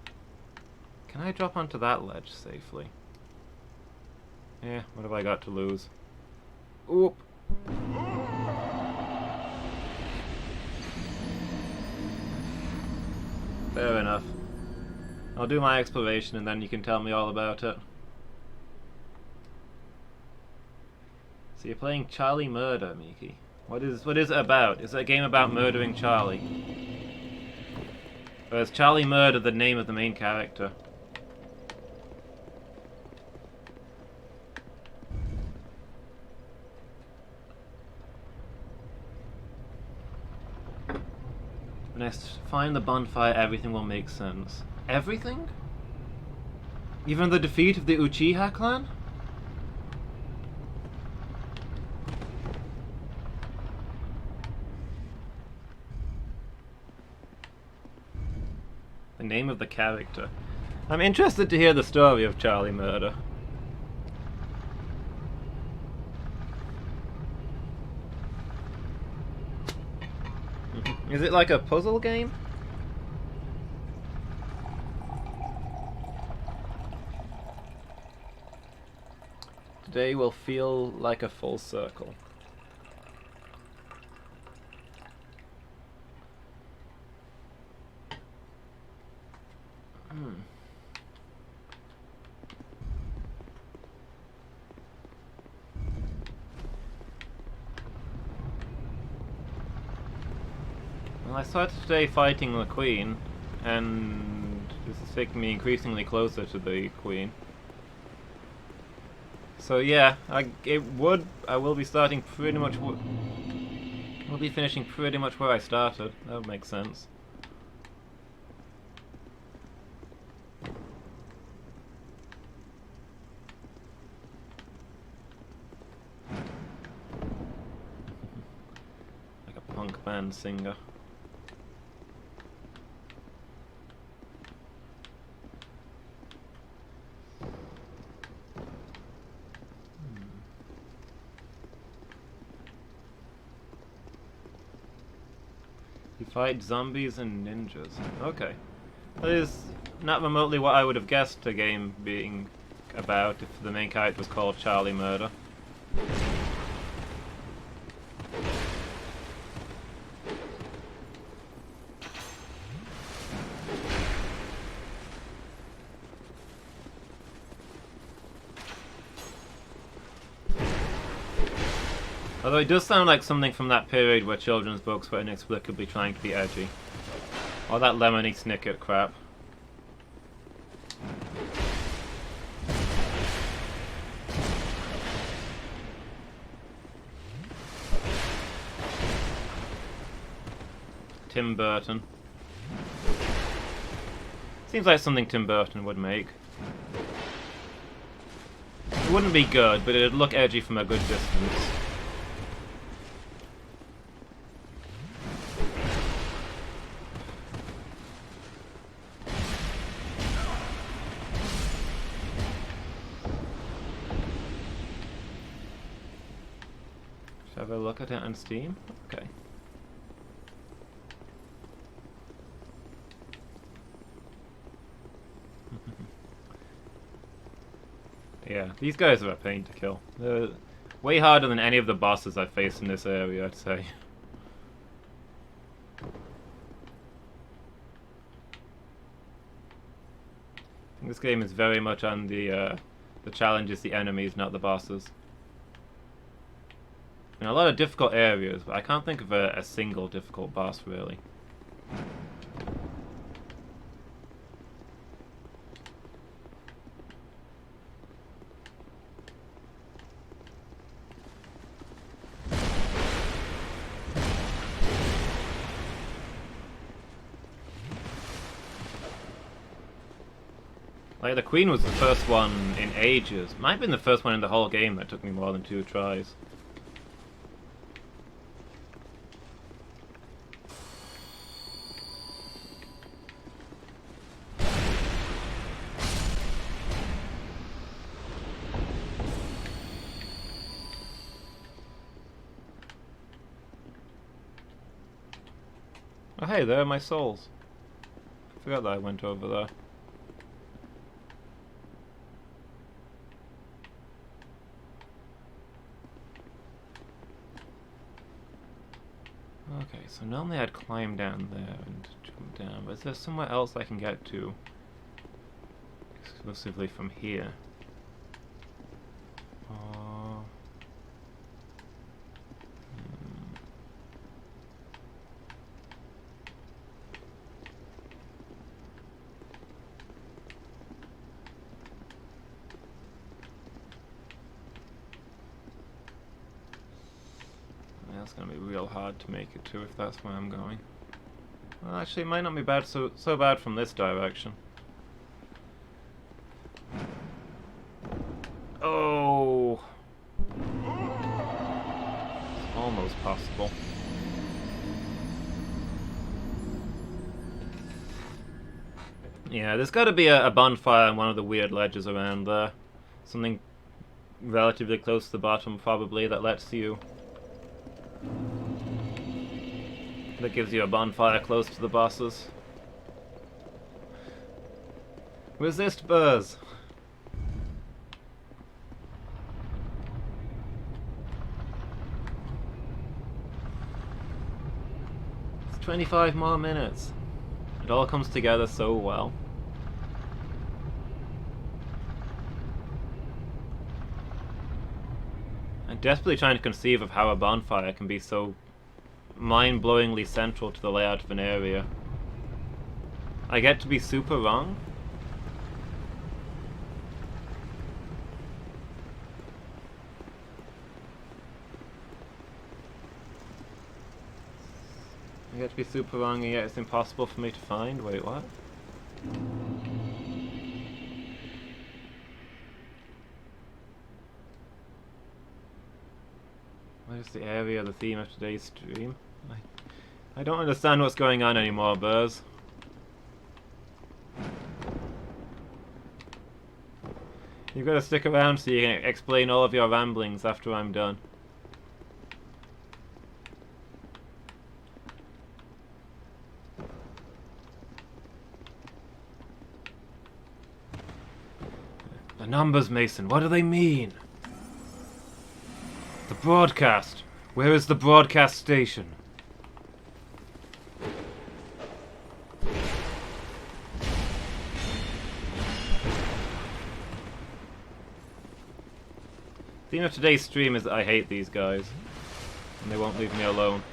Can I drop onto that ledge safely? Yeah, what have I got to lose? Oop! Fair enough. I'll do my exploration and then you can tell me all about it. So you're playing Charlie Murder, Miki. What is it about? Is it a game about murdering Charlie? Or is Charlie Murder the name of the main character? When I find the bonfire, everything will make sense. Everything? Even the defeat of the Uchiha clan? The name of the character. I'm interested to hear the story of Charlie Murder. Is it like a puzzle game? Today will feel like a full circle. Well, I started today fighting the Queen, and this is taking me increasingly closer to the Queen. So yeah, I will be starting pretty much. We'll be finishing pretty much where I started. That would make sense. Like a punk band singer. You fight zombies and ninjas. Okay. That is not remotely what I would have guessed a game being about if the main character was called Charlie Murder. Although it does sound like something from that period where children's books were inexplicably trying to be edgy. Or that lemony snicket crap. Tim Burton. Seems like something Tim Burton would make. It wouldn't be good, but it'd look edgy from a good distance. Should I have a look at it on Steam? Okay. Yeah, these guys are a pain to kill. They're way harder than any of the bosses I've faced in this area, I'd say. I think this game is very much on the challenge is the enemies, not the bosses. In a lot of difficult areas, but I can't think of a single difficult boss, really. Like, the Queen was the first one in ages. Might have been the first one in the whole game that took me more than 2 tries. Oh hey, there are my souls. I forgot that I went over there. Okay, so normally I'd climb down there and jump down, but is there somewhere else I can get to exclusively from here? It's gonna be real hard to make it to if that's where I'm going. Well, actually, it might not be bad so bad from this direction. Oh, it's almost possible. Yeah, there's got to be a bonfire on one of the weird ledges around there. Something relatively close to the bottom, probably, that lets you. That gives you a bonfire close to the bosses. Resist burrs! It's 25 more minutes. It all comes together so well. I'm desperately trying to conceive of how a bonfire can be so mind-blowingly central to the layout of an area. I get to be super wrong. I get to be super wrong and yet it's impossible for me to find. Wait, what? Where's the area, the theme of today's stream? I don't understand what's going on anymore, Burrs. You've got to stick around so you can explain all of your ramblings after I'm done. The numbers, Mason, what do they mean? The broadcast. Where is the broadcast station? The theme of today's stream is that I hate these guys. and they won't leave me alone.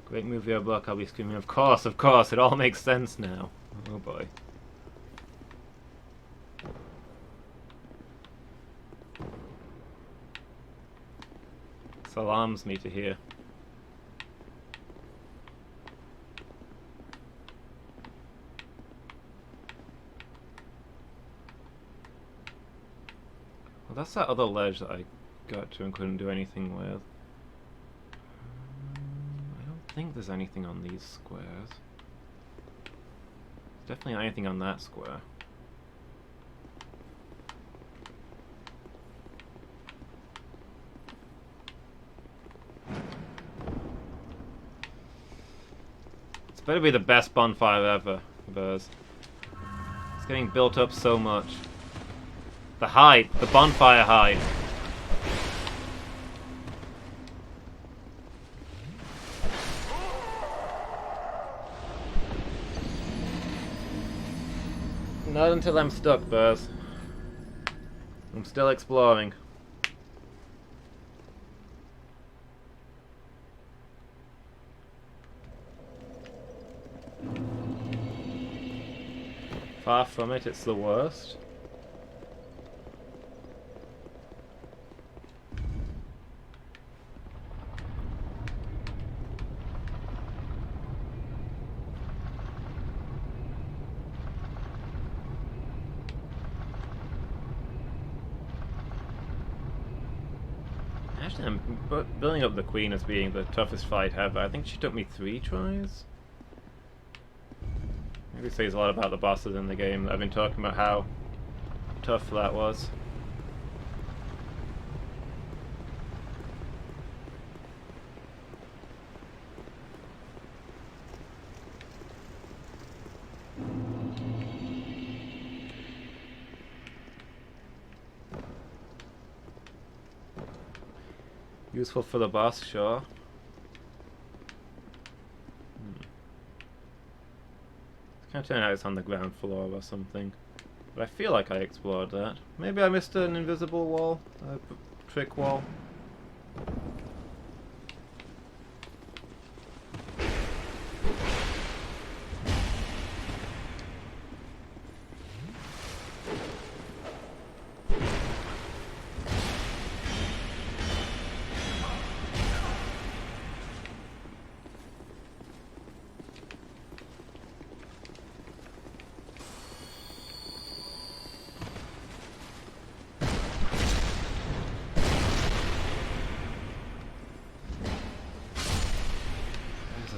Great movie or book, I'll be screaming, of course, it all makes sense now. Oh boy. This alarms me to hear. Well, that's that other ledge that I got to and couldn't do anything with. I think there's anything on these squares. There's definitely anything on that square. It's better be the best bonfire ever, Buzz. It's getting built up so much. The height, the bonfire height. Not until I'm stuck, Buzz. I'm still exploring. Far from it, it's the worst. Actually, I'm building up the Queen as being the toughest fight ever. I think she took me 3 tries. Maybe it says a lot about the bosses in the game. I've been talking about how tough that was. Useful for the boss, sure. Can't turn out it's on the ground floor or something. But I feel like I explored that. Maybe I missed an invisible wall? A trick wall?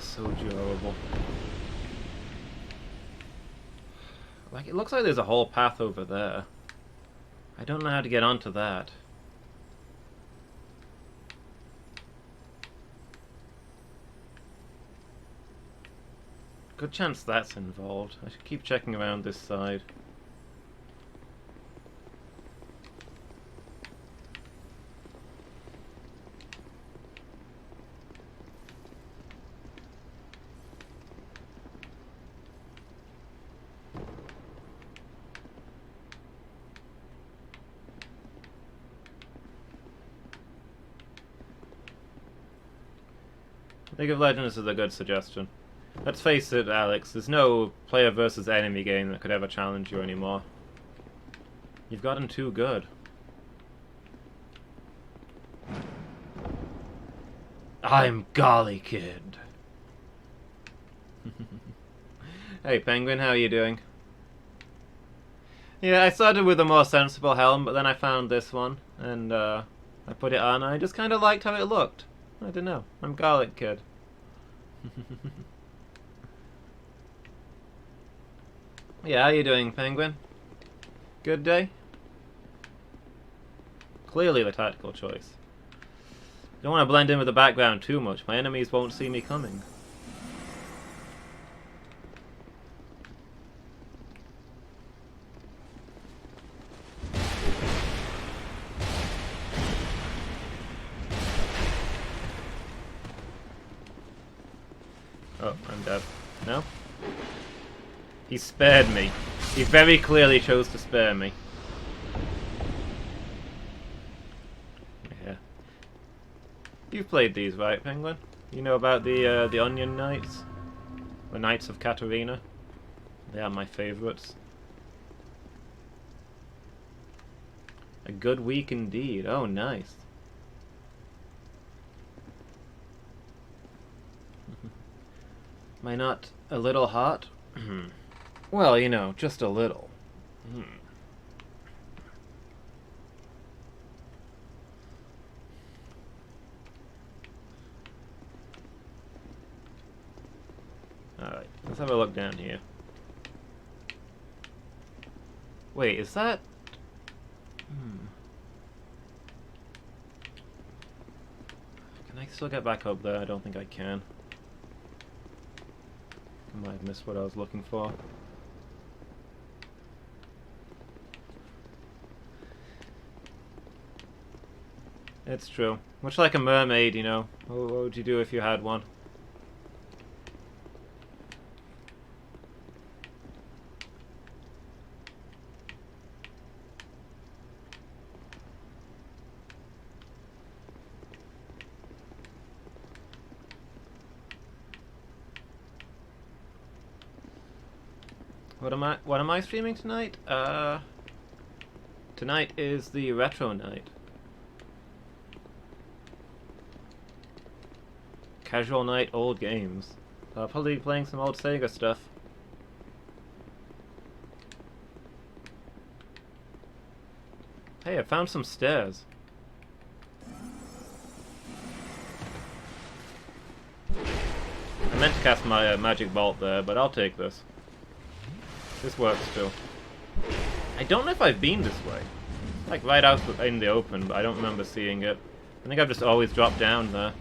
So durable. Like, it looks like there's a whole path over there. I don't know how to get onto that. Good chance that's involved. I should keep checking around this side. League of Legends is a good suggestion. Let's face it, Alex, there's no player versus enemy game that could ever challenge you anymore. You've gotten too good. I'm Golly Kid. Hey Penguin, how are you doing? Yeah, I started with a more sensible helm, but then I found this one, and I put it on, and I just kind of liked how it looked. I don't know. I'm Garlic Kid. Yeah, how you doing, Penguin? Good day? Clearly the tactical choice. Don't want to blend in with the background too much. My enemies won't see me coming. Oh, I'm dead. No? He spared me. He very clearly chose to spare me. Yeah. You've played these, right, Penguin? You know about the Onion Knights? The Knights of Katarina? They are my favourites. A good week indeed. Oh, nice. Am I not a little hot? Well, you know, just a little. Alright, let's have a look down here. Wait, is that... Can I still get back up there? I don't think I can. I might have missed what I was looking for. It's true. Much like a mermaid, you know. What would you do if you had one? What am I streaming tonight? Tonight is the retro night. Casual night, old games. I'll probably be playing some old Sega stuff. Hey, I found some stairs. I meant to cast my magic bolt there, but I'll take this. This works too. I don't know if I've been this way. Like right out in the open, but I don't remember seeing it. I think I've just always dropped down there.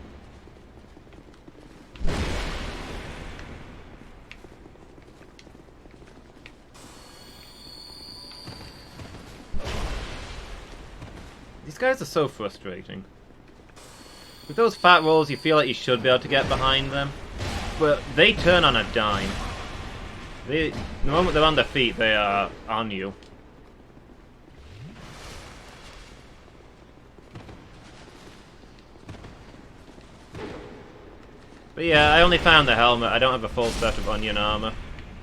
These guys are so frustrating. With those fat rolls, you feel like you should be able to get behind them, but they turn on a dime. The moment they're on their feet, they are on you. But yeah, I only found the helmet. I don't have a full set of onion armor.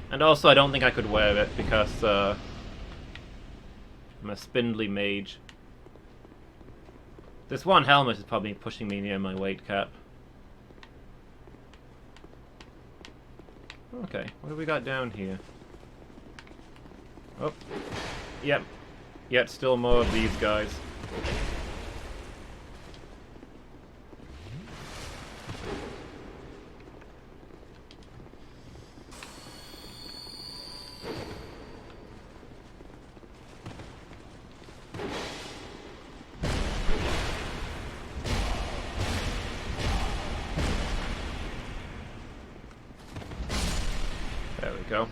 And also, I don't think I could wear it because I'm a spindly mage. This one helmet is probably pushing me near my weight cap. Okay, what do we got down here? Oh, yep. Yet still more of these guys. There we go.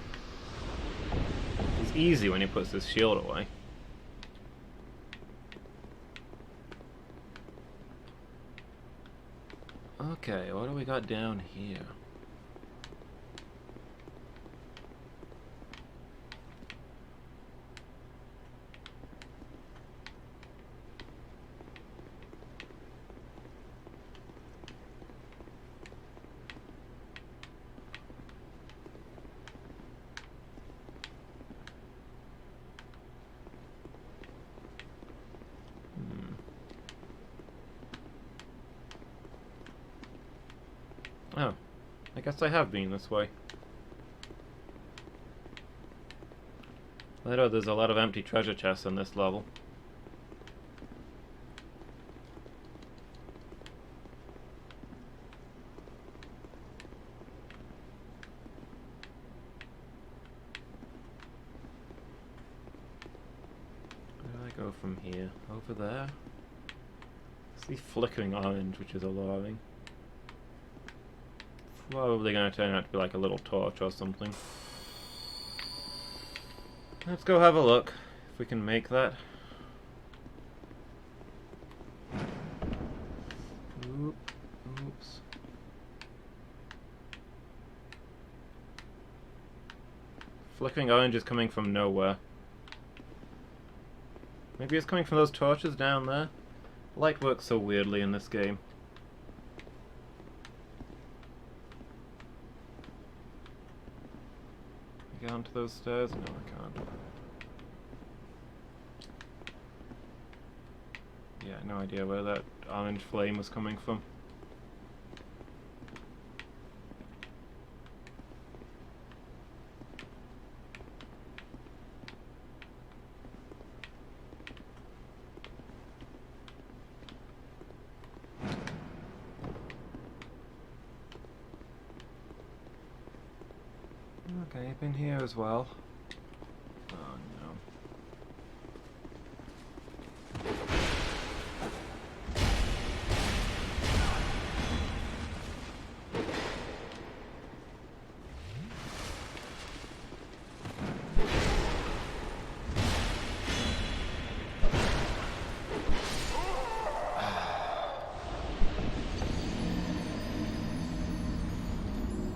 It's easy when he puts his shield away. Okay, what do we got down here? Oh, I guess I have been this way. I know there's a lot of empty treasure chests in this level. Where do I go from here? Over there? It's the flickering orange, which is alluring. Probably gonna turn out to be like a little torch or something. Let's go have a look, if we can make that. Oops. Flickering orange is coming from nowhere. Maybe it's coming from those torches down there? Light works so weirdly in this game. Get onto those stairs? No, I can't. Yeah, no idea where that orange flame was coming from. Okay, I've been here as well. Oh no.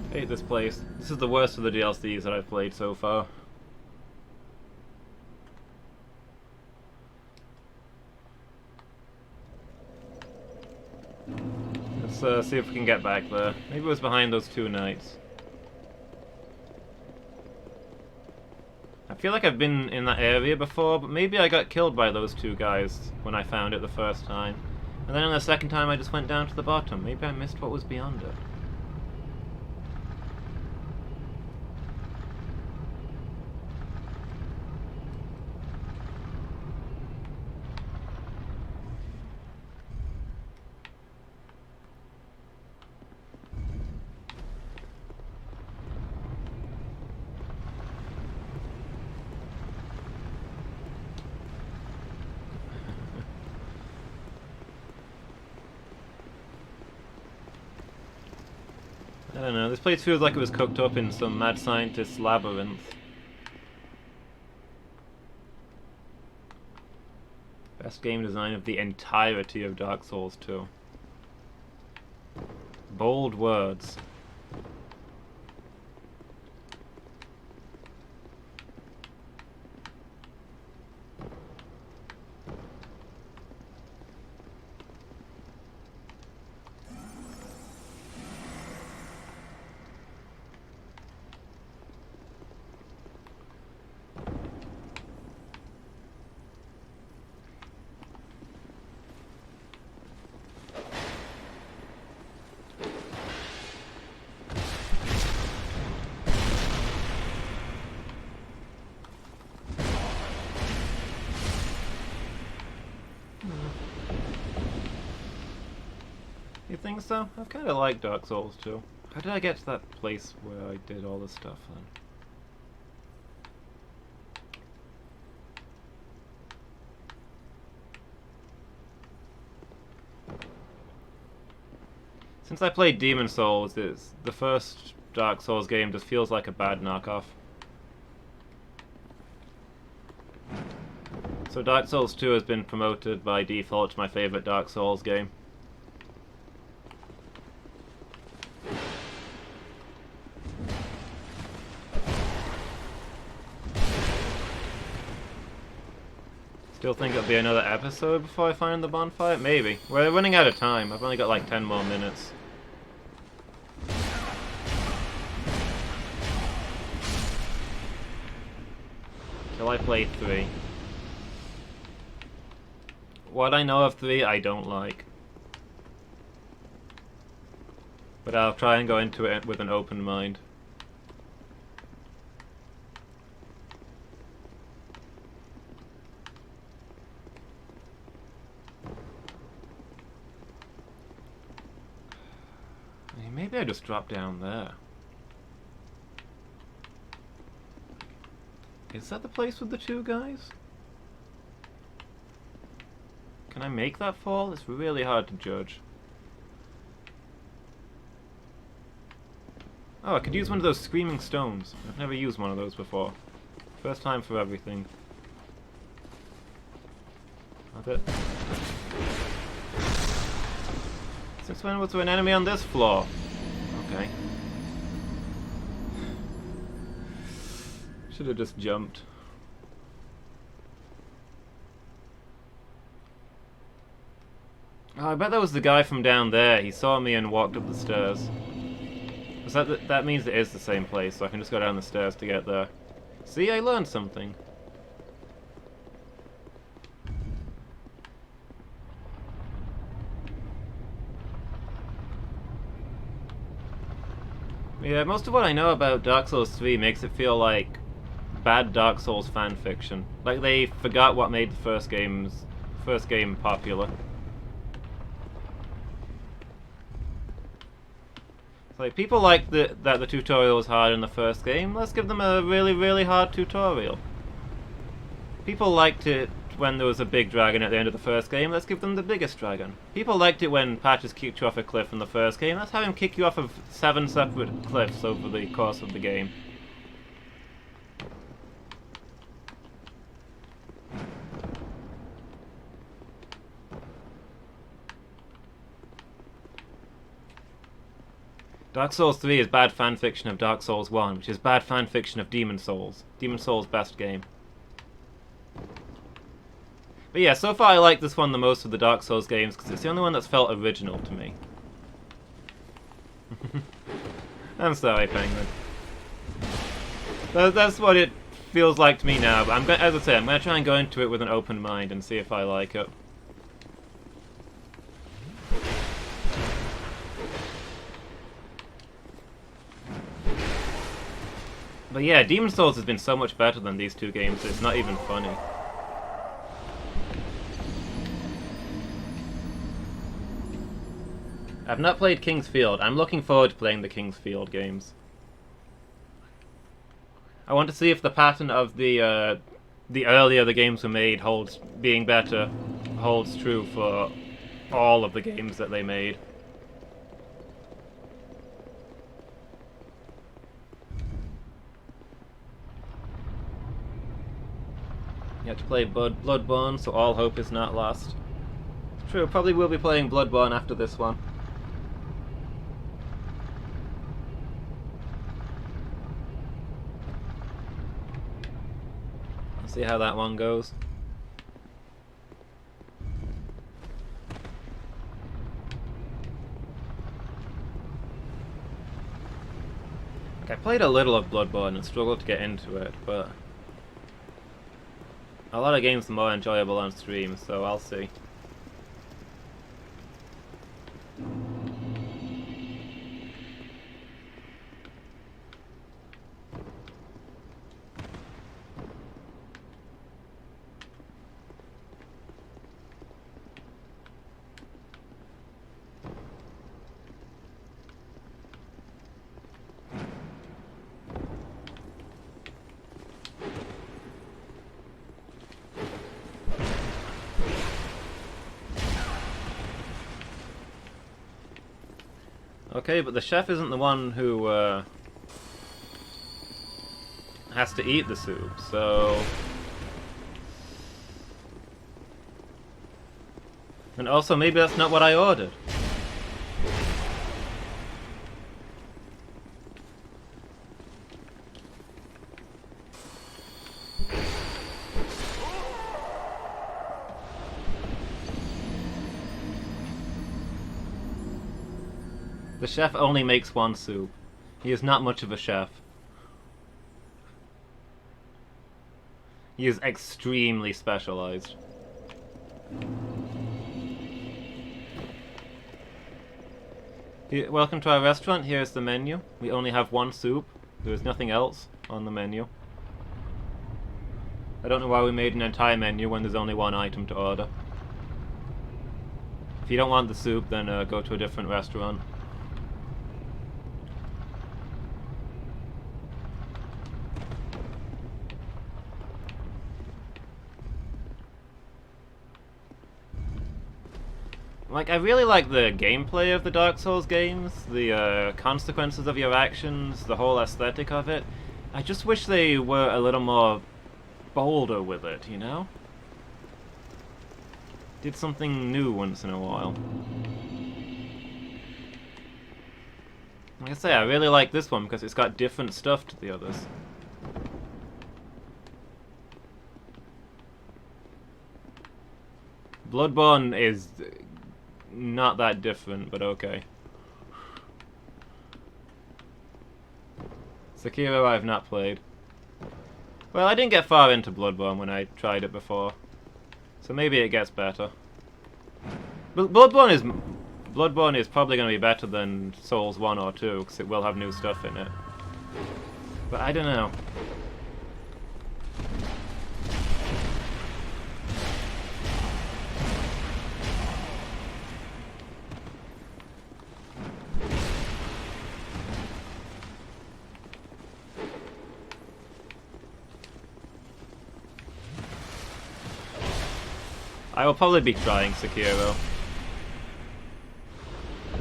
I hate this place. This is the worst of the DLCs that I've played so far. Let's see if we can get back there. Maybe it was behind those two knights. I feel like I've been in that area before, but maybe I got killed by those two guys when I found it the first time. And then on the second time I just went down to the bottom. Maybe I missed what was beyond it. I don't know, this place feels like it was cooked up in some mad scientist's labyrinth. Best game design of the entirety of Dark Souls 2. Bold words. You think so? I've kind of liked Dark Souls 2. How did I get to that place where I did all this stuff then? Since I played Demon Souls, the first Dark Souls game just feels like a bad knockoff. So Dark Souls 2 has been promoted by default to my favorite Dark Souls game. Still think it'll be another episode before I find the bonfire? Maybe. We're running out of time. I've only got like 10 more minutes. Till I play 3. What I know of 3, I don't like. But I'll try and go into it with an open mind. Maybe I just drop down there. Is that the place with the two guys? Can I make that fall? It's really hard to judge. Oh, I could use one of those screaming stones. I've never used one of those before. First time for everything. That's it. Since when was there an enemy on this floor? Okay. Should have just jumped. Oh, I bet that was the guy from down there. He saw me and walked up the stairs. That means it is the same place, so I can just go down the stairs to get there. See, I learned something. Yeah, most of what I know about Dark Souls 3 makes it feel like bad Dark Souls fanfiction. Like they forgot what made the first game popular. It's like people like that the tutorial was hard in the first game. Let's give them a really, really hard tutorial. People liked it when there was a big dragon at the end of the first game. Let's give them the biggest dragon. People liked it when Patches kicked you off a cliff in the first game. Let's have him kick you off of 7 separate cliffs over the course of the game. Dark Souls 3 is bad fanfiction of Dark Souls 1, which is bad fanfiction of Demon Souls. Demon Souls' best game. But yeah, so far I like this one the most of the Dark Souls games, because it's the only one that's felt original to me. I'm sorry, Penguin. That's what it feels like to me now, but as I say, I'm going to try and go into it with an open mind and see if I like it. But yeah, Demon Souls has been so much better than these two games, it's not even funny. I've not played King's Field. I'm looking forward to playing the King's Field games. I want to see if the pattern of the earlier the games were made being better holds true for all of the games that they made. You have to play Bloodborne, so all hope is not lost. True, probably will be playing Bloodborne after this one. See how that one goes. I played a little of Bloodborne and struggled to get into it, but a lot of games are more enjoyable on stream, so I'll see. Okay, but the chef isn't the one who has to eat the soup, so... And also, maybe that's not what I ordered. The chef only makes one soup. He is not much of a chef. He is extremely specialized. Welcome to our restaurant. Here's the menu. We only have one soup. There is nothing else on the menu. I don't know why we made an entire menu when there's only one item to order. If you don't want the soup, then go to a different restaurant. Like, I really like the gameplay of the Dark Souls games, the consequences of your actions, the whole aesthetic of it. I just wish they were a little more bolder with it, you know? Did something new once in a while. Like I say, I really like this one because it's got different stuff to the others. Bloodborne is not that different, but okay. Sekiro I've not played. Well, I didn't get far into Bloodborne when I tried it before, so maybe it gets better. Bloodborne is probably going to be better than Souls 1 or 2, because it will have new stuff in it. But I don't know. I will probably be trying Sekiro.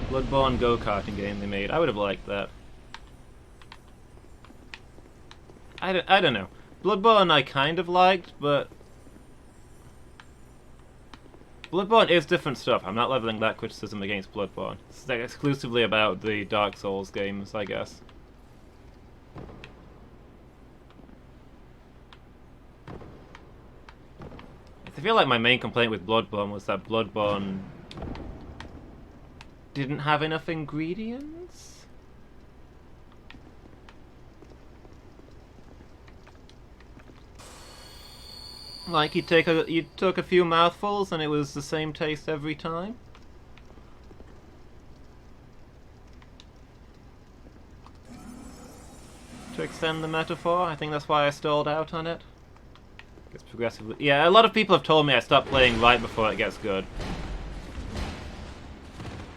Bloodborne go-karting game they made. I would have liked that. I don't know. Bloodborne I kind of liked, but Bloodborne is different stuff. I'm not leveling that criticism against Bloodborne. It's like exclusively about the Dark Souls games, I guess. I feel like my main complaint with Bloodborne was that Bloodborne didn't have enough ingredients? Like you took a few mouthfuls and it was the same taste every time? To extend the metaphor, I think that's why I stalled out on it. It's progressively... Yeah, a lot of people have told me I stop playing right before it gets good.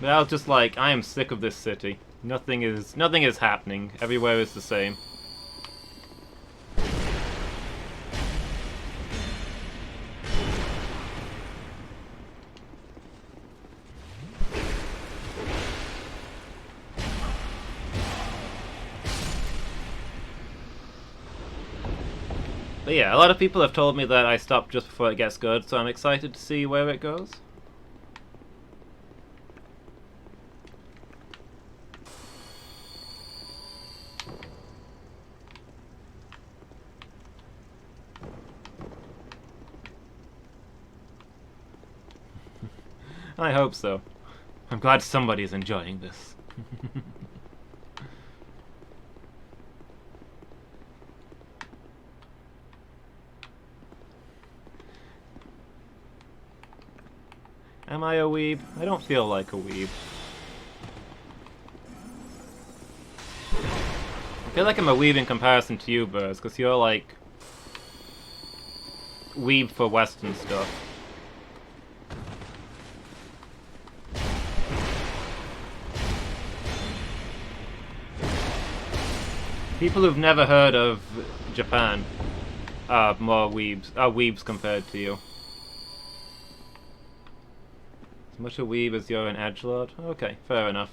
But I was just like, I am sick of this city. Nothing is happening. Everywhere is the same. But yeah, a lot of people have told me that I stop just before it gets good, so I'm excited to see where it goes. I hope so. I'm glad somebody's enjoying this. Am I a weeb? I don't feel like a weeb. I feel like I'm a weeb in comparison to you, Burrs, because you're like... weeb for Western stuff. People who've never heard of Japan are more weebs compared to you. As much a weeb as you're an edgelord? Okay, fair enough.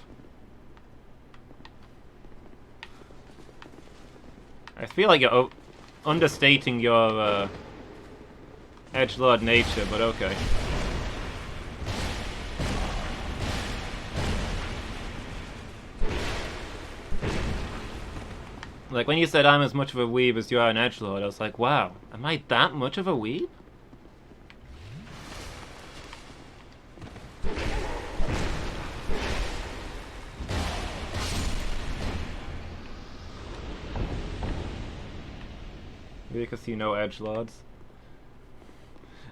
I feel like you're understating your edgelord nature, but okay. Like, when you said I'm as much of a weeb as you are an edgelord, I was like, wow, am I that much of a weeb? Because you know edgelords.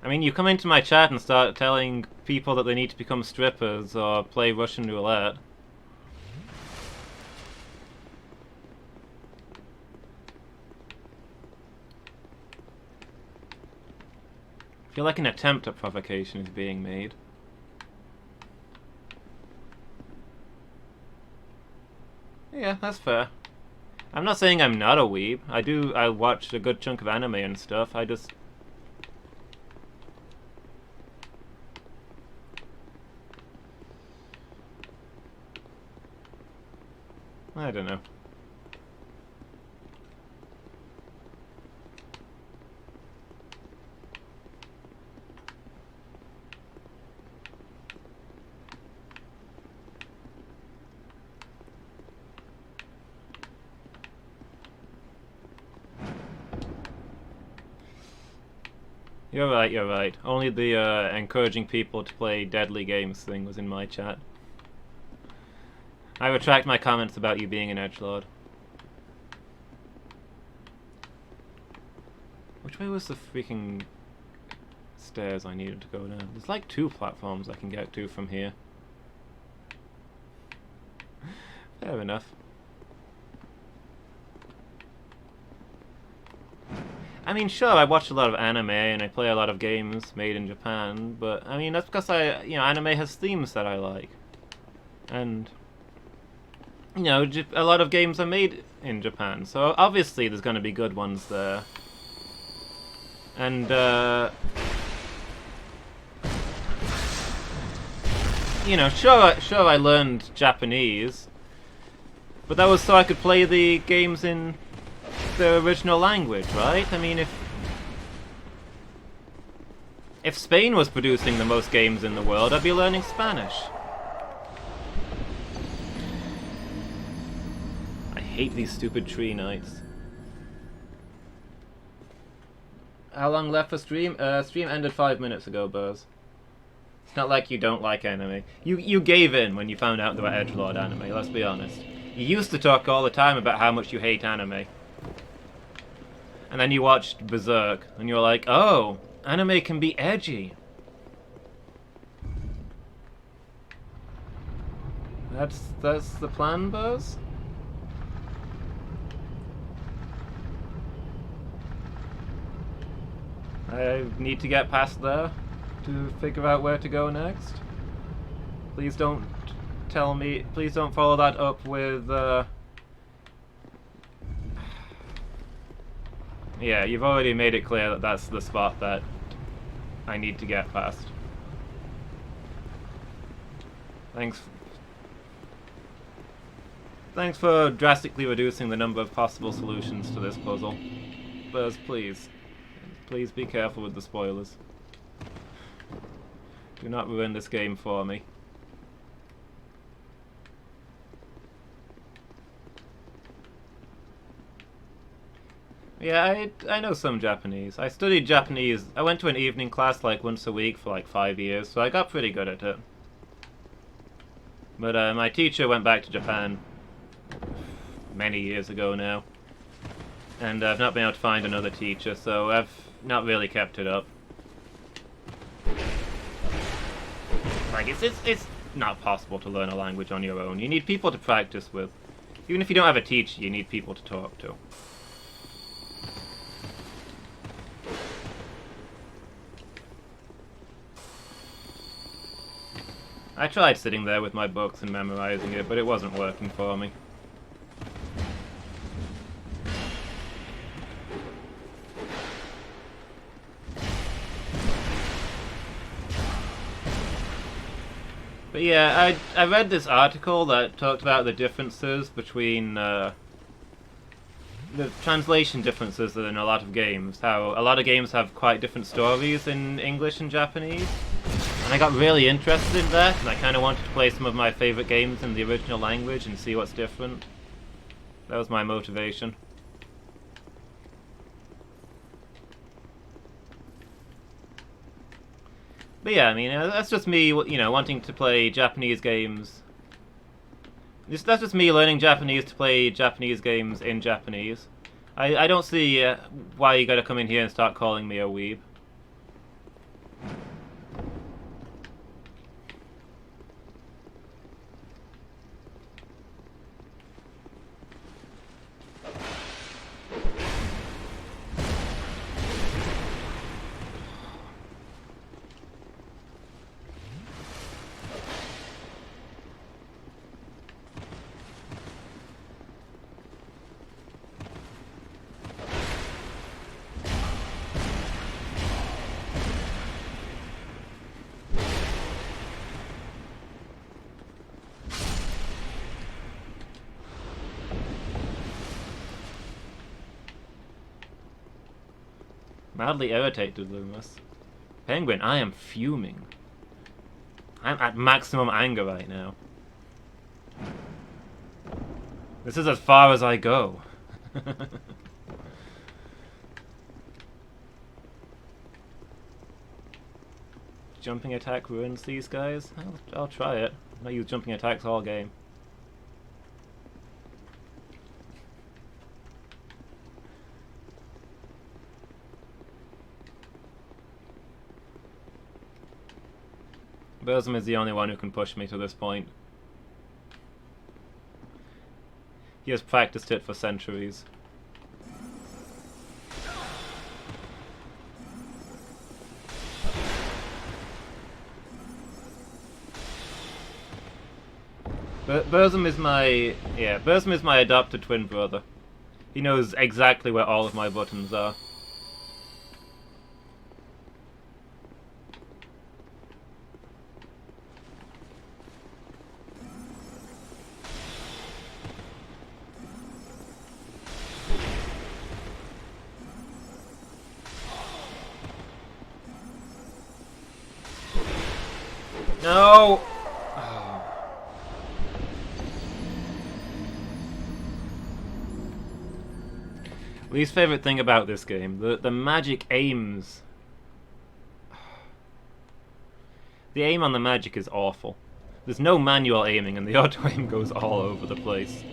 I mean, you come into my chat and start telling people that they need to become strippers or play Russian roulette. I feel like an attempt at provocation is being made. Yeah, that's fair. I'm not saying I'm not a weeb. I watch a good chunk of anime and stuff. I don't know. You're right, you're right. Only the encouraging people to play deadly games thing was in my chat. I retract my comments about you being an edgelord. Which way was the freaking stairs I needed to go down? There's like 2 platforms I can get to from here. Fair enough. I mean, sure, I watch a lot of anime and I play a lot of games made in Japan, but I mean, that's because anime has themes that I like. And, a lot of games are made in Japan, so obviously there's going to be good ones there. And, sure I learned Japanese, but that was so I could play the games in the original language, right? I mean, if Spain was producing the most games in the world, I'd be learning Spanish. I hate these stupid tree knights. How long left for stream? Stream ended 5 minutes ago, Buzz. It's not like you don't like anime. You gave in when you found out there were edgelord anime, let's be honest. You used to talk all the time about how much you hate anime. And then you watched Berserk, and you were like, oh, anime can be edgy. That's the plan, Buzz? I need to get past there to figure out where to go next. Please don't tell me, please don't follow that up with, yeah, you've already made it clear that that's the spot that I need to get past. Thanks for drastically reducing the number of possible solutions to this puzzle. Buzz, please. Please be careful with the spoilers. Do not ruin this game for me. Yeah, I know some Japanese. I studied Japanese. I went to an evening class like once a week for like 5 years, so I got pretty good at it. But my teacher went back to Japan many years ago now. And I've not been able to find another teacher, so I've not really kept it up. Like, it's not possible to learn a language on your own. You need people to practice with. Even if you don't have a teacher, you need people to talk to. I tried sitting there with my books and memorizing it, but it wasn't working for me. But yeah, I read this article that talked about the differences between the translation differences in a lot of games. How a lot of games have quite different stories in English and Japanese. And I got really interested in that, and I kind of wanted to play some of my favorite games in the original language and see what's different. That was my motivation. But yeah, I mean, that's just me, wanting to play Japanese games. That's just me learning Japanese to play Japanese games in Japanese. I don't see why you gotta come in here and start calling me a weeb. Mildly irritated, Loomis. Penguin, I am fuming. I'm at maximum anger right now. This is as far as I go. jumping attack ruins these guys? I'll try it. I use jumping attacks all game. Venom is the only one who can push me to this point. He has practiced it for centuries. Venom is my Venom is my adopted twin brother. He knows exactly where all of my buttons are. No! Least favorite thing about this game, the magic aims. The aim on the magic is awful. There's no manual aiming and the auto aim goes all over the place.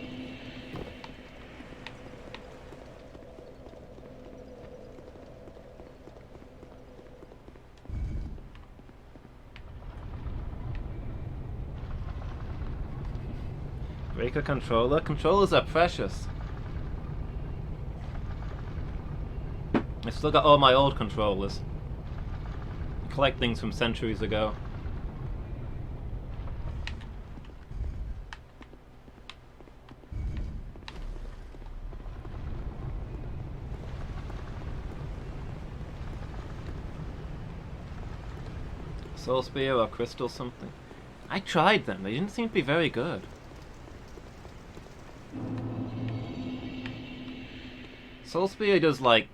Break a controller? Controllers are precious. I still got all my old controllers. I collect things from centuries ago. Soul Spear or Crystal something. I tried them, they didn't seem to be very good. Soul Spear does like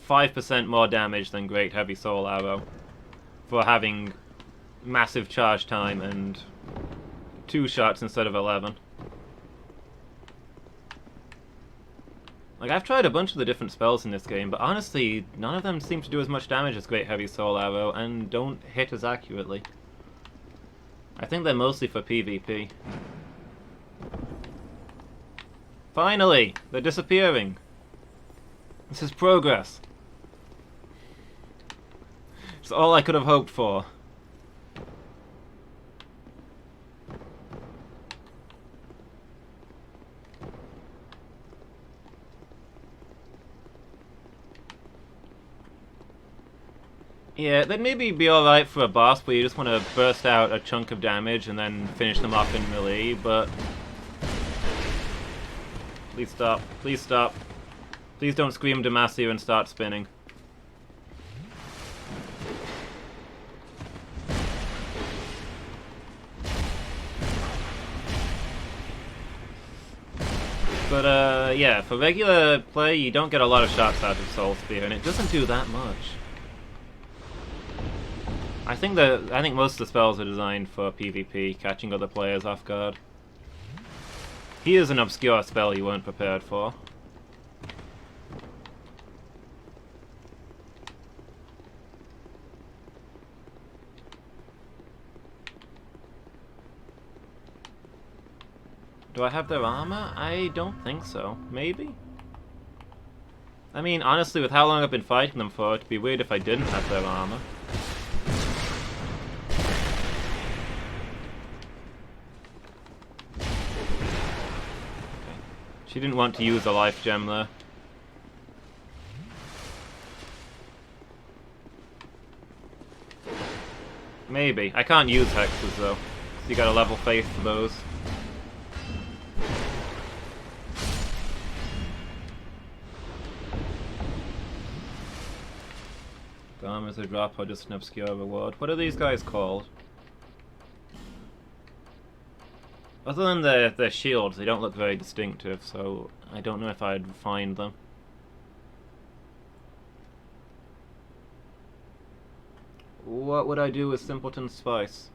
5% more damage than Great Heavy Soul Arrow for having massive charge time and 2 shots instead of 11. Like, I've tried a bunch of the different spells in this game, but honestly, none of them seem to do as much damage as Great Heavy Soul Arrow and don't hit as accurately. I think they're mostly for PvP. Finally! They're disappearing! This is progress. It's all I could have hoped for. Yeah, they'd maybe be alright for a boss where you just want to burst out a chunk of damage and then finish them off in melee, but... Please stop. Please stop. Please don't scream Demacia and start spinning. But, yeah, for regular play, you don't get a lot of shots out of Soul Spear, and it doesn't do that much. I think most of the spells are designed for PvP, catching other players off guard. He is an obscure spell you weren't prepared for. Do I have their armor? I don't think so. Maybe? I mean, honestly, with how long I've been fighting them for, it'd be weird if I didn't have their armor. Okay. She didn't want to use a life gem there. Maybe. I can't use hexes though. So you gotta level faith for those. Armor is a drop or just an obscure reward. What are these guys called? Other than their shields, they don't look very distinctive, so I don't know if I'd find them. What would I do with Simpleton Spice?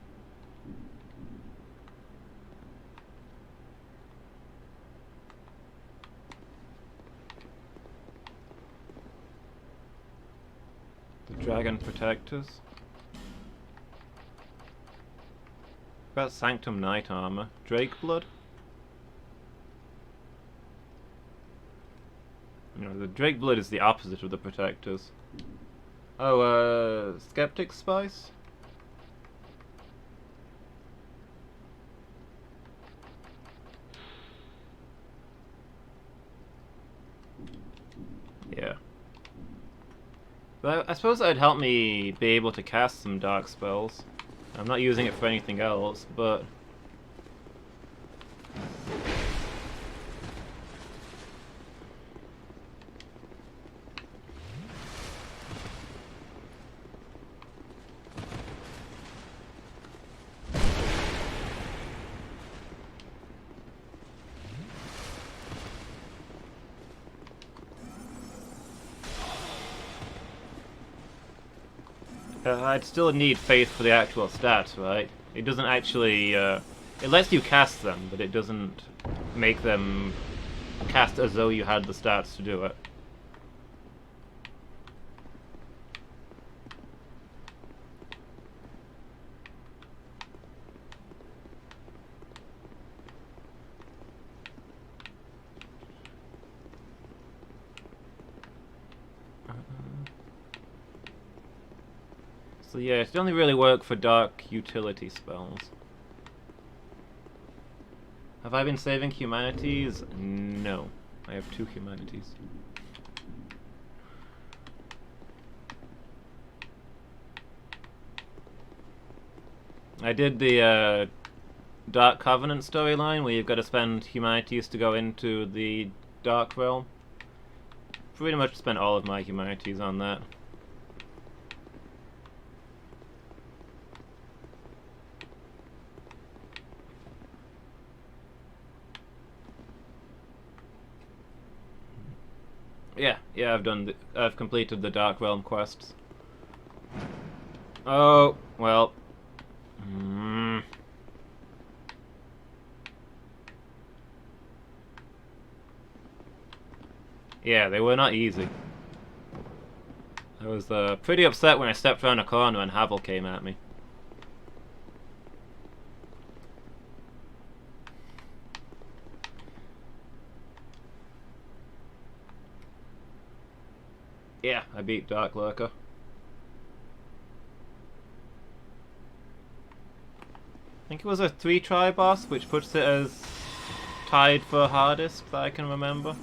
The Dragon Protectors? About Sanctum Knight armor. Drake Blood? No, the Drake Blood is the opposite of the Protectors. Oh, Skeptic Spice? Yeah. But I suppose that'd help me be able to cast some dark spells. I'm not using it for anything else, but... I'd still need faith for the actual stats, right? It doesn't actually, it lets you cast them, but it doesn't make them cast as though you had the stats to do it. So yeah, it only really work for dark utility spells. Have I been saving humanities? No. I have 2 humanities. I did the Dark Covenant storyline where you've got to spend humanities to go into the Dark Realm. Pretty much spent all of my humanities on that. Yeah, I've completed the Dark Realm quests. Oh, well. Yeah, they were not easy. I was pretty upset when I stepped around a corner and Havel came at me. Yeah, I beat Dark Lurker. I think it was a 3-try boss, which puts it as tied for hardest that I can remember.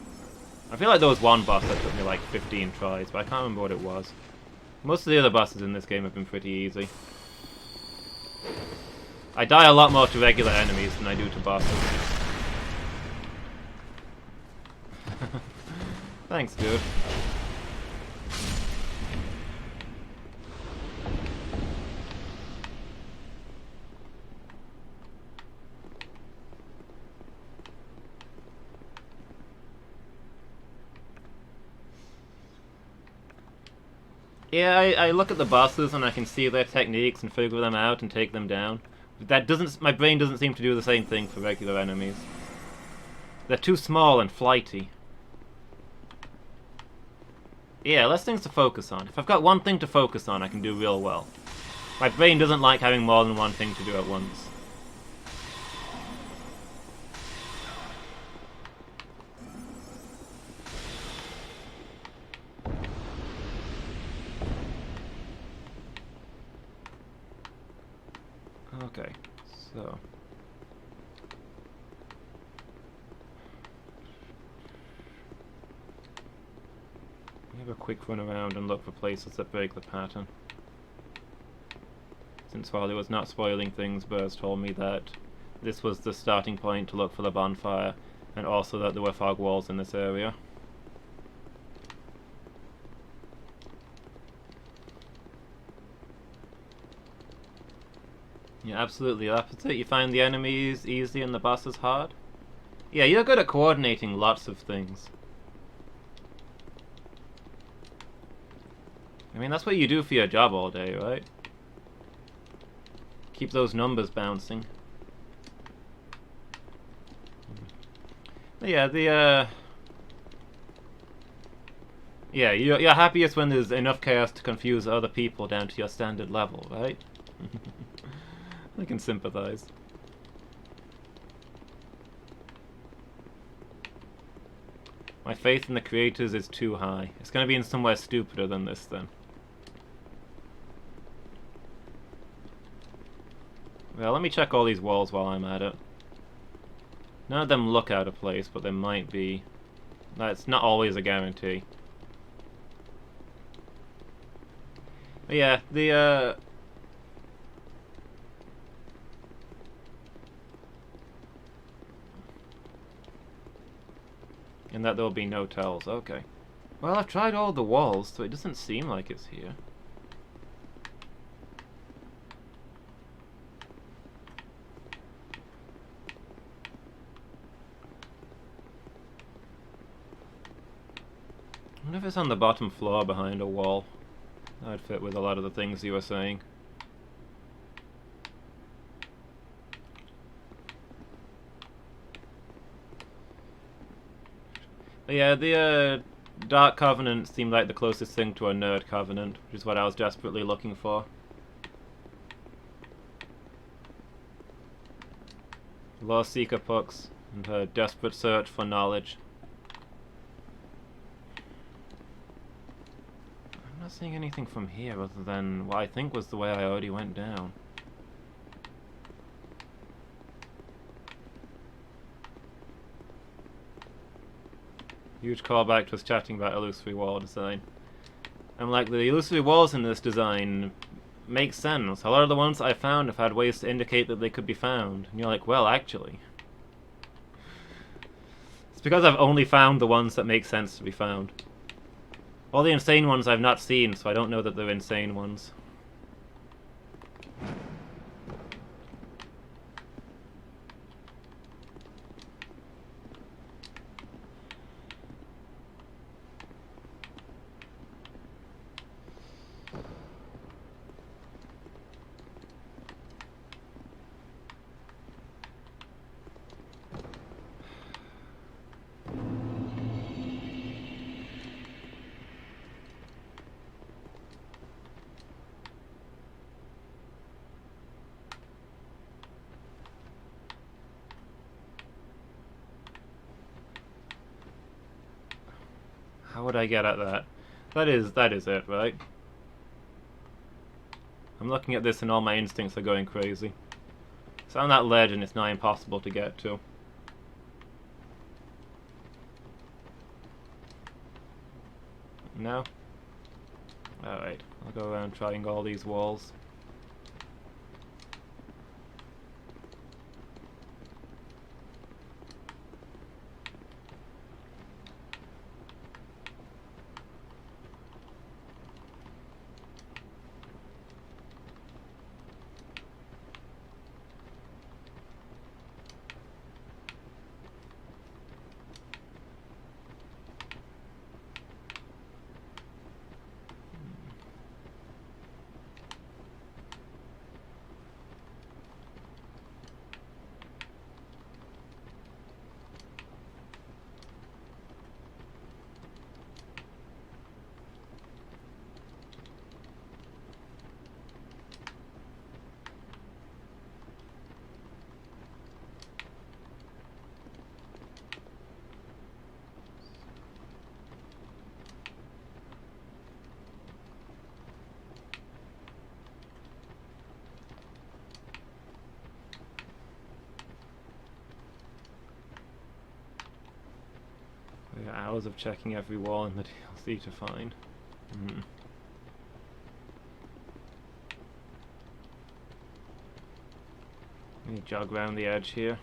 I feel like there was one boss that took me like 15 tries, but I can't remember what it was. Most of the other bosses in this game have been pretty easy. I die a lot more to regular enemies than I do to bosses. Thanks, dude. Yeah, I look at the bosses and I can see their techniques and figure them out and take them down. But my brain doesn't seem to do the same thing for regular enemies. They're too small and flighty. Yeah, less things to focus on. If I've got one thing to focus on, I can do real well. My brain doesn't like having more than one thing to do at once. Okay, so... have a quick run around and look for places that break the pattern. Since while it was not spoiling things, Burrs told me that this was the starting point to look for the bonfire, and also that there were fog walls in this area. Yeah, absolutely opposite. You find the enemies easy and the bosses hard? Yeah, you're good at coordinating lots of things. I mean, that's what you do for your job all day, right? Keep those numbers bouncing. But yeah, yeah, you're happiest when there's enough chaos to confuse other people down to your standard level, right? I can sympathize. My faith in the creators is too high. It's gonna be in somewhere stupider than this then. Well, let me check all these walls while I'm at it. None of them look out of place, but there might be. That's not always a guarantee. But yeah, the and that there'll be no tells. Okay. Well, I've tried all the walls, so it doesn't seem like it's here. I wonder if it's on the bottom floor behind a wall. That would fit with a lot of the things you were saying. But yeah, the Dark Covenant seemed like the closest thing to a Nerd Covenant, which is what I was desperately looking for. Lost Seeker Pucks and her desperate search for knowledge. I'm not seeing anything from here other than what I think was the way I already went down. Huge callback to us chatting about illusory wall design. I'm like, the illusory walls in this design make sense. A lot of the ones I found have had ways to indicate that they could be found. And you're like, well, actually. It's because I've only found the ones that make sense to be found. All the insane ones I've not seen, so I don't know that they're insane ones. How would I get at that? That is it, right? I'm looking at this and all my instincts are going crazy. It's on that ledge and it's not impossible to get to. No? Alright, I'll go around trying all these walls. Hours of checking every wall in the DLC to find. Let me jog around the edge here.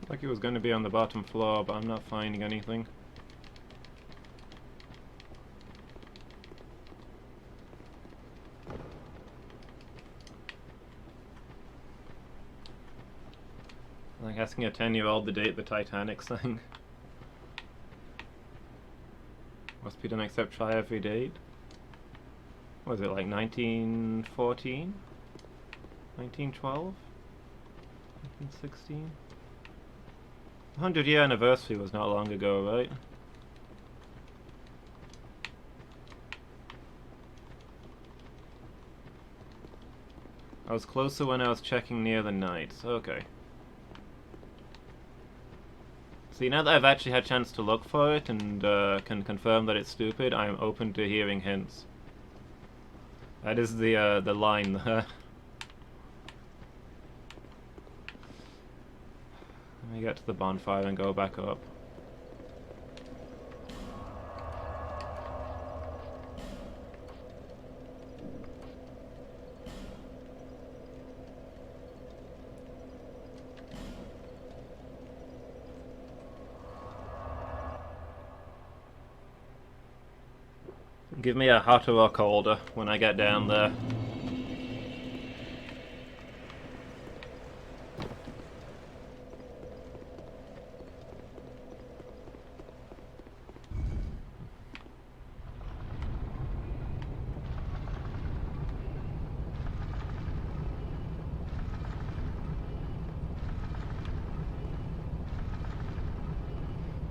Like it was going to be on the bottom floor, but I'm not finding anything. Like asking a 10-year-old to date the Titanic thing. Must be done except try every date. What was it, like 1914? 1912? 1916? The 100-year anniversary was not long ago, right? I was closer when I was checking near the nights. Okay. See, now that I've actually had a chance to look for it and can confirm that it's stupid, I am open to hearing hints. That is the line there. Let me get to the bonfire and go back up. Give me a hotter or colder when I get down there.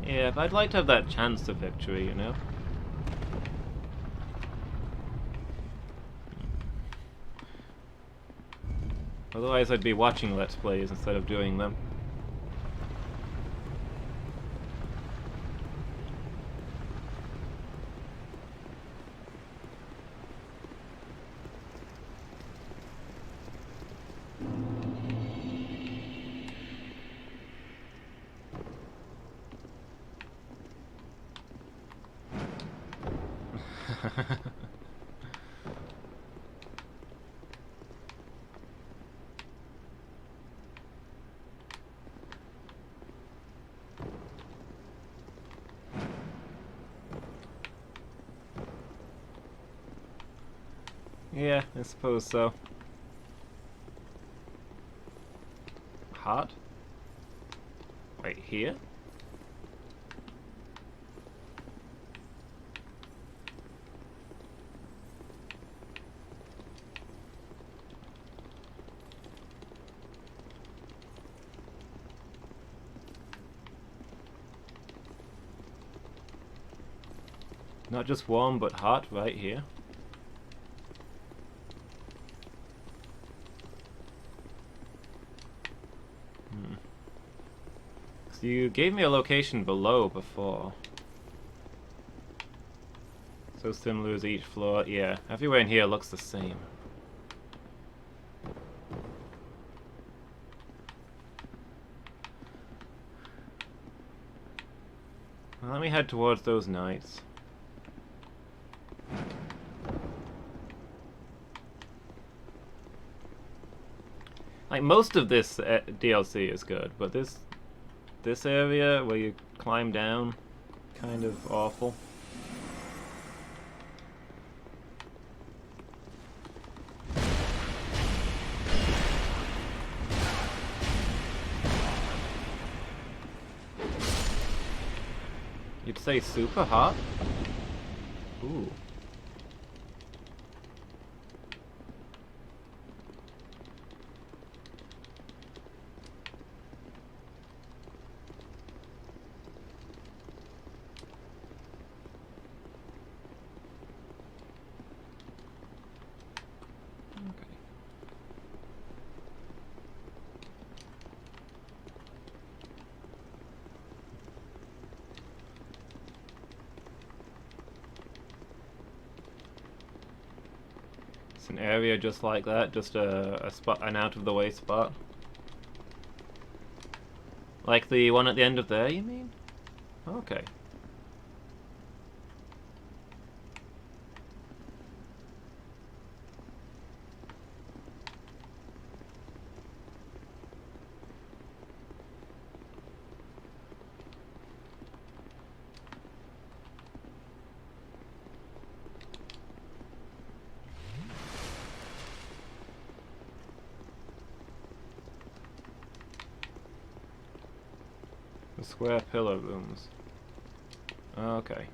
Yeah, but I'd like to have that chance of victory, you know? Otherwise I'd be watching Let's Plays instead of doing them. Yeah, I suppose so. Hot? Wait, here? Not just warm, but hot right here. So you gave me a location below before. So similar as each floor. Yeah, everywhere in here looks the same. Well, let me head towards those knights. Like, most of this DLC is good, but this area where you climb down, kind of awful. You'd say super hot? Ooh. An area just like that, just a spot, an out-of-the-way spot. Like the one at the end of there, you mean? Okay. square pillar rooms. Okay.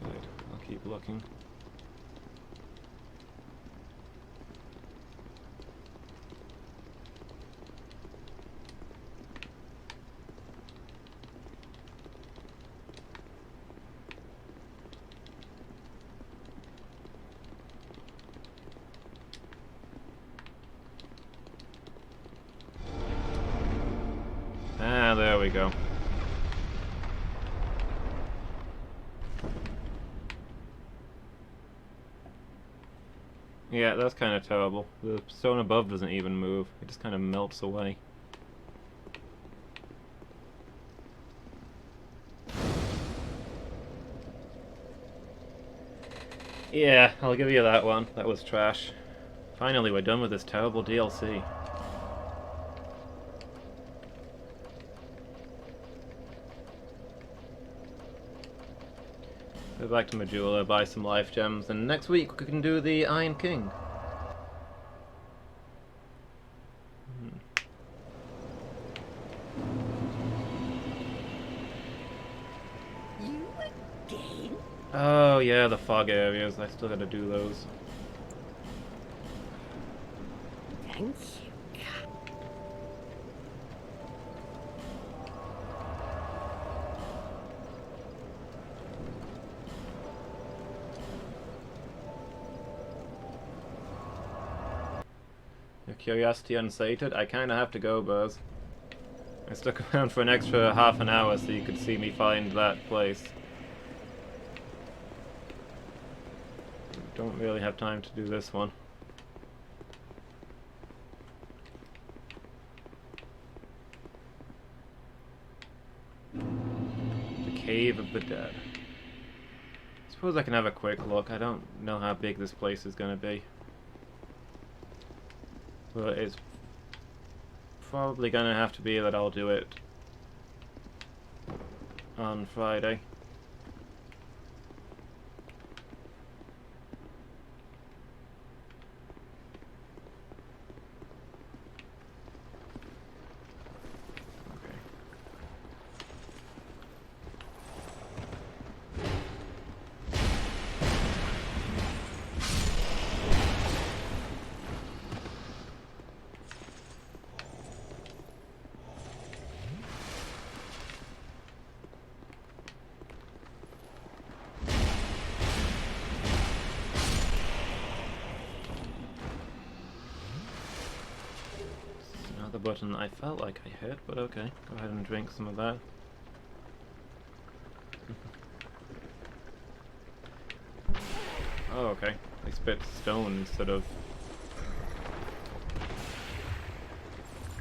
Alright, I'll keep looking. Ah, there we go. Yeah, that's kind of terrible. The stone above doesn't even move. It just kind of melts away. Yeah, I'll give you that one. That was trash. Finally, we're done with this terrible DLC. Go back to Majula, buy some life gems, and next week we can do the Iron King. You again? Oh yeah, the fog areas. I still gotta do those. Thank you. Your curiosity unsated? I kinda have to go, Buzz. I stuck around for an extra half an hour so you could see me find that place. Don't really have time to do this one. The Cave of the Dead. Suppose I can have a quick look. I don't know how big this place is gonna be. But it's probably gonna have to be that I'll do it on Friday. Okay. Another button I felt like I hit, but okay. Go ahead and drink some of that. Oh, okay. They spit stone instead of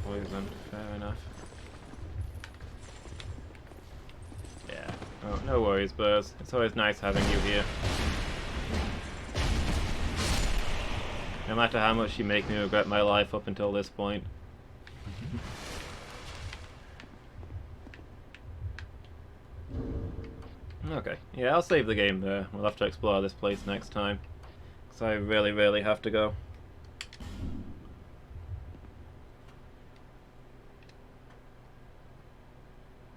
poison. Fair enough. Yeah. Oh, no worries, Buzz. It's always nice having you here. No matter how much you make me regret my life up until this point. Okay, yeah, I'll save the game there. We'll have to explore this place next time. Because I really have to go.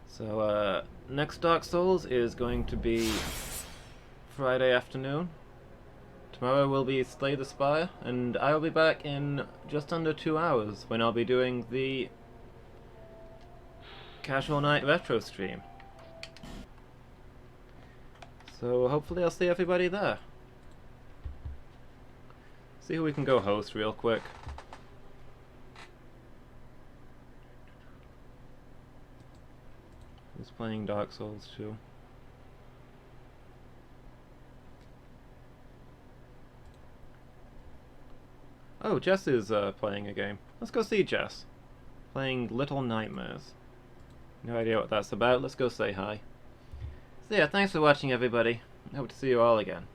So, next Dark Souls is going to be Friday afternoon. Tomorrow will be Slay the Spire, and I'll be back in just under 2 hours when I'll be doing the Casual Night Retro stream. So hopefully I'll see everybody there. See who we can go host real quick. Who's playing Dark Souls 2? Oh, Jess is playing a game. Let's go see Jess. Playing Little Nightmares. No idea what that's about. Let's go say hi. So yeah, thanks for watching everybody. Hope to see you all again.